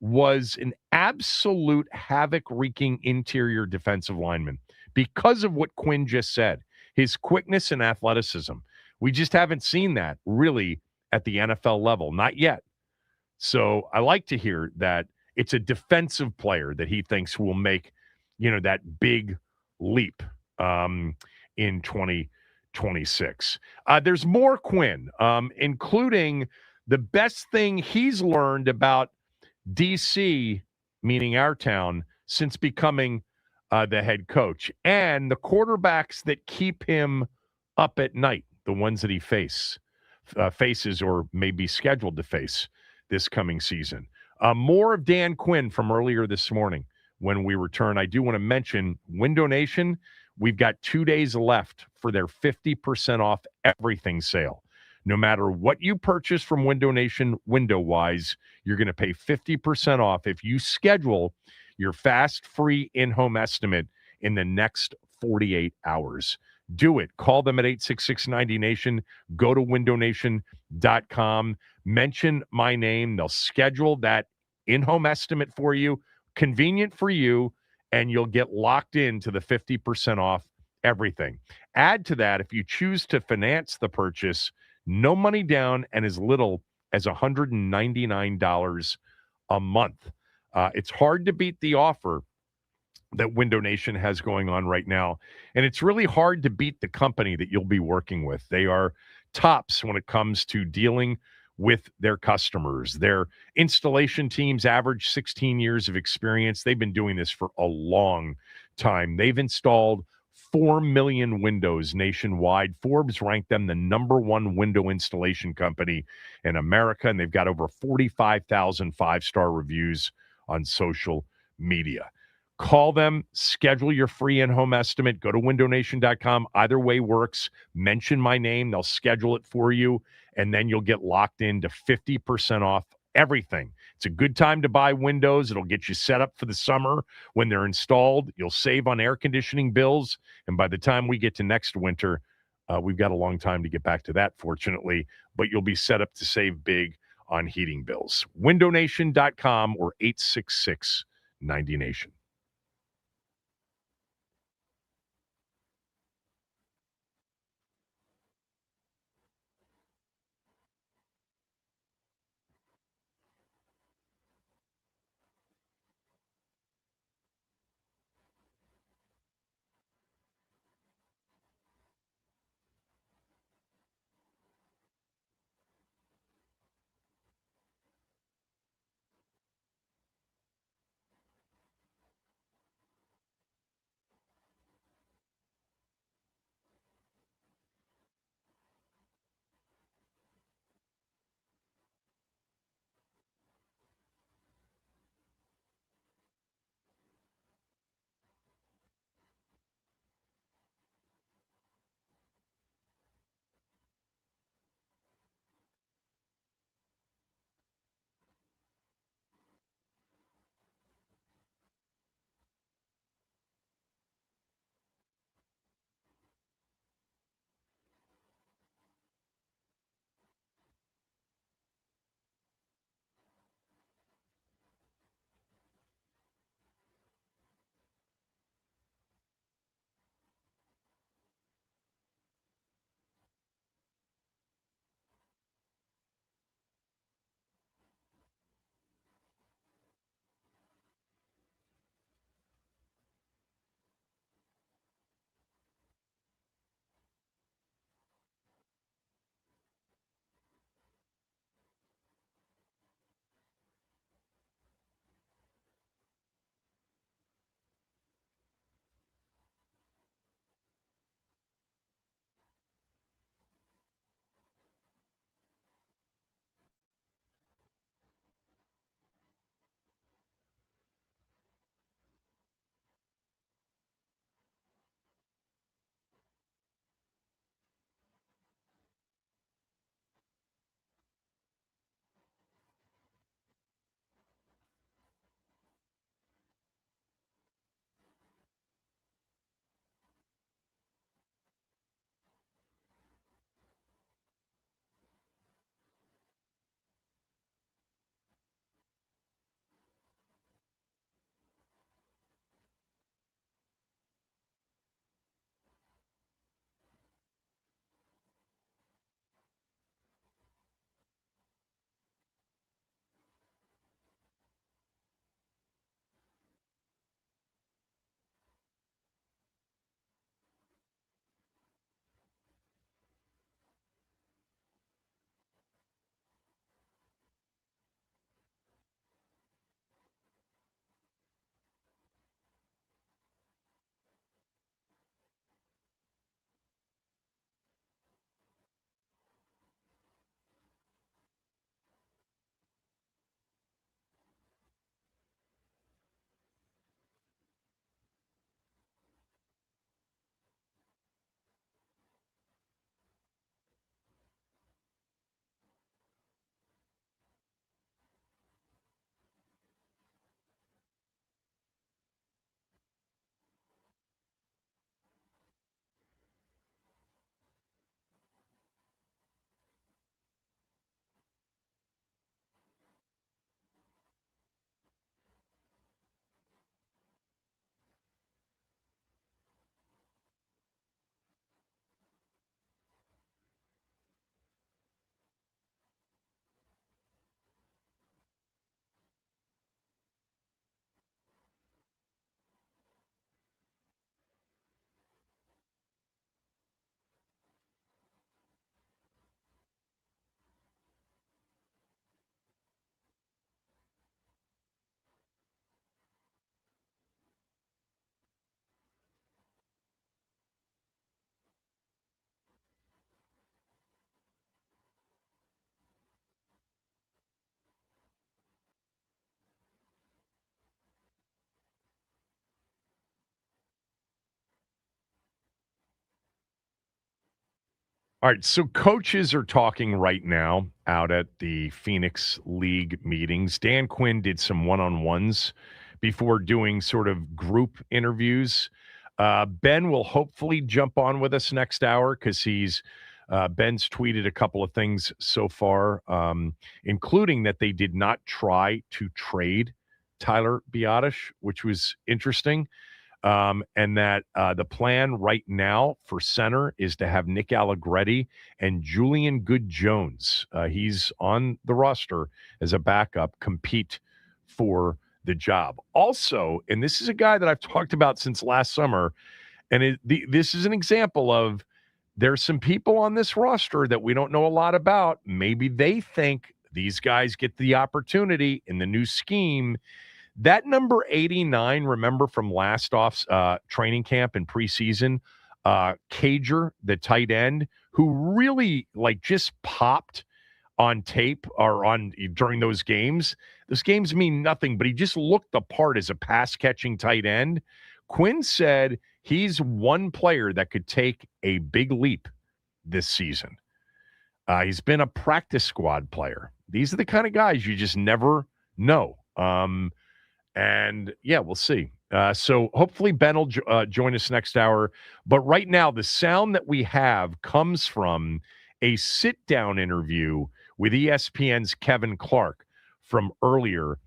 was an absolute havoc-wreaking interior defensive lineman because of what Quinn just said, his quickness and athleticism. We just haven't seen that really at the NFL level, not yet. So I like to hear that it's a defensive player that he thinks will make, that big leap in 2026. There's more Quinn, including the best thing he's learned about DC, meaning our town, since becoming the head coach, and the quarterbacks that keep him up at night, the ones that he faces or may be scheduled to face this coming season. More of Dan Quinn from earlier this morning when we return. I do want to mention Window Nation. We've got 2 days left for their 50% off everything sale. No matter what you purchase from Window Nation, window-wise, you're going to pay 50% off if you schedule your fast, free in-home estimate in the next 48 hours. Do it. Call them at 866-90-NATION. Go to windownation.com. Mention my name. They'll schedule that in-home estimate for you, convenient for you, and you'll get locked into the 50% off everything. Add to that, if you choose to finance the purchase, no money down and as little as $199 a month. It's hard to beat the offer that Window Nation has going on right now. And it's really hard to beat the company that you'll be working with. They are tops when it comes to dealing with their customers. Their installation teams average 16 years of experience. They've been doing this for a long time. They've installed 4 million windows nationwide. Forbes ranked them the #1 window installation company in America, and they've got over 45,000 five-star reviews on social media. Call them, schedule your free in-home estimate, go to windownation.com. Either way works. Mention my name, they'll schedule it for you, and then you'll get locked into 50% off everything. It's a good time to buy windows. It'll get you set up for the summer. When they're installed, you'll save on air conditioning bills, and by the time we get to next winter, we've got a long time to get back to that, fortunately, but you'll be set up to save big on heating bills. windownation.com or 866-90-NATION. All right, so coaches are talking right now out at the Phoenix League meetings. Dan Quinn did some one-on-ones before doing sort of group interviews. Ben will hopefully jump on with us next hour because Ben's tweeted a couple of things so far, including that they did not try to trade Tyler Biadasz, which was interesting. And that the plan right now for center is to have Nick Allegretti and Julian Good-Jones. He's on the roster as a backup, compete for the job. Also, and this is a guy that I've talked about since last summer, and this is an example of there's some people on this roster that we don't know a lot about. Maybe they think these guys get the opportunity in the new scheme. That number 89, remember from last off's training camp and preseason, Cager, the tight end, who really just popped on tape or during those games. Those games mean nothing, but he just looked the part as a pass-catching tight end. Quinn said he's one player that could take a big leap this season. He's been a practice squad player. These are the kind of guys you just never know. And yeah, we'll see. So hopefully Ben will join us next hour. But right now, the sound that we have comes from a sit-down interview with ESPN's Kevin Clark from earlier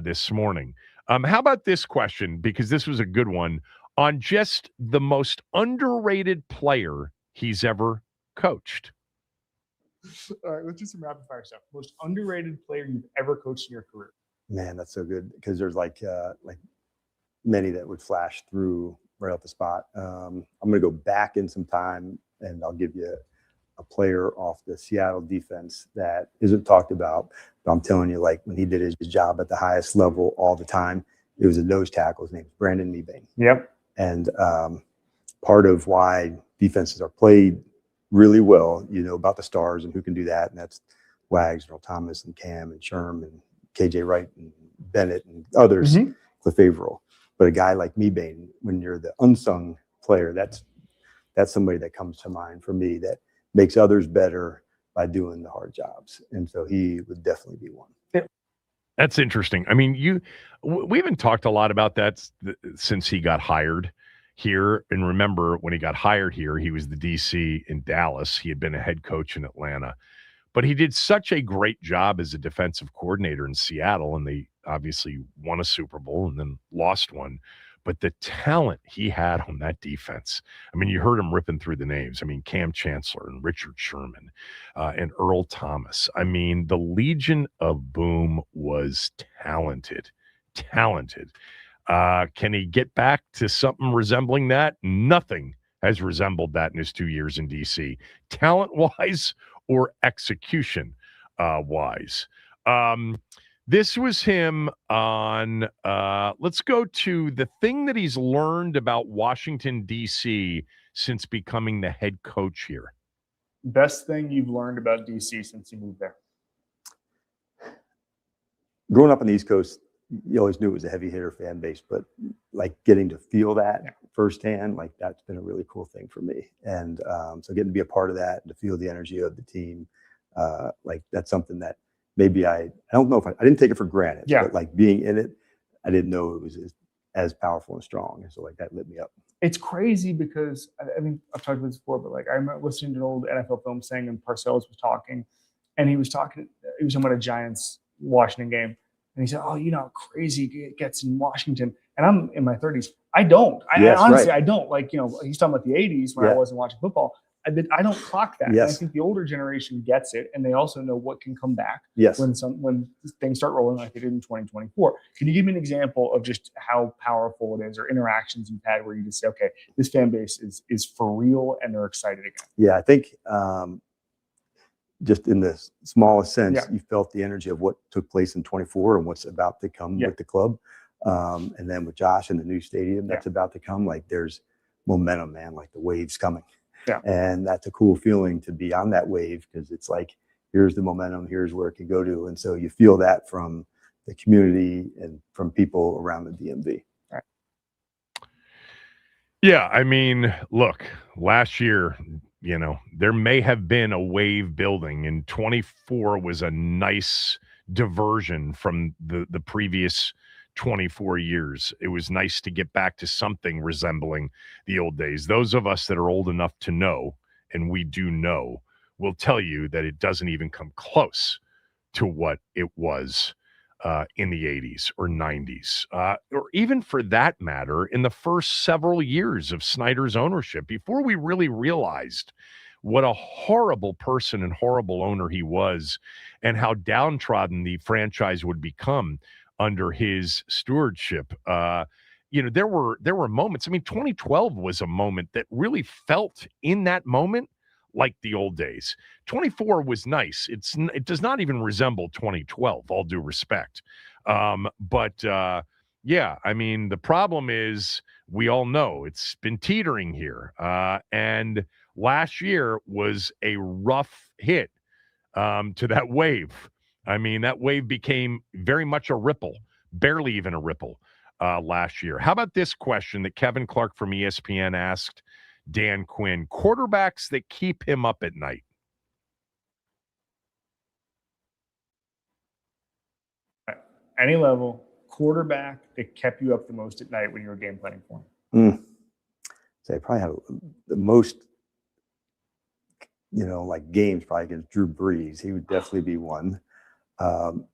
this morning. How about this question? Because this was a good one on just the most underrated player he's ever coached. All right, let's do some rapid fire stuff. Most underrated player you've ever coached in your career? Man, that's so good because there's like many that would flash through right off the spot. I'm going to go back in some time, and I'll give you a player off the Seattle defense that isn't talked about. But I'm telling you, like when he did his job at the highest level all the time, it was a nose tackle. His name is Brandon Mebane. Yep. And part of why defenses are played really well, about the stars and who can do that, and that's Wags, Earl Thomas, and Cam, and Sherm, and KJ Wright, and Bennett, and others, Cliff Averill. But a guy like Mebane, when you're the unsung player, that's somebody that comes to mind for me that makes others better by doing the hard jobs. And so he would definitely be one. That's interesting. I mean, we haven't talked a lot about that since he got hired here. And remember, when he got hired here, he was the DC in Dallas. He had been a head coach in Atlanta. But he did such a great job as a defensive coordinator in Seattle, and they obviously won a Super Bowl and then lost one. But the talent he had on that defense, I mean, you heard him ripping through the names. I mean, Cam Chancellor and Richard Sherman and Earl Thomas. I mean, the Legion of Boom was talented. Can he get back to something resembling that? Nothing has resembled that in his 2 years in D.C. Talent-wise or execution-wise. This was him on, let's go to the thing that he's learned about Washington, D.C. since becoming the head coach here. Best thing you've learned about D.C. since you moved there? Growing up on the East Coast, you always knew it was a heavy hitter fan base, but like getting to feel that firsthand, like that's been a really cool thing for me. And so getting to be a part of that and to feel the energy of the team, like that's something that maybe I don't know if I didn't take it for granted, but like being in it, I didn't know it was as powerful and strong. And so like that lit me up. It's crazy because I mean, I've talked about this before, but like I remember listening to an old NFL film saying, and Parcells was talking, and he was talking about a Giants Washington game. And he said, "Oh, you know how crazy it gets in Washington." And I'm in my 30s. I don't. Honestly, I don't. Like, he's talking about the 80s when I wasn't watching football. I don't clock that. Yes. I think the older generation gets it, and they also know what can come back when things start rolling like they did in 2024. Can you give me an example of just how powerful it is, or interactions you've had where you just say, "Okay, this fan base is for real, and they're excited again"? Yeah, I think just in the smallest sense, you felt the energy of what took place in 24 and what's about to come with the club. And then with Josh in the new stadium that's about to come, like there's momentum, man, like the wave's coming. Yeah. And that's a cool feeling to be on that wave, because it's like, here's the momentum, here's where it can go to. And so you feel that from the community and from people around the DMV. Yeah, I mean, look, last year, You know, there may have been a wave building, and 24 was a nice diversion from the previous 24 years. It was nice to get back to something resembling the old days. Those of us that are old enough to know, and we do know, will tell you that it doesn't even come close to what it was in the 80s or 90s, or even for that matter, in the first several years of Snyder's ownership, before we really realized what a horrible person and horrible owner he was and how downtrodden the franchise would become under his stewardship. You know, there were moments. I mean, 2012 was a moment that really felt in that moment like the old days. 24 was nice. It does not even resemble 2012, all due respect. Yeah, I mean, the problem is we all know it's been teetering here. And last year was a rough hit to that wave. I mean, that wave became very much a ripple, barely even a ripple last year. How about this question that Kevin Clark from ESPN asked Dan Quinn? Quarterbacks that keep him up at night. Any level, quarterback that kept you up the most at night when you were game planning for him? So I probably have the most, like games probably against Drew Brees. He would definitely be one.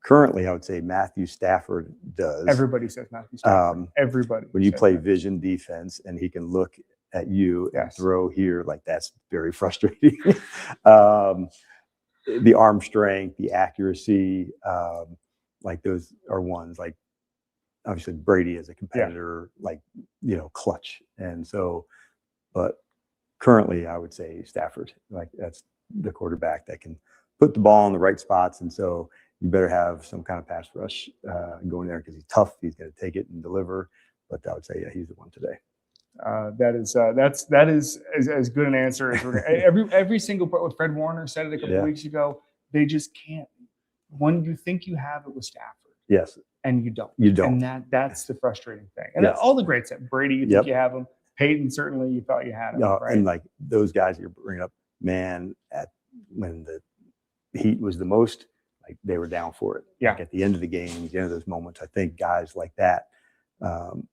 Currently, I would say Matthew Stafford does. Everybody says Matthew Stafford. Everybody. When you play vision defense and he can look at you and throw here, like that's very frustrating. The arm strength, the accuracy, like those are ones. Like obviously Brady as a competitor, clutch. And so, but currently I would say Stafford. Like that's the quarterback that can put the ball in the right spots. And so you better have some kind of pass rush going there because he's tough. He's going to take it and deliver. But I would say, yeah, he's the one today. That is as good an answer as we're gonna, every single part. What Fred Warner said it a couple weeks ago. They just can't. When you think you have it with Stafford, yes, and you don't, and that's the frustrating thing. And all the greats, Brady, you think you have him. Peyton, certainly, you thought you had him. Right? And like those guys you're bringing up, man, when the heat was the most, like they were down for it. Yeah. Like at the end of the game, the end of those moments, I think guys like that.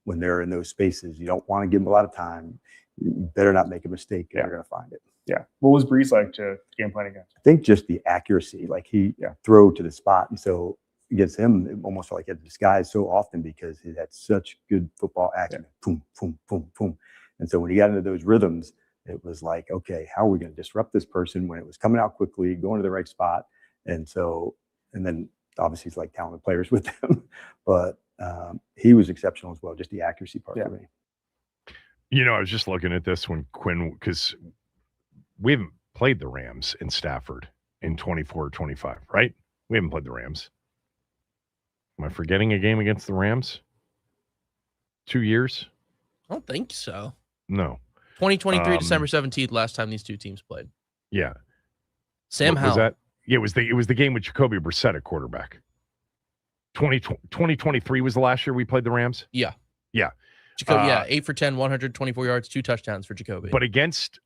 When they're in those spaces, you don't want to give them a lot of time. You better not make a mistake. They're going to find it. Yeah. What was Brees like to game plan against? I think just the accuracy, like he throw to the spot. And so against him, it almost felt like he had to disguise so often because he had such good football acumen. Boom, boom, boom, boom. And so when he got into those rhythms, it was like, okay, how are we going to disrupt this person when it was coming out quickly, going to the right spot? And so, and then obviously it's like talented players with them, but he was exceptional as well, just the accuracy part for me. You know, I was just looking at this when Quinn, because we haven't played the Rams in Stafford in 24 or 25, right? We haven't played the Rams. Am I forgetting a game against the Rams? 2 years? I don't think so. No. 2023, December 17th, last time these two teams played. Yeah. Sam Howell. Was that? Yeah, it was the game with Jacoby Brissett at quarterback. 2023 was the last year we played the Rams? Yeah. Yeah. Jacoby, 8 for 10, 124 yards, 2 touchdowns for Jacoby. But against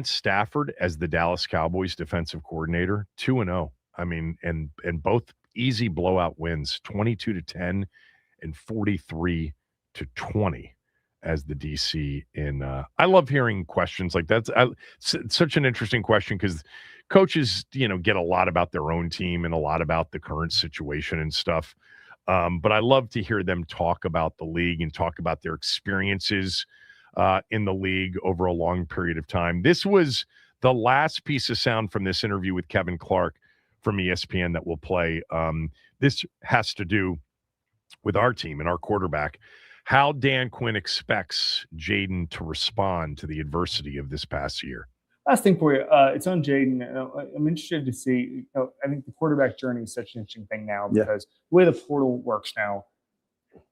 Stafford as the Dallas Cowboys defensive coordinator, 2-0. I mean, and both easy blowout wins, 22-10 and 43-20 as the DC in I love hearing questions like that. It's such an interesting question because coaches, get a lot about their own team and a lot about the current situation and stuff. But I love to hear them talk about the league and talk about their experiences in the league over a long period of time. This was the last piece of sound from this interview with Kevin Clark from ESPN that we'll play. This has to do with our team and our quarterback, how Dan Quinn expects Jaden to respond to the adversity of this past year. Last thing for you, it's on Jaden. I'm interested to see. I think the quarterback journey is such an interesting thing now because the way the portal works now,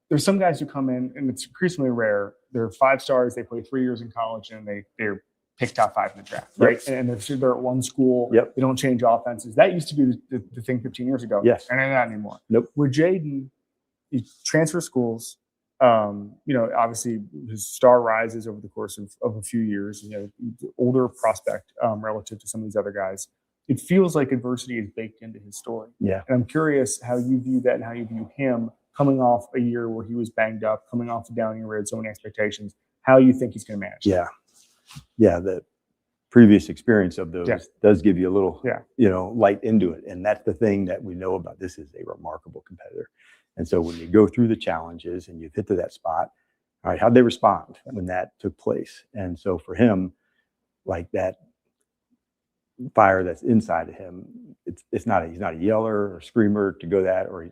there's some guys who come in, and it's increasingly rare. They're 5 stars. They play 3 years in college, and they're picked top 5 in the draft, right? And they're at one school. They don't change offenses. That used to be the thing 15 years ago. And they're not anymore. Nope. With Jaden, you transfer schools, Obviously his star rises over the course of a few years. Older prospect relative to some of these other guys. It feels like adversity is baked into his story. Yeah. And I'm curious how you view that and how you view him coming off a year where he was banged up, coming off the down year, had so many expectations. How you think he's going to manage? Yeah. Yeah. The previous experience of those does give you a little, light into it. And that's the thing that we know about. This is a remarkable competitor. And so when you go through the challenges and you've hit to that spot, all right, how'd they respond when that took place? And so for him, like that fire that's inside of him, he's not a yeller or screamer to go that, or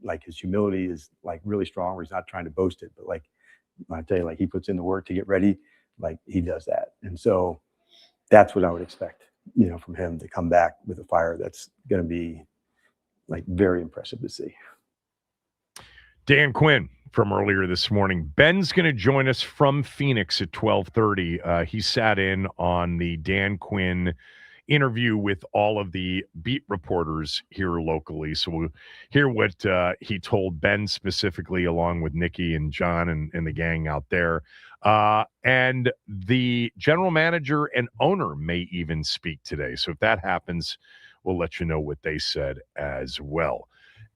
like his humility is like really strong where he's not trying to boast it, but like I tell you, like he puts in the work to get ready, like he does that. And so that's what I would expect, from him to come back with a fire that's going to be like very impressive to see. Dan Quinn from earlier this morning. Ben's going to join us from Phoenix at 12:30. He sat in on the Dan Quinn interview with all of the beat reporters here locally. So we'll hear what he told Ben specifically, along with Nikki and John and the gang out there. And the general manager and owner may even speak today. So if that happens, we'll let you know what they said as well.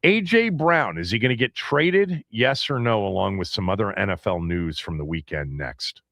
A.J. Brown, is he going to get traded? Yes or no, along with some other NFL news from the weekend next.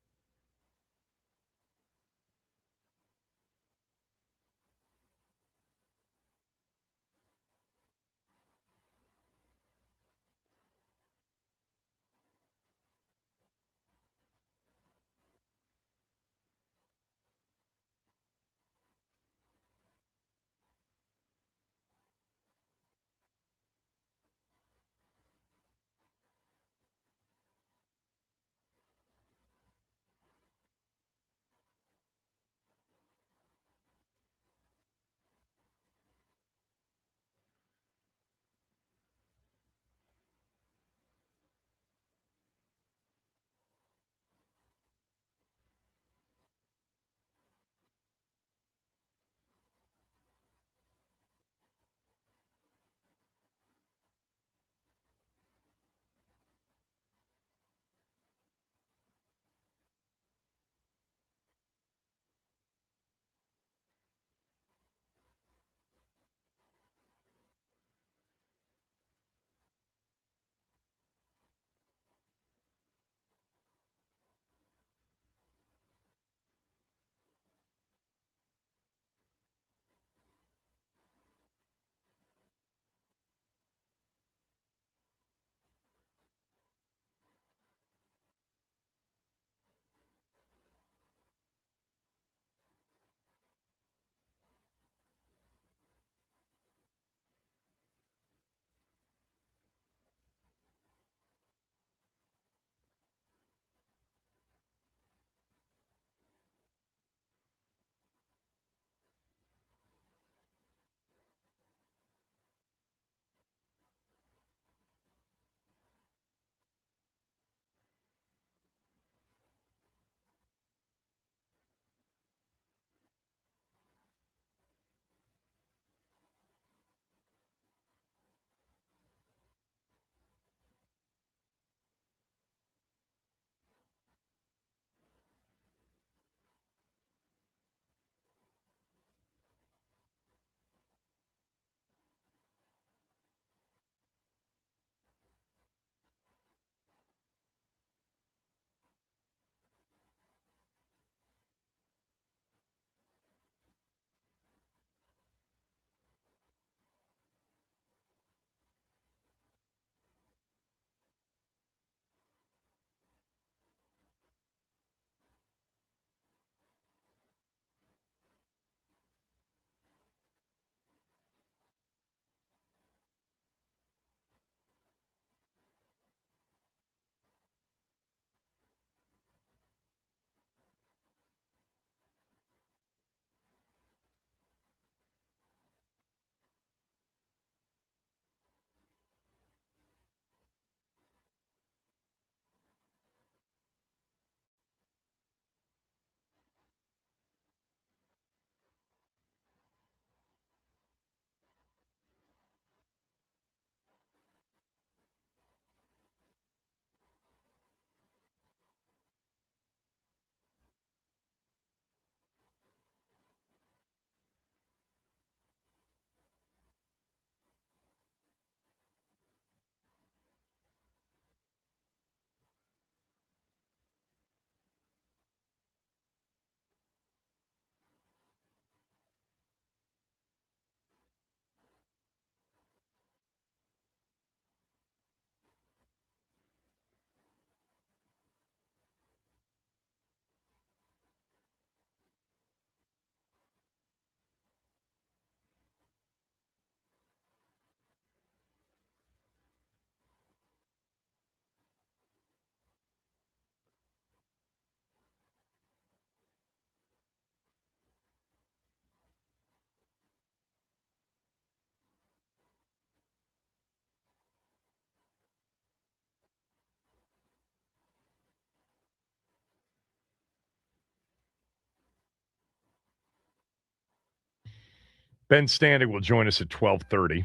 Ben Standig will join us at 12:30,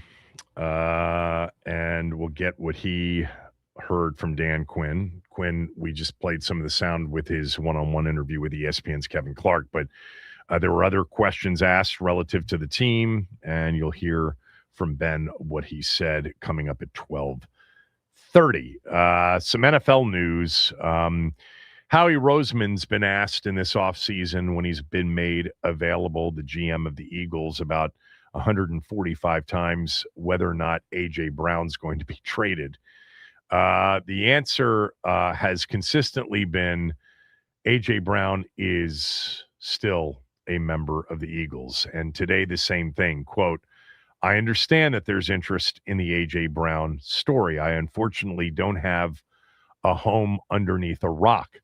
and we'll get what he heard from Dan Quinn. Quinn, we just played some of the sound with his one-on-one interview with ESPN's Kevin Clark, but there were other questions asked relative to the team, and you'll hear from Ben what he said coming up at 12:30. Some NFL news. Howie Roseman's been asked in this offseason when he's been made available, the GM of the Eagles, about 145 times whether or not A.J. Brown's going to be traded. The answer has consistently been A.J. Brown is still a member of the Eagles. And today, the same thing. Quote, I understand that there's interest in the A.J. Brown story. I unfortunately don't have a home underneath a rock.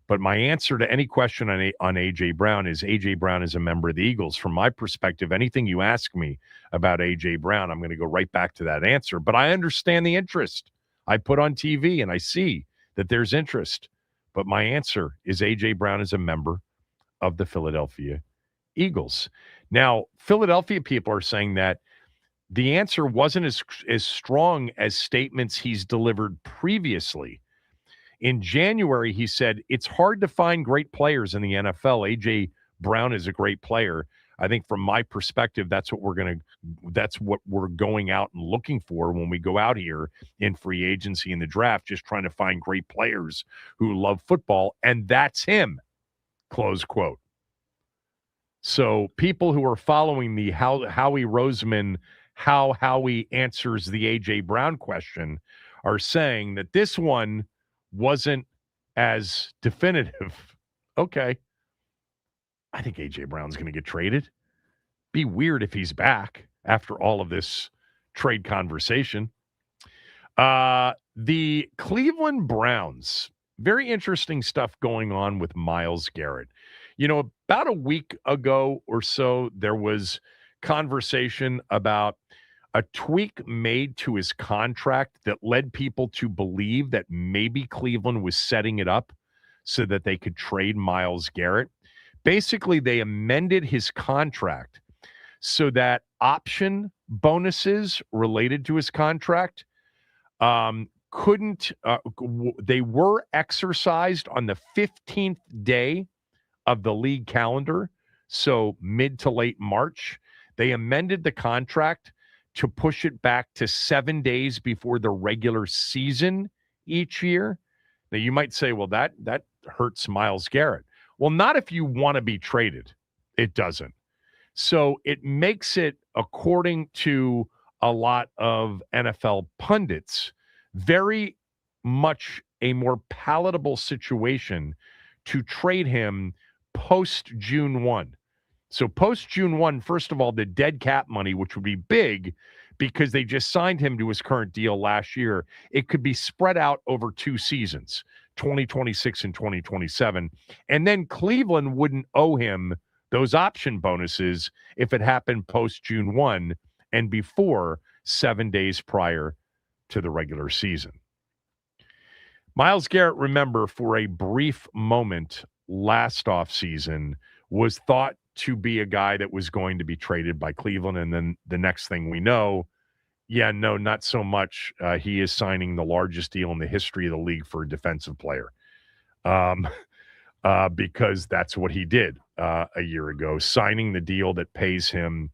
But my answer to any question on A.J. Brown is A.J. Brown is a member of the Eagles. From my perspective, anything you ask me about A.J. Brown, I'm going to go right back to that answer. But I understand the interest. I put on TV and I see that there's interest. But my answer is A.J. Brown is a member of the Philadelphia Eagles. Now, Philadelphia people are saying that the answer wasn't as strong as statements he's delivered previously. In January, he said, it's hard to find great players in the NFL. A.J. Brown is a great player. I think from my perspective, that's what we're going out and looking for when we go out here in free agency in the draft, just trying to find great players who love football. And that's him, close quote. So people who are following the Howie Roseman, how Howie answers the A.J. Brown question are saying that this one wasn't as definitive. Okay. I think A.J. Brown's going to get traded. Be weird if he's back after all of this trade conversation. The Cleveland Browns, very interesting stuff going on with Myles Garrett. You know, about a week ago or so, there was conversation about a tweak made to his contract that led people to believe that maybe Cleveland was setting it up so that they could trade Myles Garrett. Basically, they amended his contract so that option bonuses related to his contract they were exercised on the 15th day of the league calendar, so mid to late March. They amended the contract to push it back to 7 days before the regular season each year. Now, you might say, well, that hurts Myles Garrett. Well, not if you want to be traded. It doesn't. So it makes it, according to a lot of NFL pundits, very much a more palatable situation to trade him post-June 1. So post-June 1, first of all, the dead cap money, which would be big because they just signed him to his current deal last year, it could be spread out over 2 seasons, 2026 and 2027. And then Cleveland wouldn't owe him those option bonuses if it happened post-June 1 and before 7 days prior to the regular season. Myles Garrett, remember, for a brief moment last offseason, was thought to be a guy that was going to be traded by Cleveland. And then the next thing we know, no, not so much. He is signing the largest deal in the history of the league for a defensive player. Because that's what he did a year ago, signing the deal that paid him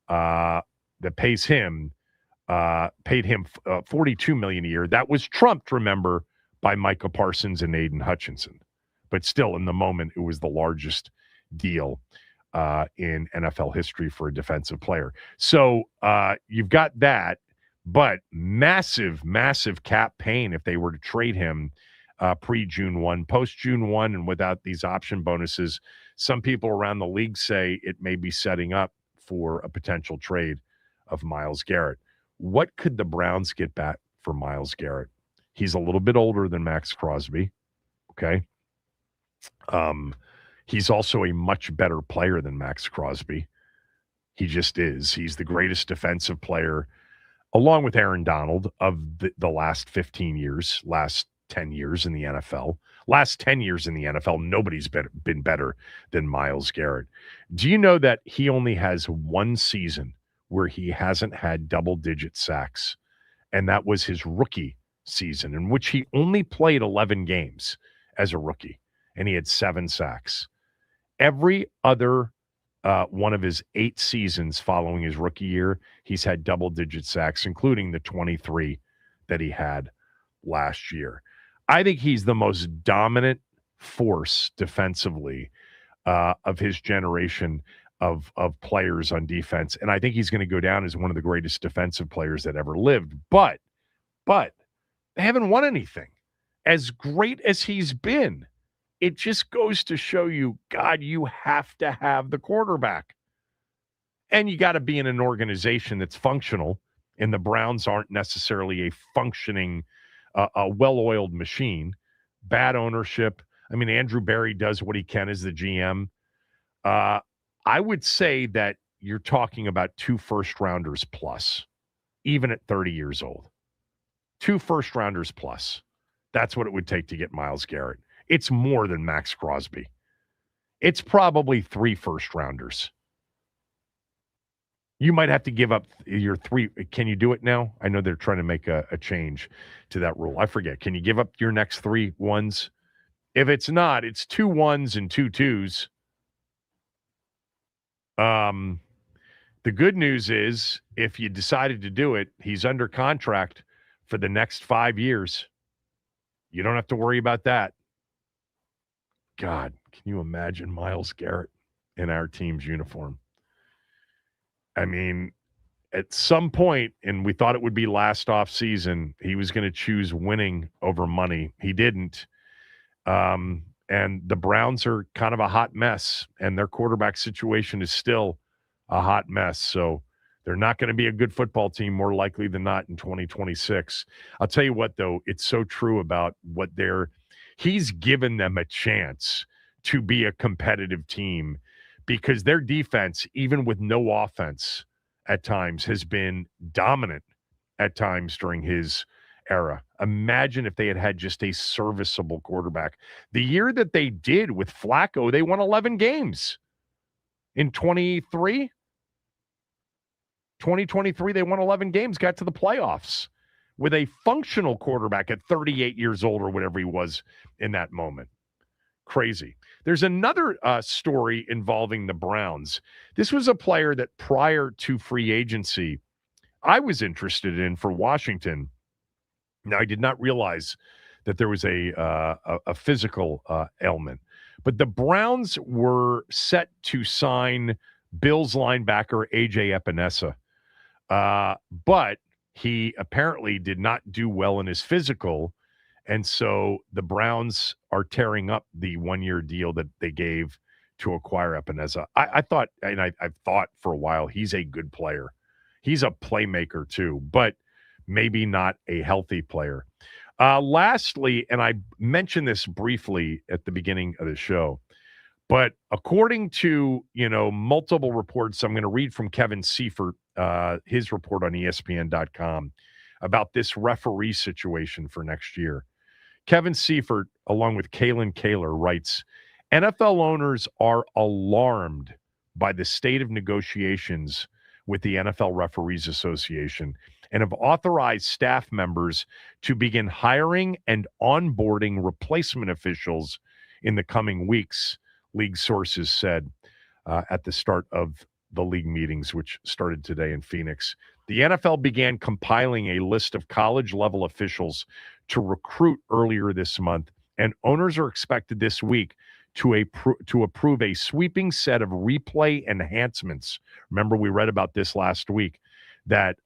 $42 million a year. That was trumped, remember, by Micah Parsons and Aiden Hutchinson. But still, in the moment, it was the largest deal in NFL history for a defensive player. So you've got that, but massive, massive cap pain if they were to trade him pre-June 1. Post-June 1 and without these option bonuses, some people around the league say it may be setting up for a potential trade of Myles Garrett. What could the Browns get back for Myles Garrett? He's a little bit older than Max Crosby, okay? He's also a much better player than Max Crosby. He just is. He's the greatest defensive player, along with Aaron Donald, of the last 15 years, last 10 years in the NFL. Last 10 years in the NFL, nobody's been better than Myles Garrett. Do you know that he only has one season where he hasn't had double-digit sacks? And that was his rookie season, in which he only played 11 games as a rookie, and he had 7 sacks. Every other one of his 8 seasons following his rookie year, he's had double-digit sacks, including the 23 that he had last year. I think he's the most dominant force defensively of his generation of players on defense, and I think he's going to go down as one of the greatest defensive players that ever lived. But they haven't won anything. As great as he's been, it just goes to show you, God, you have to have the quarterback. And you got to be in an organization that's functional, and the Browns aren't necessarily a functioning, a well-oiled machine. Bad ownership. I mean, Andrew Berry does what he can as the GM. I would say that you're talking about 2 first-rounders plus, even at 30 years old. 2 first-rounders plus. That's what it would take to get Myles Garrett. It's more than Max Crosby. It's probably 3 first-rounders. You might have to give up your 3. Can you do it now? I know they're trying to make a change to that rule. I forget. Can you give up your next 3 ones? If it's not, it's 2 1s and 2 2s. The good news is, if you decided to do it, he's under contract for the next 5 years. You don't have to worry about that. God, can you imagine Myles Garrett in our team's uniform? I mean, at some point, and we thought it would be last off season, he was going to choose winning over money. He didn't. And the Browns are kind of a hot mess, and their quarterback situation is still a hot mess. So they're not going to be a good football team, more likely than not, in 2026. I'll tell you what, though, it's so true about what he's given them a chance to be a competitive team, because their defense, even with no offense at times, has been dominant at times during his era. Imagine if they had just a serviceable quarterback. The year that they did with Flacco, they won 11 games. In 2023, they won 11 games, got to the playoffs with a functional quarterback at 38 years old or whatever he was in that moment. Crazy. There's another story involving the Browns. This was a player that prior to free agency, I was interested in for Washington. Now, I did not realize that there was a physical ailment, but the Browns were set to sign Bills linebacker A.J. Epinesa, but he apparently did not do well in his physical, and so the Browns are tearing up the 1-year deal that they gave to acquire Epinesa. I thought, and I've thought for a while, he's a good player. He's a playmaker too, but maybe not a healthy player. Lastly, and I mentioned this briefly at the beginning of the show, but according to, multiple reports, I'm going to read from Kevin Seifert, his report on ESPN.com about this referee situation for next year. Kevin Seifert, along with Kalen Kaler, writes, NFL owners are alarmed by the state of negotiations with the NFL Referees Association and have authorized staff members to begin hiring and onboarding replacement officials in the coming weeks, league sources said at the start of the league meetings, which started today in Phoenix. The NFL began compiling a list of college-level officials to recruit earlier this month, and owners are expected this week to approve a sweeping set of replay enhancements. Remember, we read about this last week, that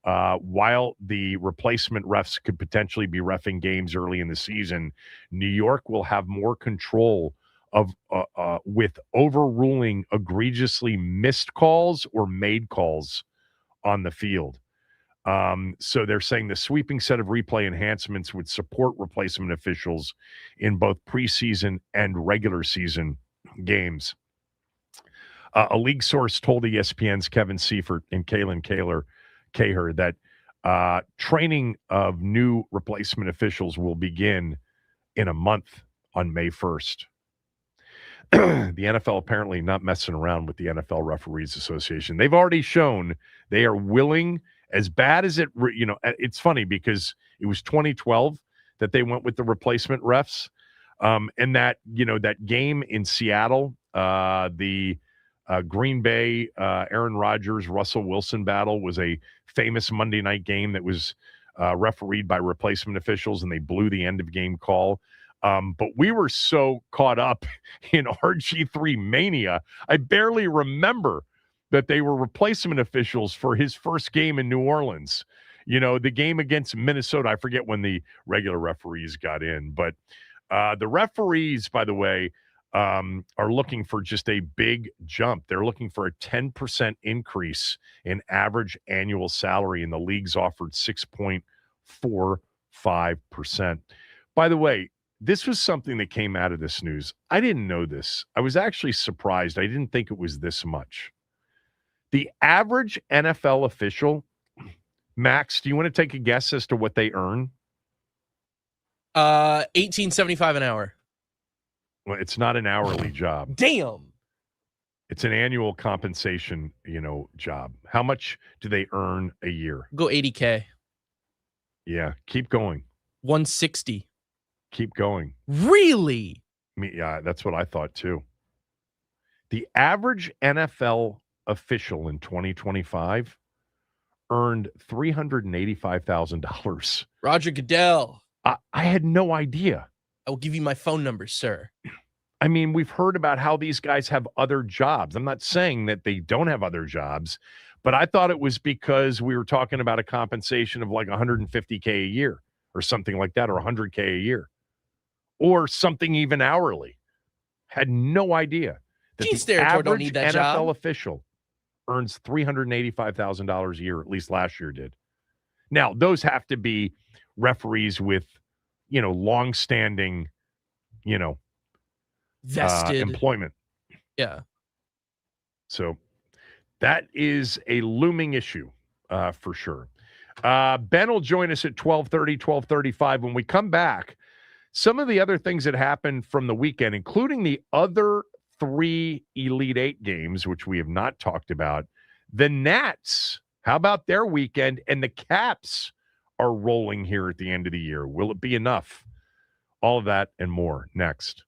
while the replacement refs could potentially be reffing games early in the season, New York will have more control of with overruling egregiously missed calls or made calls on the field. So they're saying the sweeping set of replay enhancements would support replacement officials in both preseason and regular season games. A league source told ESPN's Kevin Seifert and Kalen Kaler that training of new replacement officials will begin in a month on May 1st. The NFL apparently not messing around with the NFL Referees Association. They've already shown they are willing, as bad as it's funny because it was 2012 that they went with the replacement refs. And that game in Seattle, the Green Bay, Aaron Rodgers, Russell Wilson battle was a famous Monday night game that was refereed by replacement officials, and they blew the end of game call. But we were so caught up in RG3 mania, I barely remember that they were replacement officials for his first game in New Orleans. The game against Minnesota, I forget when the regular referees got in, but the referees, by the way, are looking for just a big jump. They're looking for a 10% increase in average annual salary, and the league's offered 6.45%. By the way, this was something that came out of this news. I didn't know this. I was actually surprised. I didn't think it was this much. The average NFL official, Max, do you want to take a guess as to what they earn? $18.75 an hour. Well, it's not an hourly job. Damn. It's an annual compensation, job. How much do they earn a year? Go $80K. Yeah, keep going. $160. Keep going. Really? Yeah, that's what I thought too. The average NFL official in 2025 earned $385,000. Roger Goodell. I had no idea. I will give you my phone number, sir. I mean, we've heard about how these guys have other jobs. I'm not saying that they don't have other jobs, but I thought it was because we were talking about a compensation of like $150K a year or something like that, or $100K a year, or something even hourly. Had no idea that the average don't need that NFL job. official earns $385,000 a year, at least last year did. Now, those have to be referees with, long-standing, vested employment. Yeah. So that is a looming issue for sure. Ben will join us at 12:30, 12:35. When we come back, some of the other things that happened from the weekend, including the other 3 Elite Eight games, which we have not talked about. The Nats, how about their weekend? And the Caps are rolling here at the end of the year. Will it be enough? All of that and more next.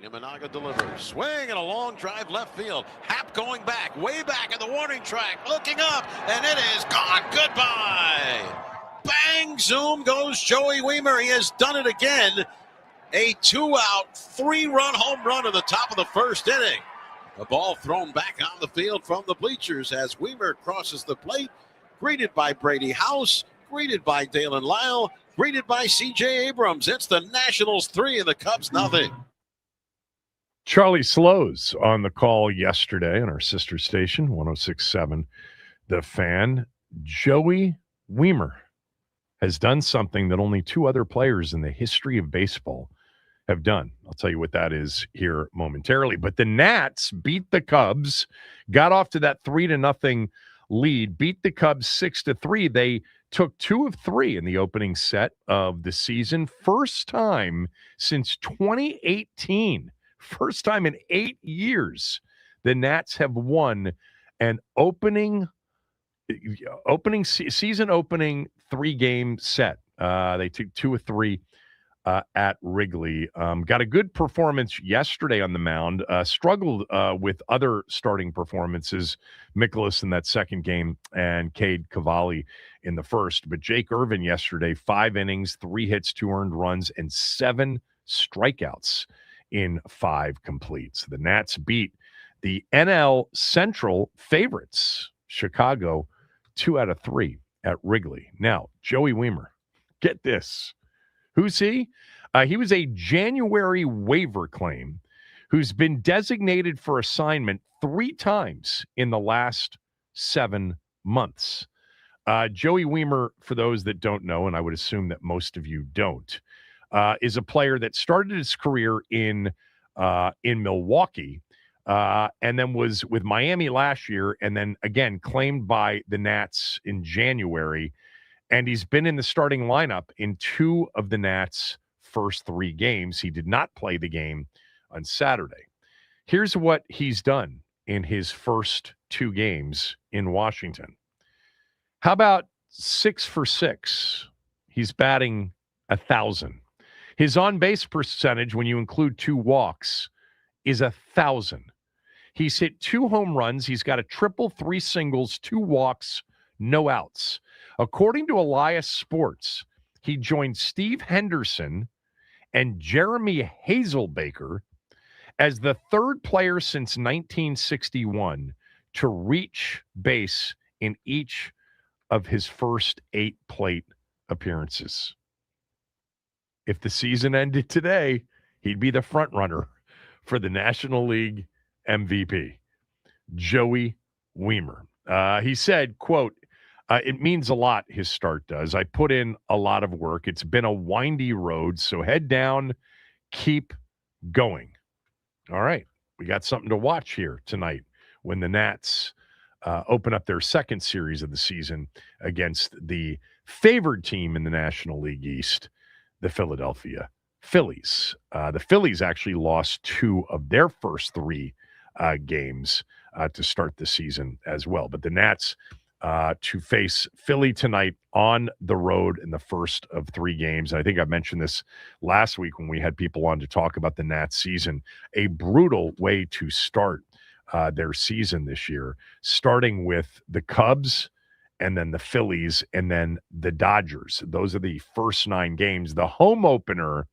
And Imanaga delivers. Swing and a long drive left field. Happ going back, way back at the warning track, looking up, and it is gone. Goodbye. Bang, zoom goes Joey Weimer. He has done it again. A 2-out, 3-run home run in the top of the first inning. The ball thrown back on the field from the bleachers as Weimer crosses the plate, greeted by Brady House, greeted by Dalen Lyle, greeted by C.J. Abrams. It's the Nationals 3 and the Cubs nothing. Charlie Slows on the call yesterday on our sister station, 106.7 The Fan. Joey Weimer has done something that only 2 other players in the history of baseball have done. I'll tell you what that is here momentarily. But the Nats beat the Cubs, got off to that 3-0 lead, beat the Cubs 6-3. They took 2 of 3 in the opening set of the season. First time since 2018. First time in 8 years the Nats have won an season opening 3-game set. They took 2 of 3 at Wrigley. Got a good performance yesterday on the mound. Struggled with other starting performances. Mikolas in that second game and Cade Cavalli in the first. But Jake Irvin yesterday, 5 innings, 3 hits, 2 earned runs, and 7 strikeouts in 5 completes. The Nats beat the NL Central favorites, Chicago, 2 out of 3 at Wrigley. Now, Joey Weimer, get this. Who's he? He was a January waiver claim who's been designated for assignment 3 times in the last 7 months. Joey Weimer, for those that don't know, and I would assume that most of you don't, is a player that started his career in Milwaukee and then was with Miami last year and then, again, claimed by the Nats in January. And he's been in the starting lineup in 2 of the Nats' first 3 games. He did not play the game on Saturday. Here's what he's done in his first 2 games in Washington. How about 6 for 6? He's batting 1,000. His on-base percentage, when you include 2 walks, is 1,000. He's hit 2 home runs. He's got a triple, 3 singles, 2 walks, no outs. According to Elias Sports, he joined Steve Henderson and Jeremy Hazelbaker as the 3rd player since 1961 to reach base in each of his first 8 plate appearances. If the season ended today, he'd be the front runner for the National League MVP. Joey Weimer. He said, quote, it means a lot, his start does. I put in a lot of work. It's been a windy road, so head down, keep going. All right, we got something to watch here tonight when the Nats open up their second series of the season against the favored team in the National League East, the Philadelphia Phillies. The Phillies actually lost 2 of their first 3 games to start the season as well. But the Nats to face Philly tonight on the road in the first of 3 games. I think I mentioned this last week when we had people on to talk about the Nats season. A brutal way to start their season this year, starting with the Cubs and then the Phillies and then the Dodgers. Those are the first 9 games. The home opener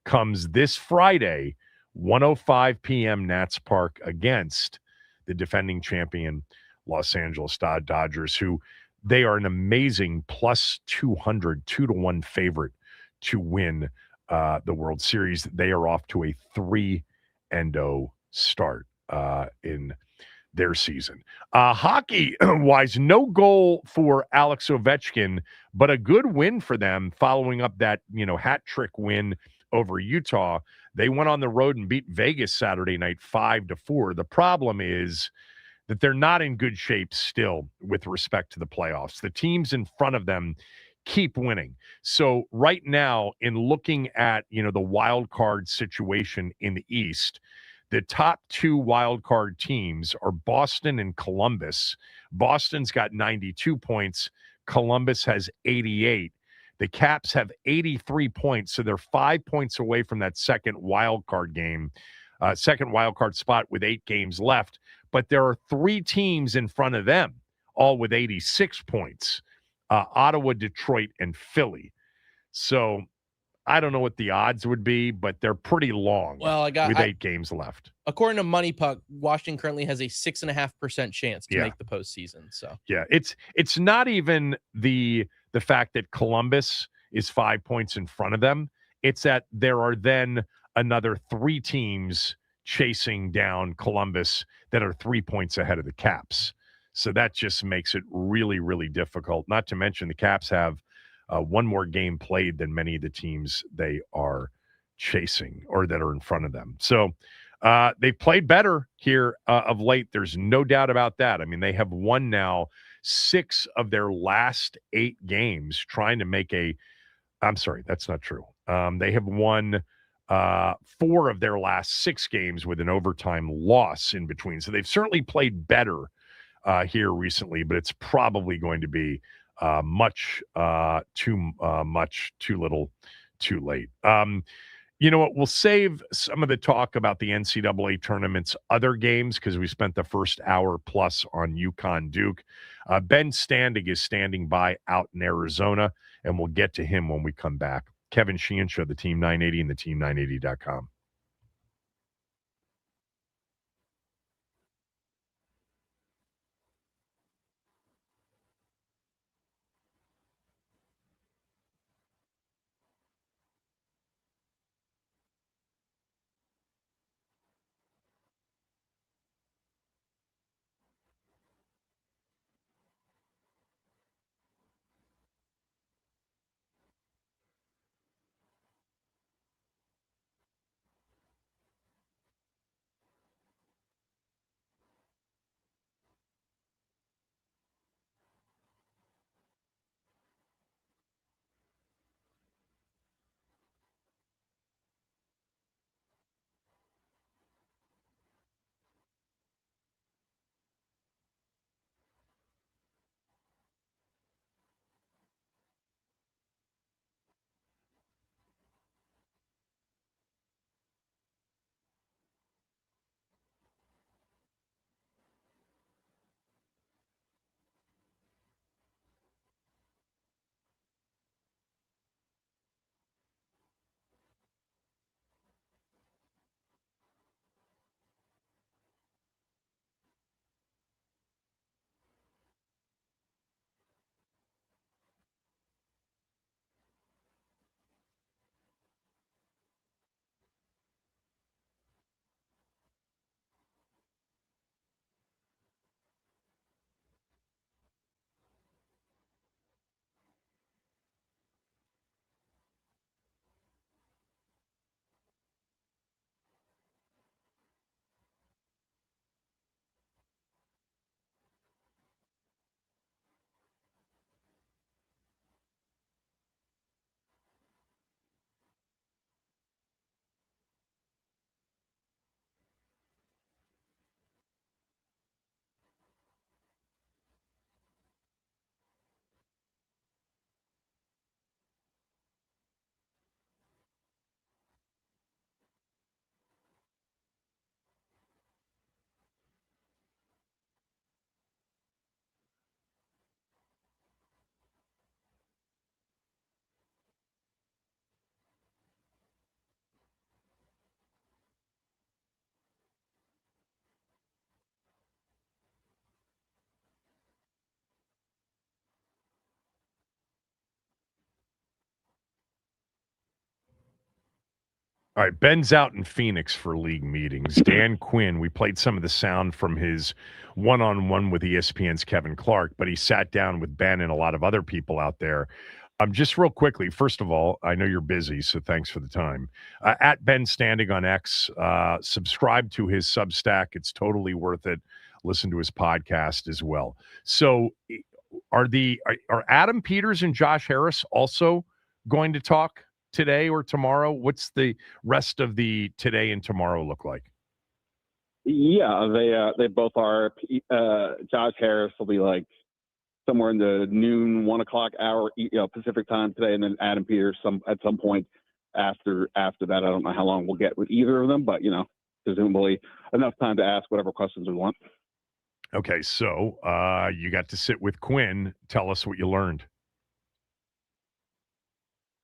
comes this Friday, 1:05 p.m. Nats Park against the defending champion Los Angeles Dodgers, who they are an amazing plus 200, 2-1 favorite to win the World Series. They are off to a 3-0 start in their season. Hockey-wise, no goal for Alex Ovechkin, but a good win for them following up that, hat trick win over Utah. They went on the road and beat Vegas Saturday night 5-4. The problem is that they're not in good shape still with respect to the playoffs. The teams in front of them keep winning. So right now, in looking at, the wild card situation in the East, the top 2 wild card teams are Boston and Columbus. Boston's got 92 points. Columbus has 88. The Caps have 83 points, so they're 5 points away from that second wild card game. second wild card spot with 8 games left. But there are 3 teams in front of them, all with 86 points. Ottawa, Detroit, and Philly. So I don't know what the odds would be, but they're pretty long with 8 games left. According to Money Puck, Washington currently has a 6.5% chance to make the postseason. So yeah, it's not even the fact that Columbus is 5 points in front of them. It's that there are then another 3 teams chasing down Columbus that are 3 points ahead of the Caps. So that just makes it really, really difficult. Not to mention the Caps have one more game played than many of the teams they are chasing or that are in front of them. So they've played better here of late. There's no doubt about that. I mean, they have won now 6 of their last 8 games trying to make I'm sorry, that's not true. They have won 4 of their last 6 games with an overtime loss in between. So they've certainly played better here recently, but it's probably going to be much too little, too late. You know what? We'll save some of the talk about the NCAA tournament's other games because we spent the first hour plus on UConn Duke. Ben Standig is standing by out in Arizona, and we'll get to him when we come back. Kevin Sheehan Show, the Team 980 and the Team980.com. All right, Ben's out in Phoenix for league meetings. Dan Quinn, we played some of the sound from his one-on-one with ESPN's Kevin Clark, but he sat down with Ben and a lot of other people out there. Just real quickly, first of all, I know you're busy, so thanks for the time. At Ben Standig on X, subscribe to his Substack. It's totally worth it. Listen to his podcast as well. So are Adam Peters and Josh Harris also going to talk today or tomorrow? What's the rest of the today and tomorrow look like? Yeah, they both are. Josh Harris will be like somewhere in the noon, 1 o'clock hour, Pacific time today, and then Adam Peters at some point after that. I don't know how long we'll get with either of them, but presumably enough time to ask whatever questions we want. Okay, so you got to sit with Quinn. Tell us what you learned.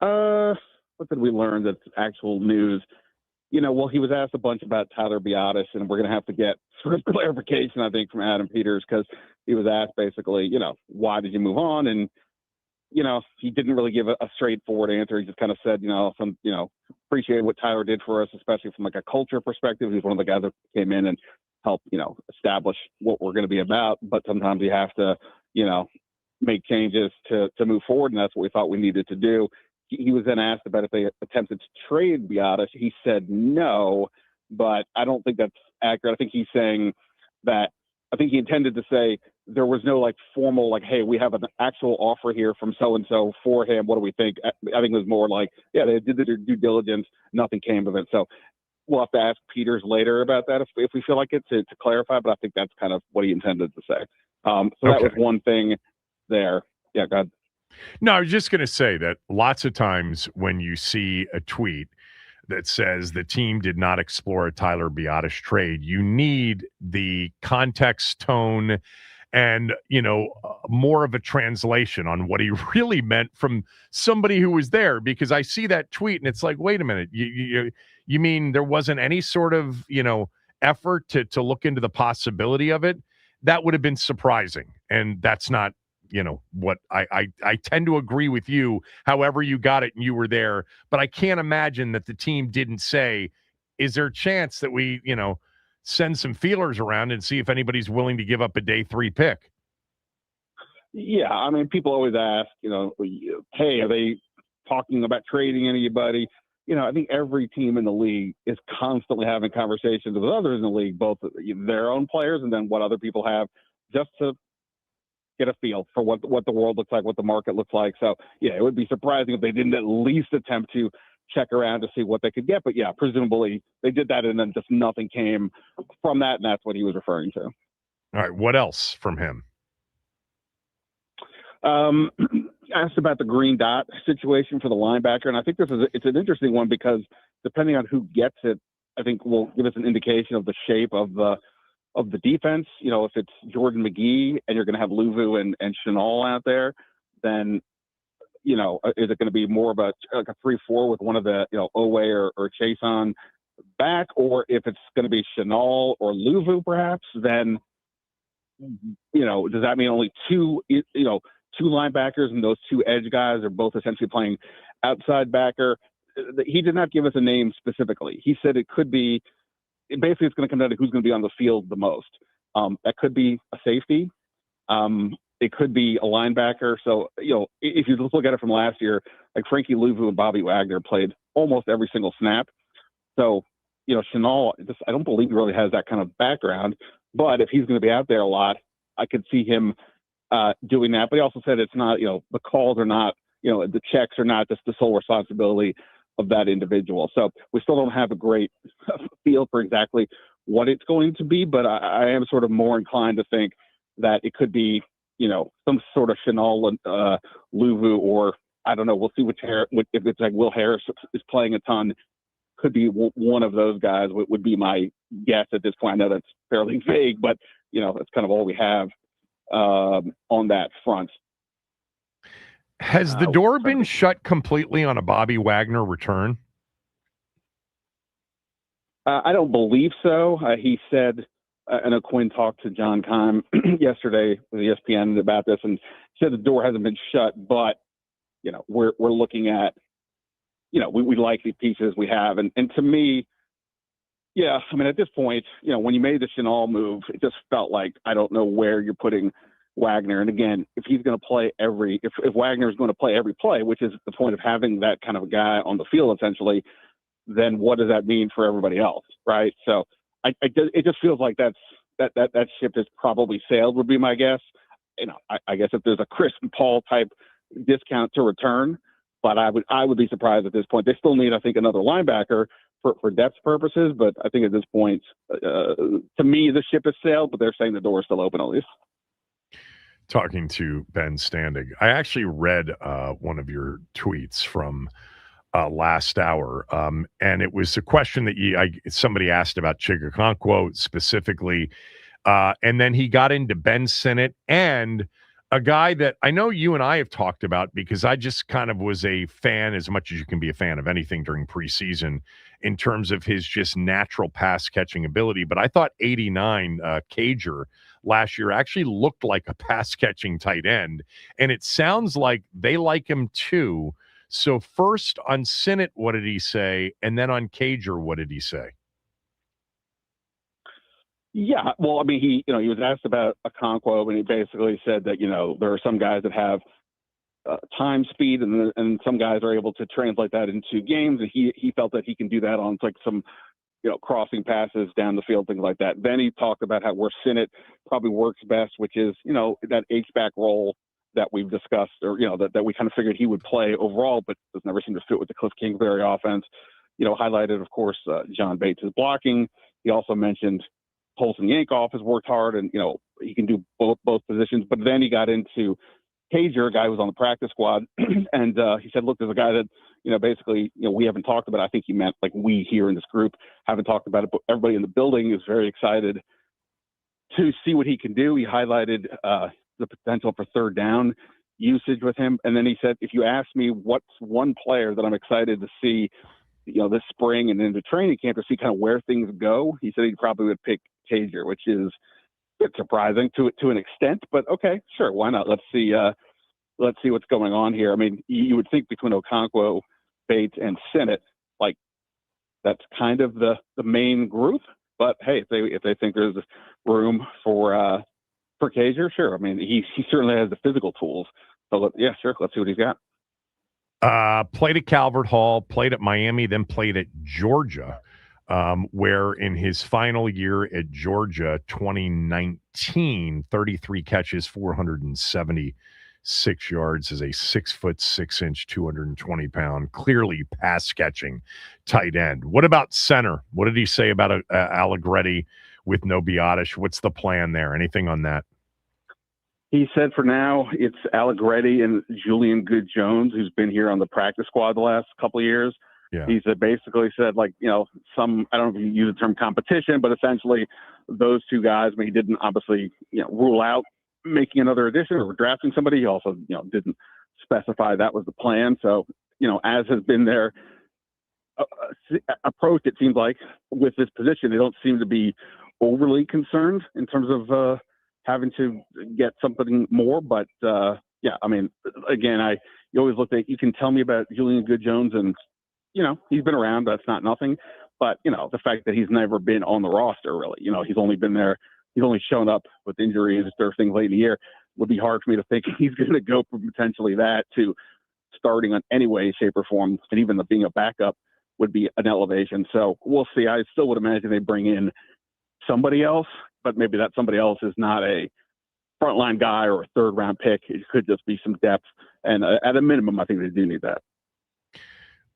What did we learn that's actual news? Well, he was asked a bunch about Tyler Biadasz, and we're going to have to get sort of clarification, I think, from Adam Peters, because he was asked basically, why did you move on? And, he didn't really give a straightforward answer. He just kind of said, appreciate what Tyler did for us, especially from like a culture perspective. He's one of the guys that came in and helped, establish what we're going to be about. But sometimes you have to, make changes to move forward, and that's what we thought we needed to do. He was then asked about if they attempted to trade Biadasz. He said no, but I don't think that's accurate. I think he's saying that I think he intended to say there was no like formal like, hey, we have an actual offer here from so-and-so for him. What do we think? I think it was more like, yeah, they did their due diligence. Nothing came of it. So we'll have to ask Peters later about that if we feel like it to clarify, but I think that's kind of what he intended to say. So that was one thing there. Yeah, go ahead. No, I was just going to say that lots of times when you see a tweet that says the team did not explore a Tyler Biadasz trade, you need the context, tone, and, more of a translation on what he really meant from somebody who was there. Because I see that tweet and it's like, wait a minute, you mean there wasn't any sort of, effort to look into the possibility of it? That would have been surprising. And that's not, what I tend to agree with you, however you got it and you were there, but I can't imagine that the team didn't say, is there a chance that we, send some feelers around and see if anybody's willing to give up a day 3 pick? Yeah. I mean, people always ask, hey, are they talking about trading anybody? I think every team in the league is constantly having conversations with others in the league, both their own players and then what other people have, just to get a feel for what the world looks like, what the market looks like. So, yeah, it would be surprising if they didn't at least attempt to check around to see what they could get. But, yeah, presumably they did that and then just nothing came from that, and that's what he was referring to. All right, what else from him? Asked about the green dot situation for the linebacker, and I think it's an interesting one because depending on who gets it, I think will give us an indication of the shape of the defense. If it's Jordan McGee and you're going to have Luvu and Chenal out there, then, is it going to be more of a 3-4 with one of the, Owe or Chase on back? Or if it's going to be Chenal or Luvu perhaps, then, does that mean only two linebackers and those 2 edge guys are both essentially playing outside backer? He did not give us a name specifically. He said it could be, basically it's going to come down to who's going to be on the field the most. That could be a safety. It could be a linebacker. So, if you look at it from last year, like Frankie Luvu and Bobby Wagner played almost every single snap. So, Chenal, I don't believe he really has that kind of background, but if he's going to be out there a lot, I could see him doing that. But he also said it's not, the calls are not, the checks are not just the sole responsibility of that individual. So we still don't have a great feel for exactly what it's going to be, but I am sort of more inclined to think that it could be, some sort of Chenal, Luvu, or I don't know. We'll see if it's like Will Harris is playing a ton. Could be one of those guys would be my guess at this point. I know that's fairly vague, but that's kind of all we have on that front. Has the door been shut completely on a Bobby Wagner return? I don't believe so. He said, I know Quinn talked to John Keim yesterday with ESPN about this and said the door hasn't been shut, but, we're looking at, we like the pieces we have. And to me, yeah, I mean, at this point, when you made the Chenal move, it just felt like, I don't know where you're putting Wagner. And again, if he's going to play if Wagner is going to play every play, which is the point of having that kind of a guy on the field, essentially, then what does that mean for everybody else? Right. So it just feels like that ship has probably sailed would be my guess. I guess if there's a Chris and Paul type discount to return, but I would be surprised at this point. They still need, I think, another linebacker for depth purposes. But I think at this point, to me, the ship has sailed, but they're saying the door is still open at least. Talking to Ben Standig, I actually read one of your tweets from last hour. And it was a question that somebody asked about Chigakonkwo specifically. And then he got into Ben Sinnott and a guy that I know you and I have talked about because I just kind of was a fan, as much as you can be a fan of anything during preseason, in terms of his just natural pass catching ability. But I thought 89 Cager last year actually looked like a pass catching tight end. And it sounds like they like him too. So first on Sinnott, what did he say? And then on Cager, what did he say? Yeah, well, I mean, he was asked about Okonkwo, and he basically said that, there are some guys that have time speed, and some guys are able to translate that into games, and he felt that he can do that on like some, crossing passes down the field, things like that. Then he talked about how where Sinnott probably works best, which is, that H-back role that we've discussed, or, that we kind of figured he would play overall, but does never seem to fit with the Cliff Kingsbury offense. Highlighted, of course, John Bates' blocking. He also mentioned Colson Yankoff has worked hard, and he can do both positions. But then he got into Cager, a guy who was on the practice squad, and he said, "Look, there's a guy that basically we haven't talked about. I think he meant like we here in this group haven't talked about it, but everybody in the building is very excited to see what he can do." He highlighted the potential for third down usage with him, and then he said, "If you ask me what's one player that I'm excited to see, this spring and into training camp to see kind of where things go," he said he probably would pick Cager, which is a bit surprising to an extent, but okay, sure, why not? Let's see what's going on here. I mean, you would think between Okonkwo, Bates, and Sinnott, like that's kind of the main group. But hey, if they think there's room for Cager, sure. I mean, he certainly has the physical tools. So yeah, sure. Let's see what he's got. Played at Calvert Hall, played at Miami, then played at Georgia, where in his final year at Georgia, 2019, 33 catches, 476 yards as a 6'6", 220-pound, clearly pass-catching tight end. What about center? What did he say about Allegretti with no Biotish? What's the plan there? Anything on that? He said for now it's Allegretti and Julian Good-Jones, who's been here on the practice squad the last couple of years. Yeah. He said basically said like, some, I don't know if you use the term competition, but essentially those two guys, I mean, he didn't obviously, rule out making another addition or drafting somebody. He also, didn't specify that was the plan. So, as has been their approach, it seems like with this position, they don't seem to be overly concerned in terms of, having to get something more, but yeah, I mean, again, you always look at, you can tell me about Julian Good-Jones and, he's been around, that's not nothing, but, the fact that he's never been on the roster really, he's only been there, he's only shown up with injuries or things late in the year, would be hard for me to think he's going to go from potentially that to starting on any way, shape or form, and even being a backup would be an elevation. So we'll see. I still would imagine they bring in somebody else, but maybe that somebody else is not a frontline guy or a third round pick. It could just be some depth. And at a minimum, I think they do need that.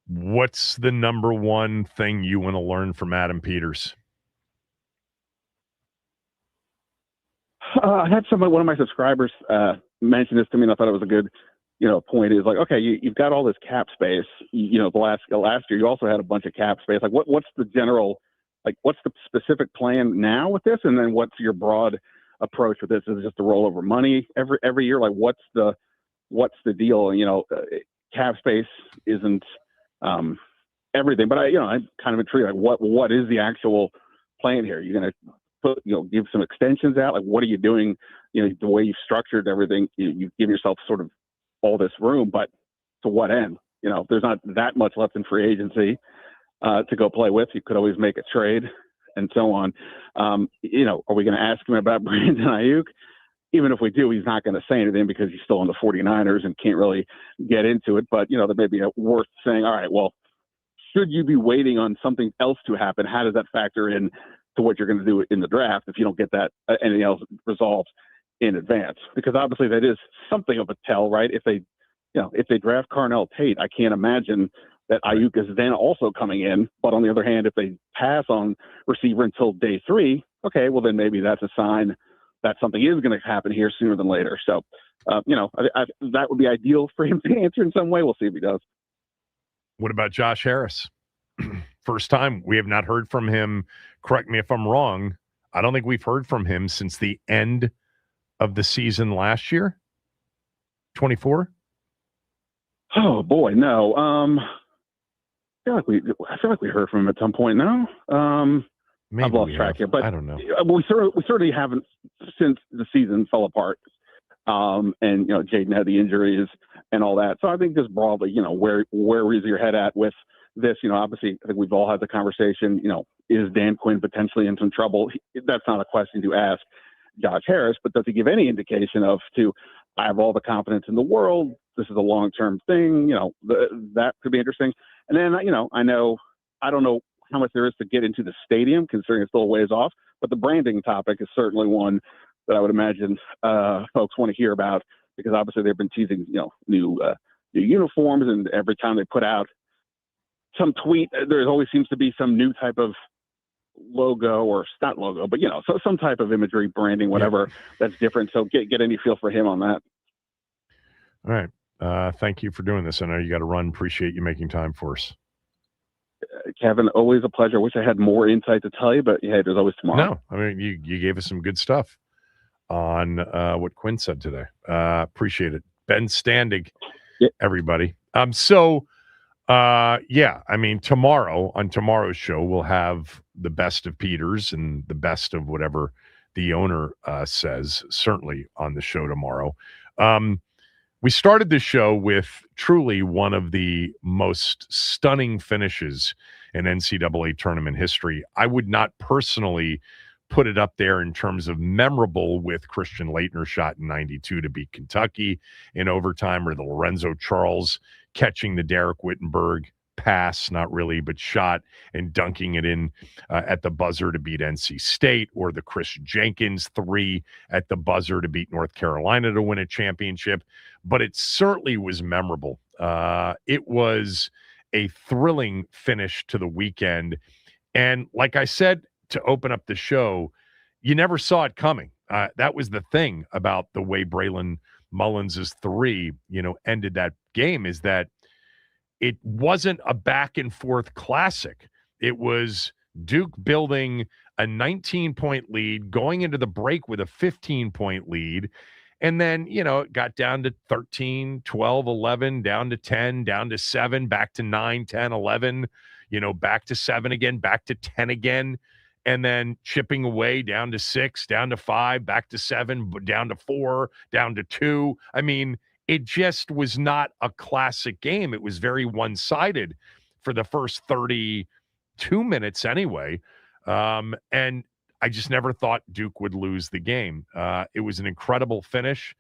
What's the number one thing you want to learn from Adam Peters? I had one of my subscribers mention this to me, and I thought it was a good, point is like, okay, you've got all this cap space, the last year, you also had a bunch of cap space. Like what's the general, like, what's the specific plan now with this? And then what's your broad approach with this? Is it just to roll over money every year? Like, what's the deal? Cap space isn't everything, but I'm kind of intrigued. Like, what is the actual plan here? You're going to give some extensions out? Like, what are you doing? The way you've structured everything, you give yourself sort of all this room, but to what end? There's not that much left in free agency to go play with. You could always make a trade and so on. Are we going to ask him about Brandon Ayuk? Even if we do, he's not going to say anything because he's still on the 49ers and can't really get into it. But, there may be worth saying, all right, well, should you be waiting on something else to happen? How does that factor in to what you're going to do in the draft if you don't get that anything else resolved in advance? Because obviously that is something of a tell, right? If they draft Carnell Tate, I can't imagine that Ayuk is then also coming in. But on the other hand, if they pass on receiver until day 3, okay, well, then maybe that's a sign that something is going to happen here sooner than later. So, that would be ideal for him to answer in some way. We'll see if he does. What about Josh Harris? First time we have not heard from him. Correct me if I'm wrong. I don't think we've heard from him since the end of the season last year. 24? Oh boy, no. I feel like we heard from him at some point now. I've lost track here, but I don't know. We certainly haven't since the season fell apart. And Jaden had the injuries and all that. So I think just broadly, where is your head at with this? Obviously, I think we've all had the conversation. Is Dan Quinn potentially in some trouble? That's not a question to ask Josh Harris, but does he give any indication I have all the confidence in the world. This is a long-term thing. That could be interesting. And then, I don't know how much there is to get into the stadium, considering it's still a ways off, but the branding topic is certainly one that I would imagine folks want to hear about, because obviously they've been teasing, new uniforms, and every time they put out some tweet, there always seems to be some new type of logo, or not logo, but so some type of imagery, branding, whatever, that's different. So get any feel for him on that. All right. Thank you for doing this. I know you got to run. Appreciate you making time for us. Kevin, always a pleasure. I wish I had more insight to tell you, but hey, there's always tomorrow. No, I mean, you gave us some good stuff on what Quinn said today. Appreciate it. Ben Standig, everybody. I mean, tomorrow, on tomorrow's show, we'll have the best of Peters and the best of whatever the owner says, certainly on the show tomorrow. We started the show with truly one of the most stunning finishes in NCAA tournament history. I would not personally put it up there in terms of memorable with Christian Laettner's shot in 92 to beat Kentucky in overtime, or the Lorenzo Charles catching the Derek Whittenberg pass, not really, but shot and dunking it in at the buzzer to beat NC State, or the Chris Jenkins 3 at the buzzer to beat North Carolina to win a championship. But it certainly was memorable. It was a thrilling finish to the weekend. And like I said, to open up the show, you never saw it coming. That was the thing about the way Braylon Mullins' 3, ended that game, is that it wasn't a back and forth classic. It was Duke building a 19-point lead, going into the break with a 15-point lead. And then, it got down to 13, 12, 11, down to 10, down to 7, back to 9, 10, 11, back to 7 again, back to 10 again. And then chipping away down to 6, down to 5, back to 7, down to 4, down to 2. I mean, it just was not a classic game. It was very one-sided for the first 32 minutes anyway. And I just never thought Duke would lose the game. It was an incredible finish.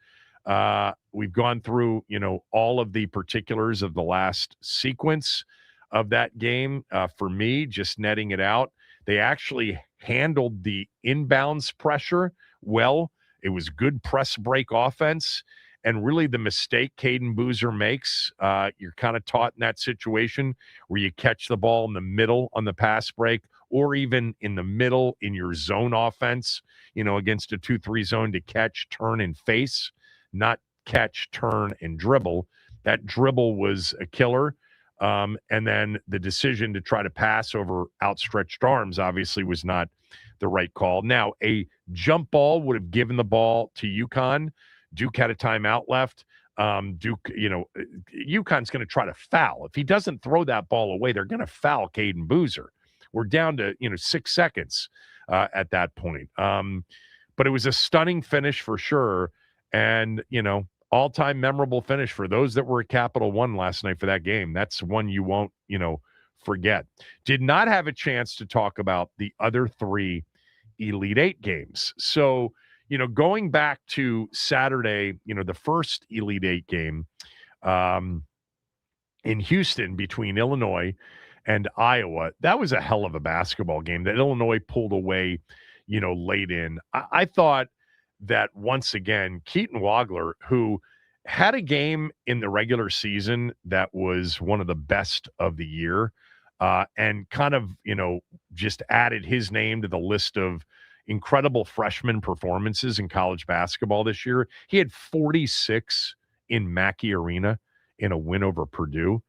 We've gone through, all of the particulars of the last sequence of that game. For me, just netting it out, they actually handled the inbounds pressure well. It was good press break offense. And really the mistake Caden Boozer makes, you're kind of taught in that situation where you catch the ball in the middle on the pass break, or even in the middle in your zone offense, against a 2-3 zone, to catch, turn, and face, not catch, turn, and dribble. That dribble was a killer. And then the decision to try to pass over outstretched arms obviously was not the right call. Now, a jump ball would have given the ball to UConn. Duke had a timeout left. Duke, UConn's going to try to foul. If he doesn't throw that ball away, they're going to foul Caden Boozer. We're down to, 6 seconds at that point. But it was a stunning finish for sure. And, all-time memorable finish for those that were at Capital One last night for that game. That's one you won't, forget. Did not have a chance to talk about the other 3 Elite Eight games. So, going back to Saturday, the first Elite Eight game in Houston between Illinois and Iowa, that was a hell of a basketball game that Illinois pulled away, late in. I thought that once again, Keaton Wagler, who had a game in the regular season that was one of the best of the year, and kind of, just added his name to the list of incredible freshman performances in college basketball this year. He had 46 in Mackey Arena in a win over Purdue.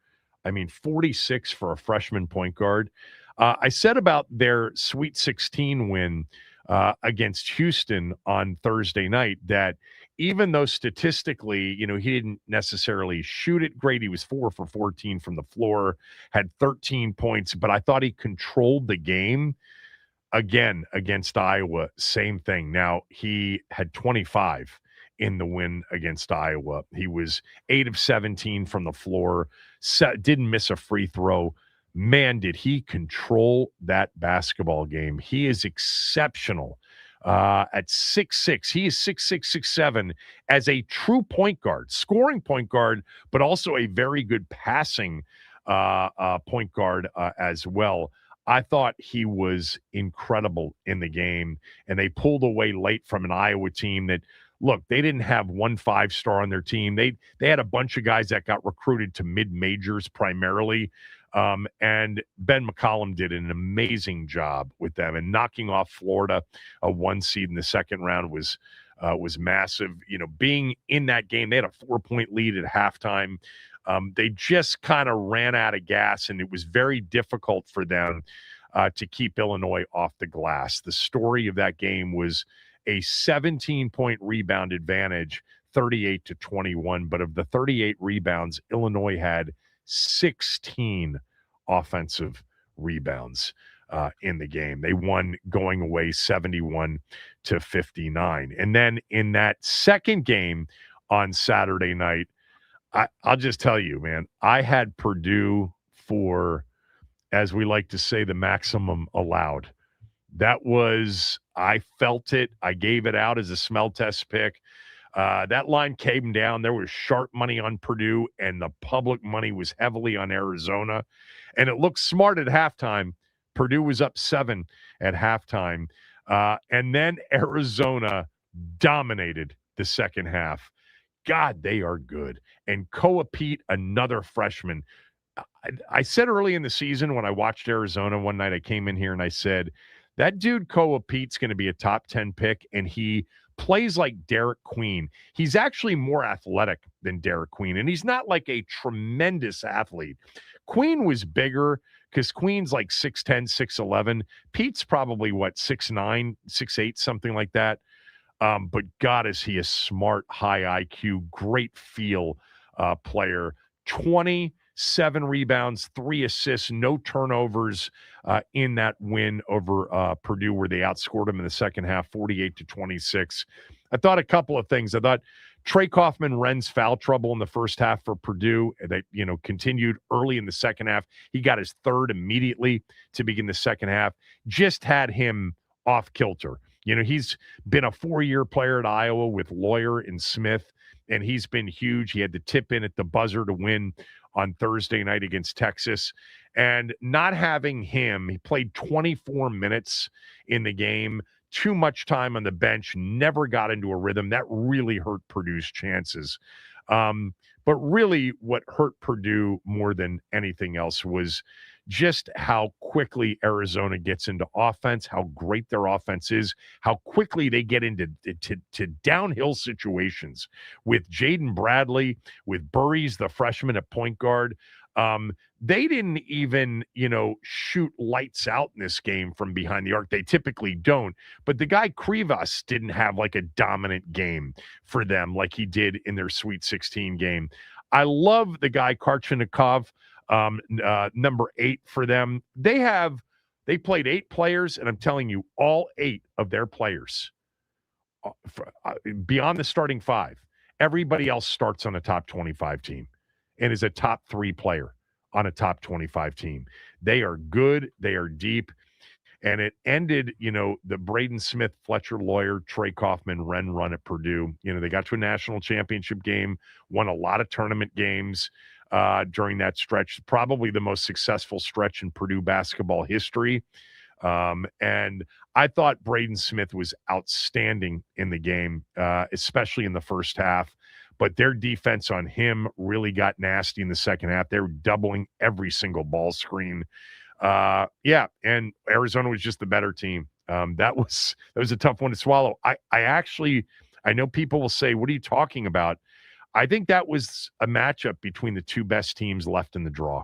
I mean, 46 for a freshman point guard. I said about their Sweet 16 win against Houston on Thursday night that even though statistically, he didn't necessarily shoot it great, he was 4 for 14 from the floor, had 13 points, but I thought he controlled the game. Again, against Iowa, same thing. Now, he had 25 in the win against Iowa. He was 8 of 17 from the floor, didn't miss a free throw. Man, did he control that basketball game. He is exceptional at 6'6". He is 6'6", 6'7", as a true point guard, scoring point guard, but also a very good passing point guard as well. I thought he was incredible in the game, and they pulled away late from an Iowa team that, look, they didn't have 1 5-star on their team. They had a bunch of guys that got recruited to mid-majors primarily, and Ben McCollum did an amazing job with them, and knocking off Florida, a 1 seed in the second round, was massive. Being in that game, they had a 4-point lead at halftime. They just kind of ran out of gas, and it was very difficult for them to keep Illinois off the glass. The story of that game was a 17-point rebound advantage, 38-21. But of the 38 rebounds, Illinois had 16 offensive rebounds in the game. They won going away 71-59. And then in that second game on Saturday night, I'll just tell you, man, I had Purdue for, as we like to say, the maximum allowed. I felt it. I gave it out as a smell test pick. That line came down. There was sharp money on Purdue, and the public money was heavily on Arizona. And it looked smart at halftime. Purdue was up 7 at halftime. And then Arizona dominated the second half. God, they are good. And Koa Pete, another freshman. I said early in the season when I watched Arizona one night, I came in here and I said, that dude Koa Pete's going to be a top 10 pick, and he plays like Derek Queen. He's actually more athletic than Derek Queen, and he's not like a tremendous athlete. Queen was bigger because Queen's like 6'10", 6'11". Pete's probably, 6'9", 6'8", something like that. But God, is he a smart, high IQ, great feel player. 27 rebounds, 3 assists, no turnovers in that win over Purdue, where they outscored them in the second half, 48-26. I thought a couple of things. I thought Trey Kaufman-Wren's foul trouble in the first half for Purdue that continued early in the second half. He got his third immediately to begin the second half. Just had him off kilter. He's been a 4-year player at Iowa with Lawyer and Smith, and he's been huge. He had to tip in at the buzzer to win on Thursday night against Texas. And not having him, he played 24 minutes in the game, too much time on the bench, never got into a rhythm. That really hurt Purdue's chances. But really what hurt Purdue more than anything else was just how quickly Arizona gets into offense, how great their offense is, how quickly they get into to downhill situations with Jaden Bradley, with Burries, the freshman at point guard. They didn't even, shoot lights out in this game from behind the arc. They typically don't. But the guy Krivas didn't have like a dominant game for them like he did in their Sweet 16 game. I love the guy Karchenikov, number 8 for them. They played 8 players, and I'm telling you, all 8 of their players, beyond the starting 5, everybody else starts on a top 25 team and is a top 3 player on a top 25 team. They are good. They are deep. And it ended, the Braden Smith, Fletcher Lawyer, Trey Kaufman-Wren run at Purdue. They got to a national championship game, won a lot of tournament games during that stretch, probably the most successful stretch in Purdue basketball history. And I thought Braden Smith was outstanding in the game, especially in the first half. But their defense on him really got nasty in the second half. They were doubling every single ball screen. And Arizona was just the better team. That was a tough one to swallow. I know people will say, what are you talking about? I think that was a matchup between the two best teams left in the draw.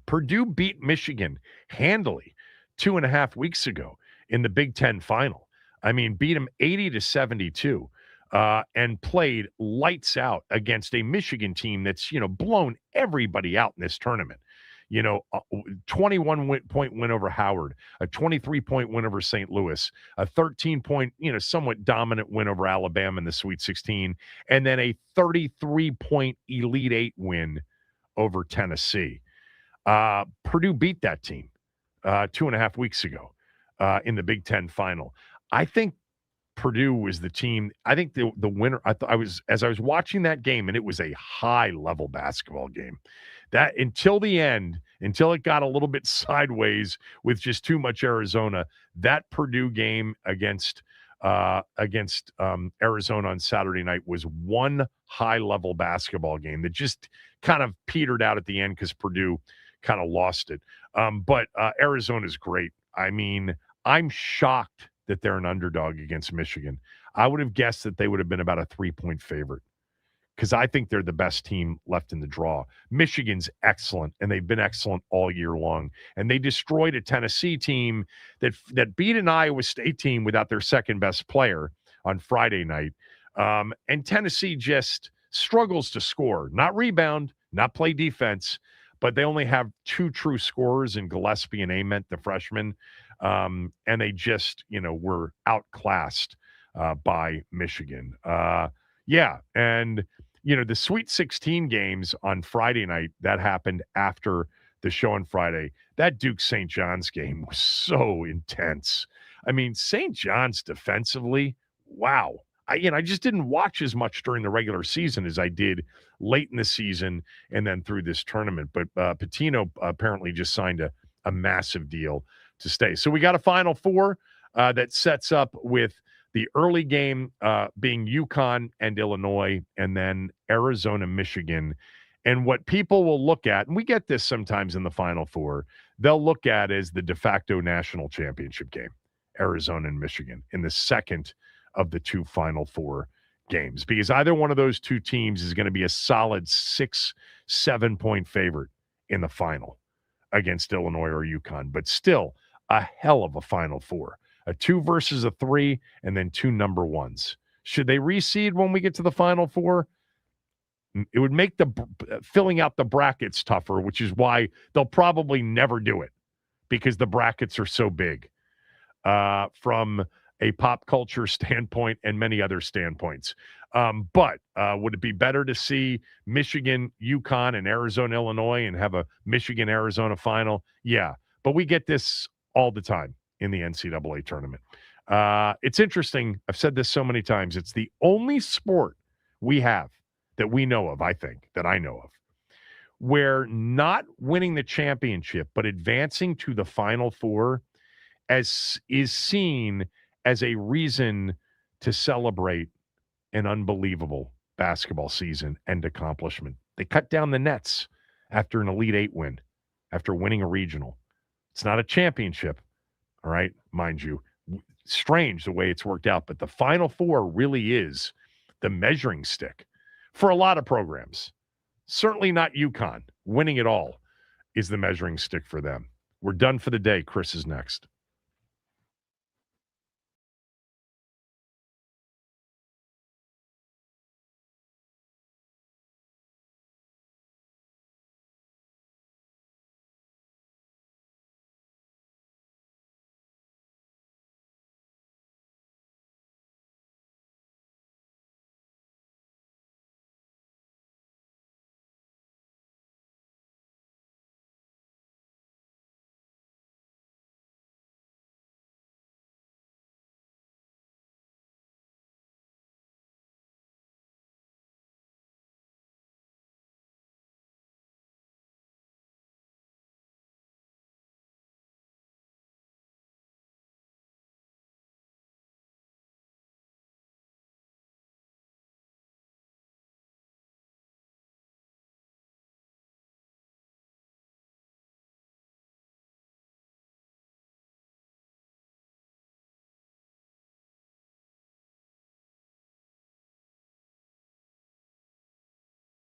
Purdue beat Michigan handily 2.5 weeks ago in the Big Ten final. I mean, beat them 80-72 and played lights out against a Michigan team that's, blown everybody out in this tournament. 21-point win over Howard, a 23-point win over St. Louis, a 13-point, somewhat dominant win over Alabama in the Sweet 16, and then a 33-point Elite Eight win over Tennessee. Purdue beat that team 2.5 weeks ago in the Big Ten final. I think Purdue was the team. I think the winner. As I was watching that game, and it was a high-level basketball game. That until the end, until it got a little bit sideways with just too much Arizona, that Purdue game against Arizona on Saturday night was one high-level basketball game that just kind of petered out at the end because Purdue kind of lost it. But Arizona is great. I mean, I'm shocked that they're an underdog against Michigan. I would have guessed that they would have been about a 3-point favorite because I think they're the best team left in the draw. Michigan's excellent, and they've been excellent all year long. And they destroyed a Tennessee team that beat an Iowa State team without their second-best player on Friday night. And Tennessee just struggles to score, not rebound, not play defense, but they only have 2 true scorers in Gillespie and Ament, the freshman. And they just, were outclassed by Michigan. And, the Sweet 16 games on Friday night, that happened after the show on Friday. That Duke-St. John's game was so intense. I mean, St. John's defensively, wow. I just didn't watch as much during the regular season as I did late in the season and then through this tournament. But Pitino apparently just signed a massive deal to stay. So we got a Final Four that sets up with the early game being UConn and Illinois, and then Arizona, Michigan. And what people will look at, and we get this sometimes in the Final Four, they'll look at as the de facto national championship game, Arizona and Michigan, in the second of the 2 Final Four games. Because either one of those 2 teams is going to be a solid 6-7 point favorite in the final against Illinois or UConn. But still, a hell of a Final Four. A 2 versus a 3, and then 2 number ones. Should they reseed when we get to the Final Four? It would make the filling out the brackets tougher, which is why they'll probably never do it because the brackets are so big from a pop culture standpoint and many other standpoints. But would it be better to see Michigan, UConn, and Arizona, Illinois, and have a Michigan-Arizona final? Yeah, but we get this all the time in the NCAA tournament. It's interesting. I've said this so many times. It's the only sport we have that we know of, I think, that I know of, where not winning the championship but advancing to the Final Four is seen as a reason to celebrate an unbelievable basketball season and accomplishment. They cut down the nets after an Elite Eight win, after winning a regional. It's not a championship. All right, mind you, strange the way it's worked out, but the Final Four really is the measuring stick for a lot of programs. Certainly not UConn. Winning it all is the measuring stick for them. We're done for the day. Chris is next.